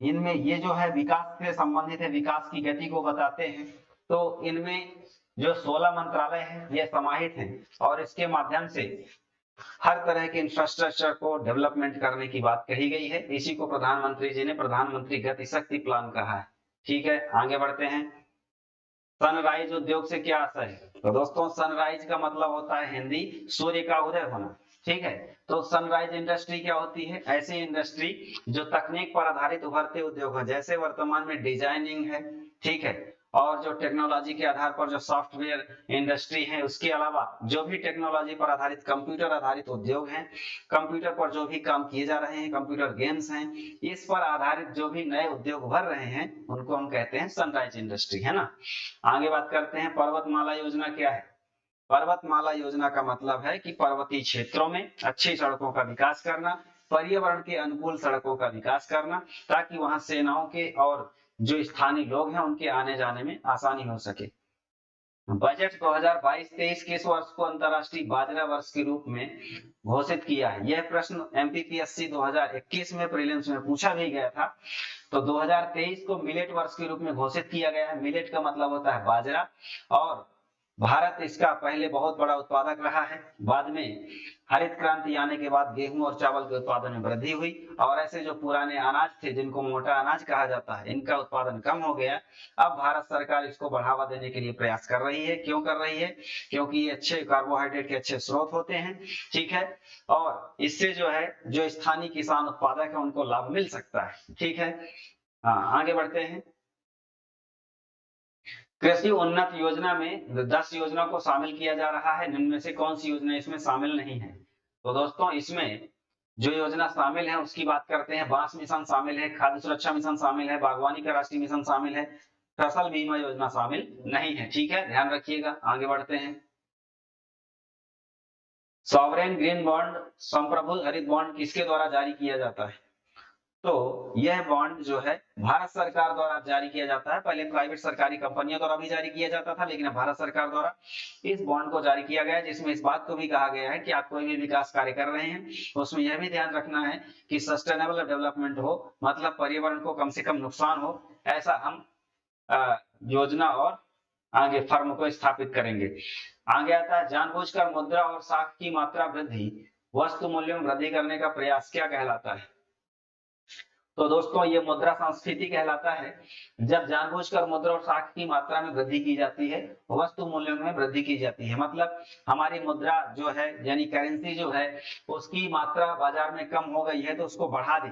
S1: इनमें ये जो है विकास से संबंधित है, विकास की गति को बताते हैं। तो इनमें जो 16 मंत्रालय हैं ये समाहित हैं और इसके माध्यम से हर तरह के इंफ्रास्ट्रक्चर को डेवलपमेंट करने की बात कही गई है। इसी को प्रधानमंत्री जी ने प्रधानमंत्री गति शक्ति प्लान कहा है। ठीक है, आगे बढ़ते हैं। सनराइज उद्योग से क्या असर है। तो दोस्तों, सनराइज का मतलब होता है हिंदी सूर्य का उदय होना। ठीक है, तो सनराइज इंडस्ट्री क्या होती है, ऐसी इंडस्ट्री जो तकनीक पर आधारित उभरते उद्योग है। जैसे वर्तमान में डिजाइनिंग है, ठीक है, और जो टेक्नोलॉजी के आधार पर जो सॉफ्टवेयर इंडस्ट्री है, उसके अलावा जो भी टेक्नोलॉजी पर आधारित कंप्यूटर आधारित उद्योग हैं, कंप्यूटर पर जो भी काम किए जा रहे हैं, कंप्यूटर गेम्स हैं, इस पर आधारित जो भी नए उद्योग उभर रहे हैं उनको हम कहते हैं सनराइज इंडस्ट्री, है ना। आगे बात करते हैं, पर्वतमाला योजना क्या है। पर्वतमाला योजना का मतलब है कि पर्वतीय क्षेत्रों में अच्छी सड़कों का विकास करना, पर्यावरण के अनुकूल सड़कों का विकास करना, ताकि वहां सेनाओं के और जो स्थानीय लोग हैं उनके आने जाने में आसानी हो सके। बजट 2022-23 के इस वर्ष को अंतरराष्ट्रीय बाजरा वर्ष के रूप में घोषित किया है। यह प्रश्न एमपीपीएससी 2021 में प्रीलिम्स में पूछा भी गया था। तो 2023 को मिलेट वर्ष के रूप में घोषित किया गया है। मिलेट का मतलब होता है बाजरा, और भारत इसका पहले बहुत बड़ा उत्पादक रहा है। बाद में हरित क्रांति आने के बाद गेहूं और चावल के उत्पादन में वृद्धि हुई, और ऐसे जो पुराने अनाज थे जिनको मोटा अनाज कहा जाता है, इनका उत्पादन कम हो गया। अब भारत सरकार इसको बढ़ावा देने के लिए प्रयास कर रही है। क्यों कर रही है, क्योंकि ये अच्छे कार्बोहाइड्रेट के अच्छे स्रोत होते हैं। ठीक है, और इससे जो है जो स्थानीय किसान उत्पादक है उनको लाभ मिल सकता है। ठीक है, हाँ, आगे बढ़ते हैं। कृषि उन्नत योजना में 10 योजना को शामिल किया जा रहा है। इनमें से कौन सी योजना इसमें शामिल नहीं है। तो दोस्तों, इसमें जो योजना शामिल है उसकी बात करते हैं। बांस मिशन शामिल है, खाद्य सुरक्षा मिशन शामिल है, बागवानी का राष्ट्रीय मिशन शामिल है, फसल बीमा योजना शामिल नहीं है। ठीक है, ध्यान रखिएगा। आगे बढ़ते हैं। सॉवरेन ग्रीन बॉन्ड, संप्रभु हरित बॉन्ड किसके द्वारा जारी किया जाता है। तो यह बॉन्ड जो है भारत सरकार द्वारा जारी किया जाता है। पहले प्राइवेट सरकारी कंपनियों द्वारा भी जारी किया जाता था, लेकिन भारत सरकार द्वारा इस बॉन्ड को जारी किया गया है, जिसमें इस बात को भी कहा गया है कि आप कोई भी विकास कार्य कर रहे हैं तो उसमें यह भी ध्यान रखना है कि सस्टेनेबल डेवलपमेंट हो, मतलब पर्यावरण को कम से कम नुकसान हो, ऐसा हम योजना और आगे फर्म को स्थापित करेंगे। आगे आता है, जानबूझकर मुद्रा और साख की मात्रा वृद्धि, वस्तु मूल्य में वृद्धि करने का प्रयास क्या कहलाता है। तो दोस्तों, ये मुद्रा संस्फीति कहलाता है। जब जानबूझकर मुद्रा और साख की मात्रा में वृद्धि की जाती है, वस्तु मूल्यों में वृद्धि की जाती है। मतलब हमारी मुद्रा जो है यानी करेंसी जो है उसकी मात्रा बाजार में कम हो गई है तो उसको बढ़ा दी।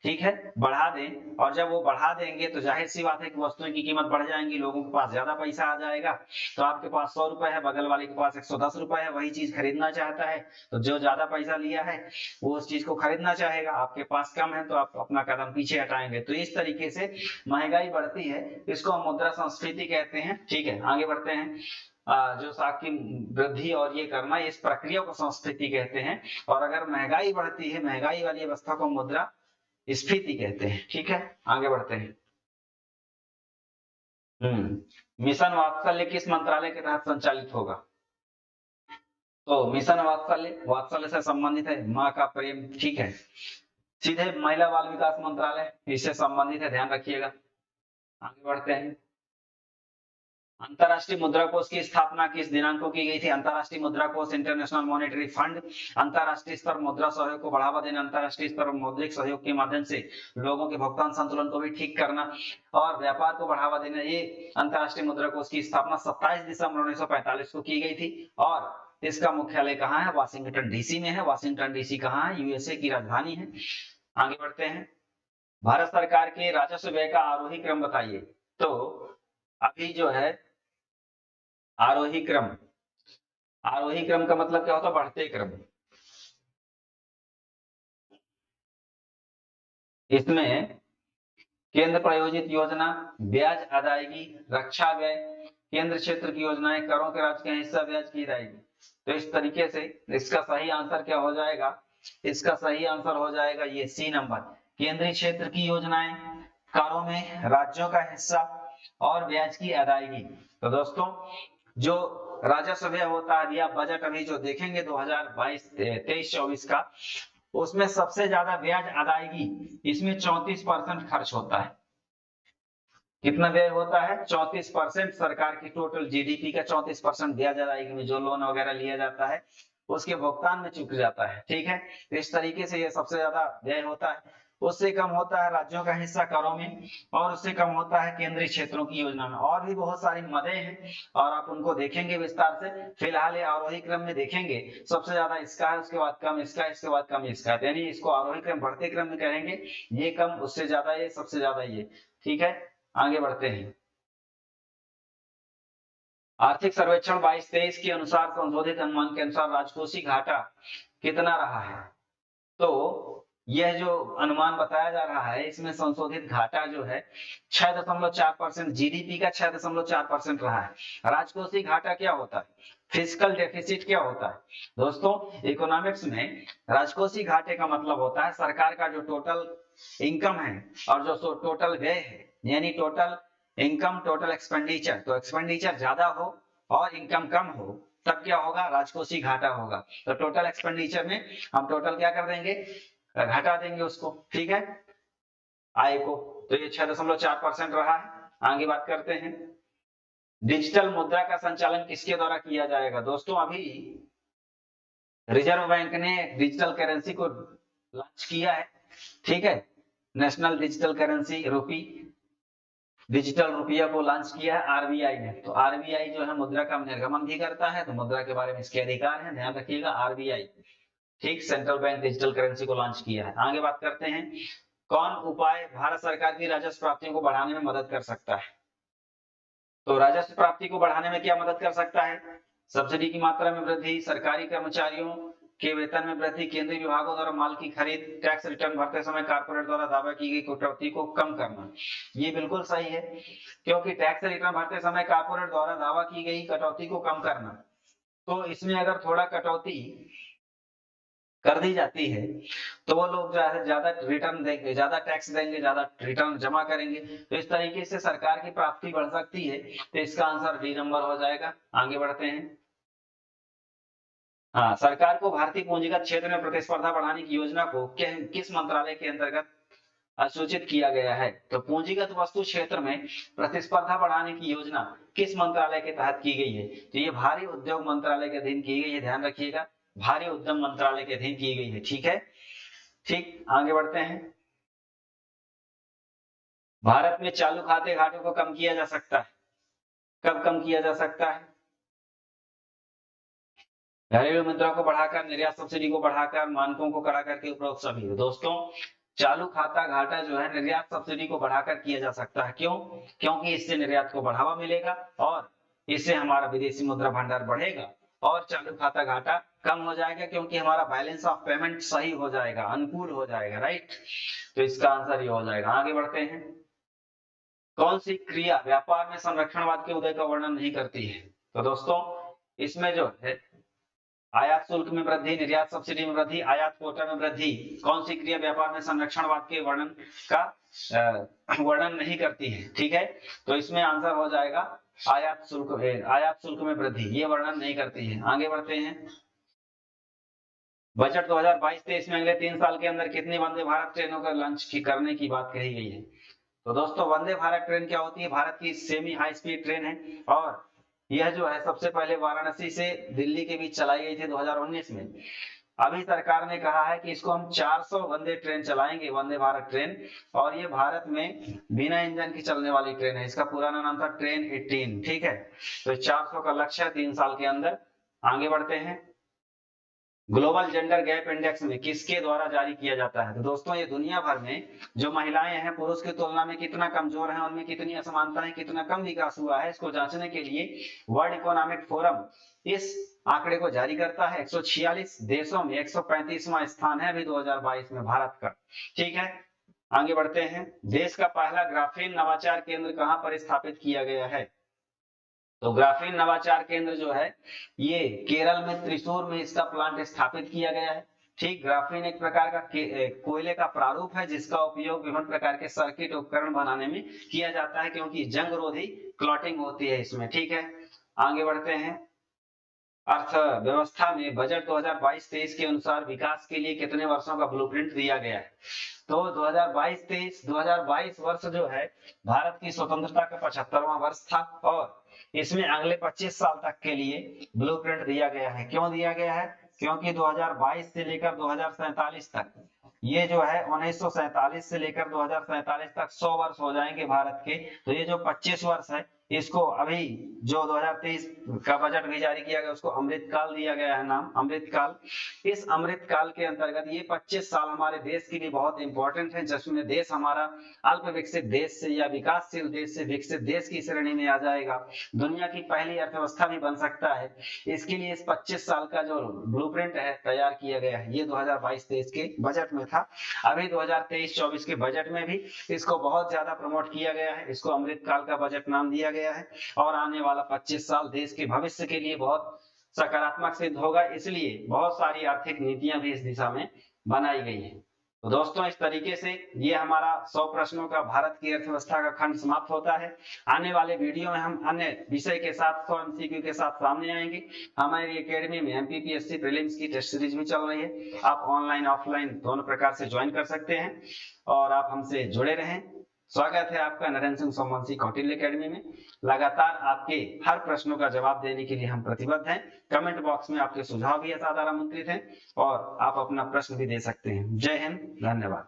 S1: ठीक है, बढ़ा दें, और जब वो बढ़ा देंगे तो जाहिर सी बात है कि वस्तुओं की कीमत बढ़ जाएंगी, लोगों के पास ज्यादा पैसा आ जाएगा। तो आपके पास 100 रुपए है, बगल वाले के पास 110 रुपए है, वही चीज खरीदना चाहता है, तो जो ज्यादा पैसा लिया है वो उस चीज को खरीदना चाहेगा, आपके पास कम है तो आप अपना कदम पीछे हटाएंगे। तो इस तरीके से महंगाई बढ़ती है, इसको हम मुद्रा संस्फीति कहते हैं। ठीक है, आगे बढ़ते हैं। जो साख की वृद्धि और ये करना, इस प्रक्रिया को संस्फीति कहते हैं। और अगर महंगाई बढ़ती है, महंगाई वाली अवस्था को मुद्रा स्फीति कहते हैं। ठीक है, आगे बढ़ते हैं। मिशन वात्सल्य किस मंत्रालय के तहत संचालित होगा? तो मिशन वात्सल्य, वात्सल्य से संबंधित है, माँ का प्रेम। ठीक है, सीधे महिला बाल विकास मंत्रालय इससे संबंधित है, ध्यान रखिएगा। आगे बढ़ते हैं। अंतरराष्ट्रीय मुद्रा कोष की स्थापना किस दिनांक को की गई थी? अंतरराष्ट्रीय मुद्रा कोष, इंटरनेशनल मॉनेटरी फंड, अंतरराष्ट्रीय स्तर मुद्रा सहयोग को बढ़ावा देना, अंतरराष्ट्रीय स्तर मौद्रिक सहयोग के माध्यम से लोगों के भुगतान संतुलन को भी ठीक करना और व्यापार को बढ़ावा देना। ये अंतरराष्ट्रीय मुद्रा कोष की स्थापना 27 दिसंबर 1945 को की गई थी। और इसका मुख्यालय कहाँ है? वाशिंगटन डीसी में है। वाशिंगटन डीसी कहाँ है? यूएसए की राजधानी है। आगे बढ़ते हैं। भारत सरकार के राजस्व व्यय का आरोही क्रम बताइए। तो अभी जो है आरोही क्रम, आरोही क्रम का मतलब क्या होता है? बढ़ते क्रम। इसमें केंद्र प्रायोजित योजना, ब्याज अदायगी, रक्षा व्यय, केंद्र क्षेत्र की योजनाएं, करों के राज्य का हिस्सा, ब्याज की अदायगी। तो इस तरीके से इसका सही आंसर क्या हो जाएगा? इसका सही आंसर हो जाएगा ये सी नंबर, केंद्रीय क्षेत्र की योजनाएं, करों में राज्यों का हिस्सा और ब्याज की अदायगी। तो दोस्तों, जो राजस्व व्यय होता है, या बजट अभी जो देखेंगे 2022-23-24 का, उसमें सबसे ज्यादा ब्याज अदायगी, इसमें 34% खर्च होता है। कितना व्यय होता है? 34%। सरकार की टोटल जीडीपी का 34% ब्याज अदायगी में, जो लोन वगैरह लिया जाता है उसके भुगतान में चूक जाता है। ठीक है, तो इस तरीके से ये सबसे ज्यादा व्यय होता है। उससे कम होता है राज्यों का हिस्सा करों में, और उससे कम होता है केंद्रीय क्षेत्रों की योजना में। और भी बहुत सारी मदें हैं और आप उनको देखेंगे विस्तार से। फिलहाल ये आरोही क्रम में देखेंगे, सबसे ज्यादा इसका है, उसके बाद कम इसका, इसके बाद कम इसका, यानी इसको आरोही क्रम, बढ़ते क्रम में करेंगे। ये कम, उससे ज्यादा ये, सबसे ज्यादा ये। ठीक है, आगे बढ़ते हैं। आर्थिक सर्वेक्षण 22-23 के अनुसार, संशोधित अनुमान के अनुसार राजकोषीय घाटा कितना रहा है? तो यह जो अनुमान बताया जा रहा है, इसमें संशोधित घाटा जो है 6.4%, जीडीपी का 6.4% रहा है। राजकोषीय घाटा क्या होता है? फिस्कल डेफिसिट क्या होता है? दोस्तों, इकोनॉमिक्स में राजकोषीय घाटे का मतलब होता है सरकार का जो टोटल इनकम है और जो टोटल व्यय है, यानी टोटल इनकम, टोटल एक्सपेंडिचर। तो एक्सपेंडिचर ज्यादा हो और इनकम कम हो, तब क्या होगा? राजकोषीय घाटा होगा। तो टोटल एक्सपेंडिचर में हम टोटल क्या कर देंगे? घटा देंगे उसको। ठीक है, आय को। तो ये 6.4% रहा है। आगे बात करते हैं। डिजिटल मुद्रा का संचालन किसके द्वारा किया जाएगा? दोस्तों, अभी रिजर्व बैंक ने डिजिटल करेंसी को लॉन्च किया है। ठीक है, नेशनल डिजिटल करेंसी रूपी, डिजिटल रुपया को लॉन्च किया है आरबीआई ने। तो आरबीआई जो है मुद्रा का निर्गमन भी करता है, तो मुद्रा के बारे में इसके अधिकार है, ध्यान रखिएगा। आरबीआई, ठीक, सेंट्रल बैंक डिजिटल करेंसी को लॉन्च किया है। आगे बात करते हैं। कौन उपाय भारत सरकार की राजस्व प्राप्तियों को बढ़ाने में मदद कर सकता है? तो राजस्व प्राप्ति को बढ़ाने में क्या मदद कर सकता है? सब्सिडी की मात्रा में वृद्धि, सरकारी कर्मचारियों के वेतन में वृद्धि, केंद्रीय विभागों द्वारा माल की खरीद, टैक्स रिटर्न भरते समय कारपोरेट द्वारा दावा की गई कटौती को कम करना। ये बिल्कुल सही है, क्योंकि टैक्स रिटर्न भरते समय कारपोरेट द्वारा दावा की गई कटौती को कम करना, तो इसमें अगर थोड़ा कटौती कर दी जाती है तो वो लोग ज्यादा रिटर्न देंगे, ज्यादा टैक्स देंगे, ज्यादा रिटर्न जमा करेंगे। तो इस तरीके से सरकार की प्राप्ति बढ़ सकती है। तो इसका आंसर डी नंबर हो जाएगा। आगे बढ़ते हैं। हाँ, सरकार को भारतीय पूंजीगत क्षेत्र में प्रतिस्पर्धा बढ़ाने की योजना को किस मंत्रालय के अंतर्गत सूचित किया गया है? तो पूंजीगत वस्तु क्षेत्र में प्रतिस्पर्धा बढ़ाने की योजना किस मंत्रालय के तहत की गई है? तो ये भारी उद्योग मंत्रालय के अधीन की गई है, ध्यान रखिएगा, भारी उद्यम मंत्रालय के अधीन की गई है। ठीक है, ठीक, आगे बढ़ते हैं। भारत में चालू खाते घाटों को कम किया जा सकता है, कब कम किया जा सकता है? घरेलू मुद्रा को बढ़ाकर, निर्यात सब्सिडी को बढ़ाकर, मानकों को कड़ा करके, उपरोक्त सभी। दोस्तों, चालू खाता घाटा जो है निर्यात सब्सिडी को बढ़ाकर किया जा सकता है। क्यों? क्योंकि इससे निर्यात को बढ़ावा मिलेगा और इससे हमारा विदेशी मुद्रा भंडार बढ़ेगा और चालू खाता घाटा कम हो जाएगा, क्योंकि हमारा बैलेंस ऑफ पेमेंट सही हो जाएगा, अनुकूल हो जाएगा, राइट। तो इसका आंसर ये हो जाएगा। आगे बढ़ते हैं। कौन सी क्रिया व्यापार में संरक्षणवाद के उदय का वर्णन नहीं करती है? तो दोस्तों इसमें जो है आयात शुल्क में वृद्धि, निर्यात सब्सिडी में वृद्धि, आयात कोटा में वृद्धि, कौन सी क्रिया व्यापार में संरक्षणवाद के वर्णन नहीं करती है? ठीक है, तो इसमें आंसर हो जाएगा आयात शुल्क में वृद्धि, ये वर्णन नहीं करती है। आगे बढ़ते हैं। बजट 2022-23 में अगले 3 साल के अंदर कितनी वंदे भारत ट्रेनों का लॉन्च करने की बात कही गई है? तो दोस्तों वंदे भारत ट्रेन क्या होती है? भारत की सेमी हाई स्पीड ट्रेन है और यह जो है सबसे पहले वाराणसी से दिल्ली के बीच चलाई गई थी 2019 में। अभी सरकार ने कहा है कि इसको हम 400 वंदे ट्रेन चलाएंगे, वंदे भारत ट्रेन, और ये भारत में बिना इंजन की चलने वाली ट्रेन है। इसका पुराना नाम था ट्रेन 18, ठीक है। तो 400 का लक्ष्य है 3 साल के अंदर। आगे बढ़ते हैं। ग्लोबल जेंडर गैप इंडेक्स में किसके द्वारा जारी किया जाता है? तो दोस्तों ये दुनिया भर में जो महिलाएं हैं पुरुष की तुलना में कितना कमजोर हैं, उनमें कितनी असमानताएं, कितना कम विकास हुआ है, इसको जांचने के लिए वर्ल्ड इकोनॉमिक फोरम इस आंकड़े को जारी करता है। 146 देशों में 135वां स्थान है अभी 2022 में भारत का, ठीक है। आगे बढ़ते हैं। देश का पहला ग्राफीन नवाचार केंद्र कहां पर स्थापित किया गया है? तो ग्राफीन नवाचार केंद्र जो है ये केरल में त्रिशूर में इसका प्लांट स्थापित किया गया है। ठीक, ग्राफीन एक प्रकार का कोयले का प्रारूप है जिसका उपयोग विभिन्न प्रकार के सर्किट उपकरण बनाने में किया जाता है, क्योंकि जंग रोधी क्लॉटिंग होती है इसमें, ठीक है। आगे बढ़ते हैं। अर्थव्यवस्था में बजट 2022-23 के अनुसार विकास के लिए कितने वर्षों का ब्लूप्रिंट दिया गया है? तो 2022 वर्ष जो है भारत की स्वतंत्रता का 75वां वर्ष था और इसमें अगले 25 साल तक के लिए ब्लूप्रिंट दिया गया है। क्यों दिया गया है? क्योंकि 2022 से लेकर 2047 तक, ये जो है 1947 से लेकर 2047 तक 100 वर्ष हो जाएंगे भारत के। तो ये जो 25 वर्ष है इसको अभी जो 2023 का बजट भी जारी किया गया उसको अमृतकाल दिया गया है नाम, अमृतकाल। इस अमृतकाल के अंतर्गत ये 25 साल हमारे देश के लिए बहुत इंपॉर्टेंट है, जिसमें देश हमारा अल्प विकसित देश से या विकासशील देश से विकसित देश की श्रेणी में आ जाएगा, दुनिया की पहली अर्थव्यवस्था भी बन सकता है। इसके लिए इस 25 साल का जो ब्लूप्रिंट है तैयार किया गया है, ये 2022-23 के बजट में था। अभी 2023-24 के बजट में भी इसको बहुत ज्यादा प्रमोट किया गया है, इसको अमृतकाल का बजट नाम दिया गया है और आने वाला 25 साल देश के भविष्य के लिए बहुत सकारात्मक सिद्ध होगा, इसलिए बहुत सारी आर्थिक नीतियां भी इस दिशा में बनाई गई है। तो दोस्तों इस तरीके से ये हमारा 100 प्रश्नों का भारत की अर्थव्यवस्था का खंड समाप्त होता है। आने वाले वीडियो में हम अन्य विषय के साथ 100 MCQ के साथ सामने आएंगे। हमारी एकेडमी में MPPSC प्रीलिम्स की टेस्ट सीरीज भी चल रही है, आप ऑनलाइन ऑफलाइन दोनों प्रकार से ज्वाइन कर सकते हैं और आप हमसे जुड़े रहें। स्वागत है आपका नरेंद्र सिंह सोमवंशी कौटिल्य एकेडमी में। लगातार आपके हर प्रश्नों का जवाब देने के लिए हम प्रतिबद्ध हैं। कमेंट बॉक्स में आपके सुझाव भी यथादार आमंत्रित हैं और आप अपना प्रश्न भी दे सकते हैं। जय हिंद, धन्यवाद।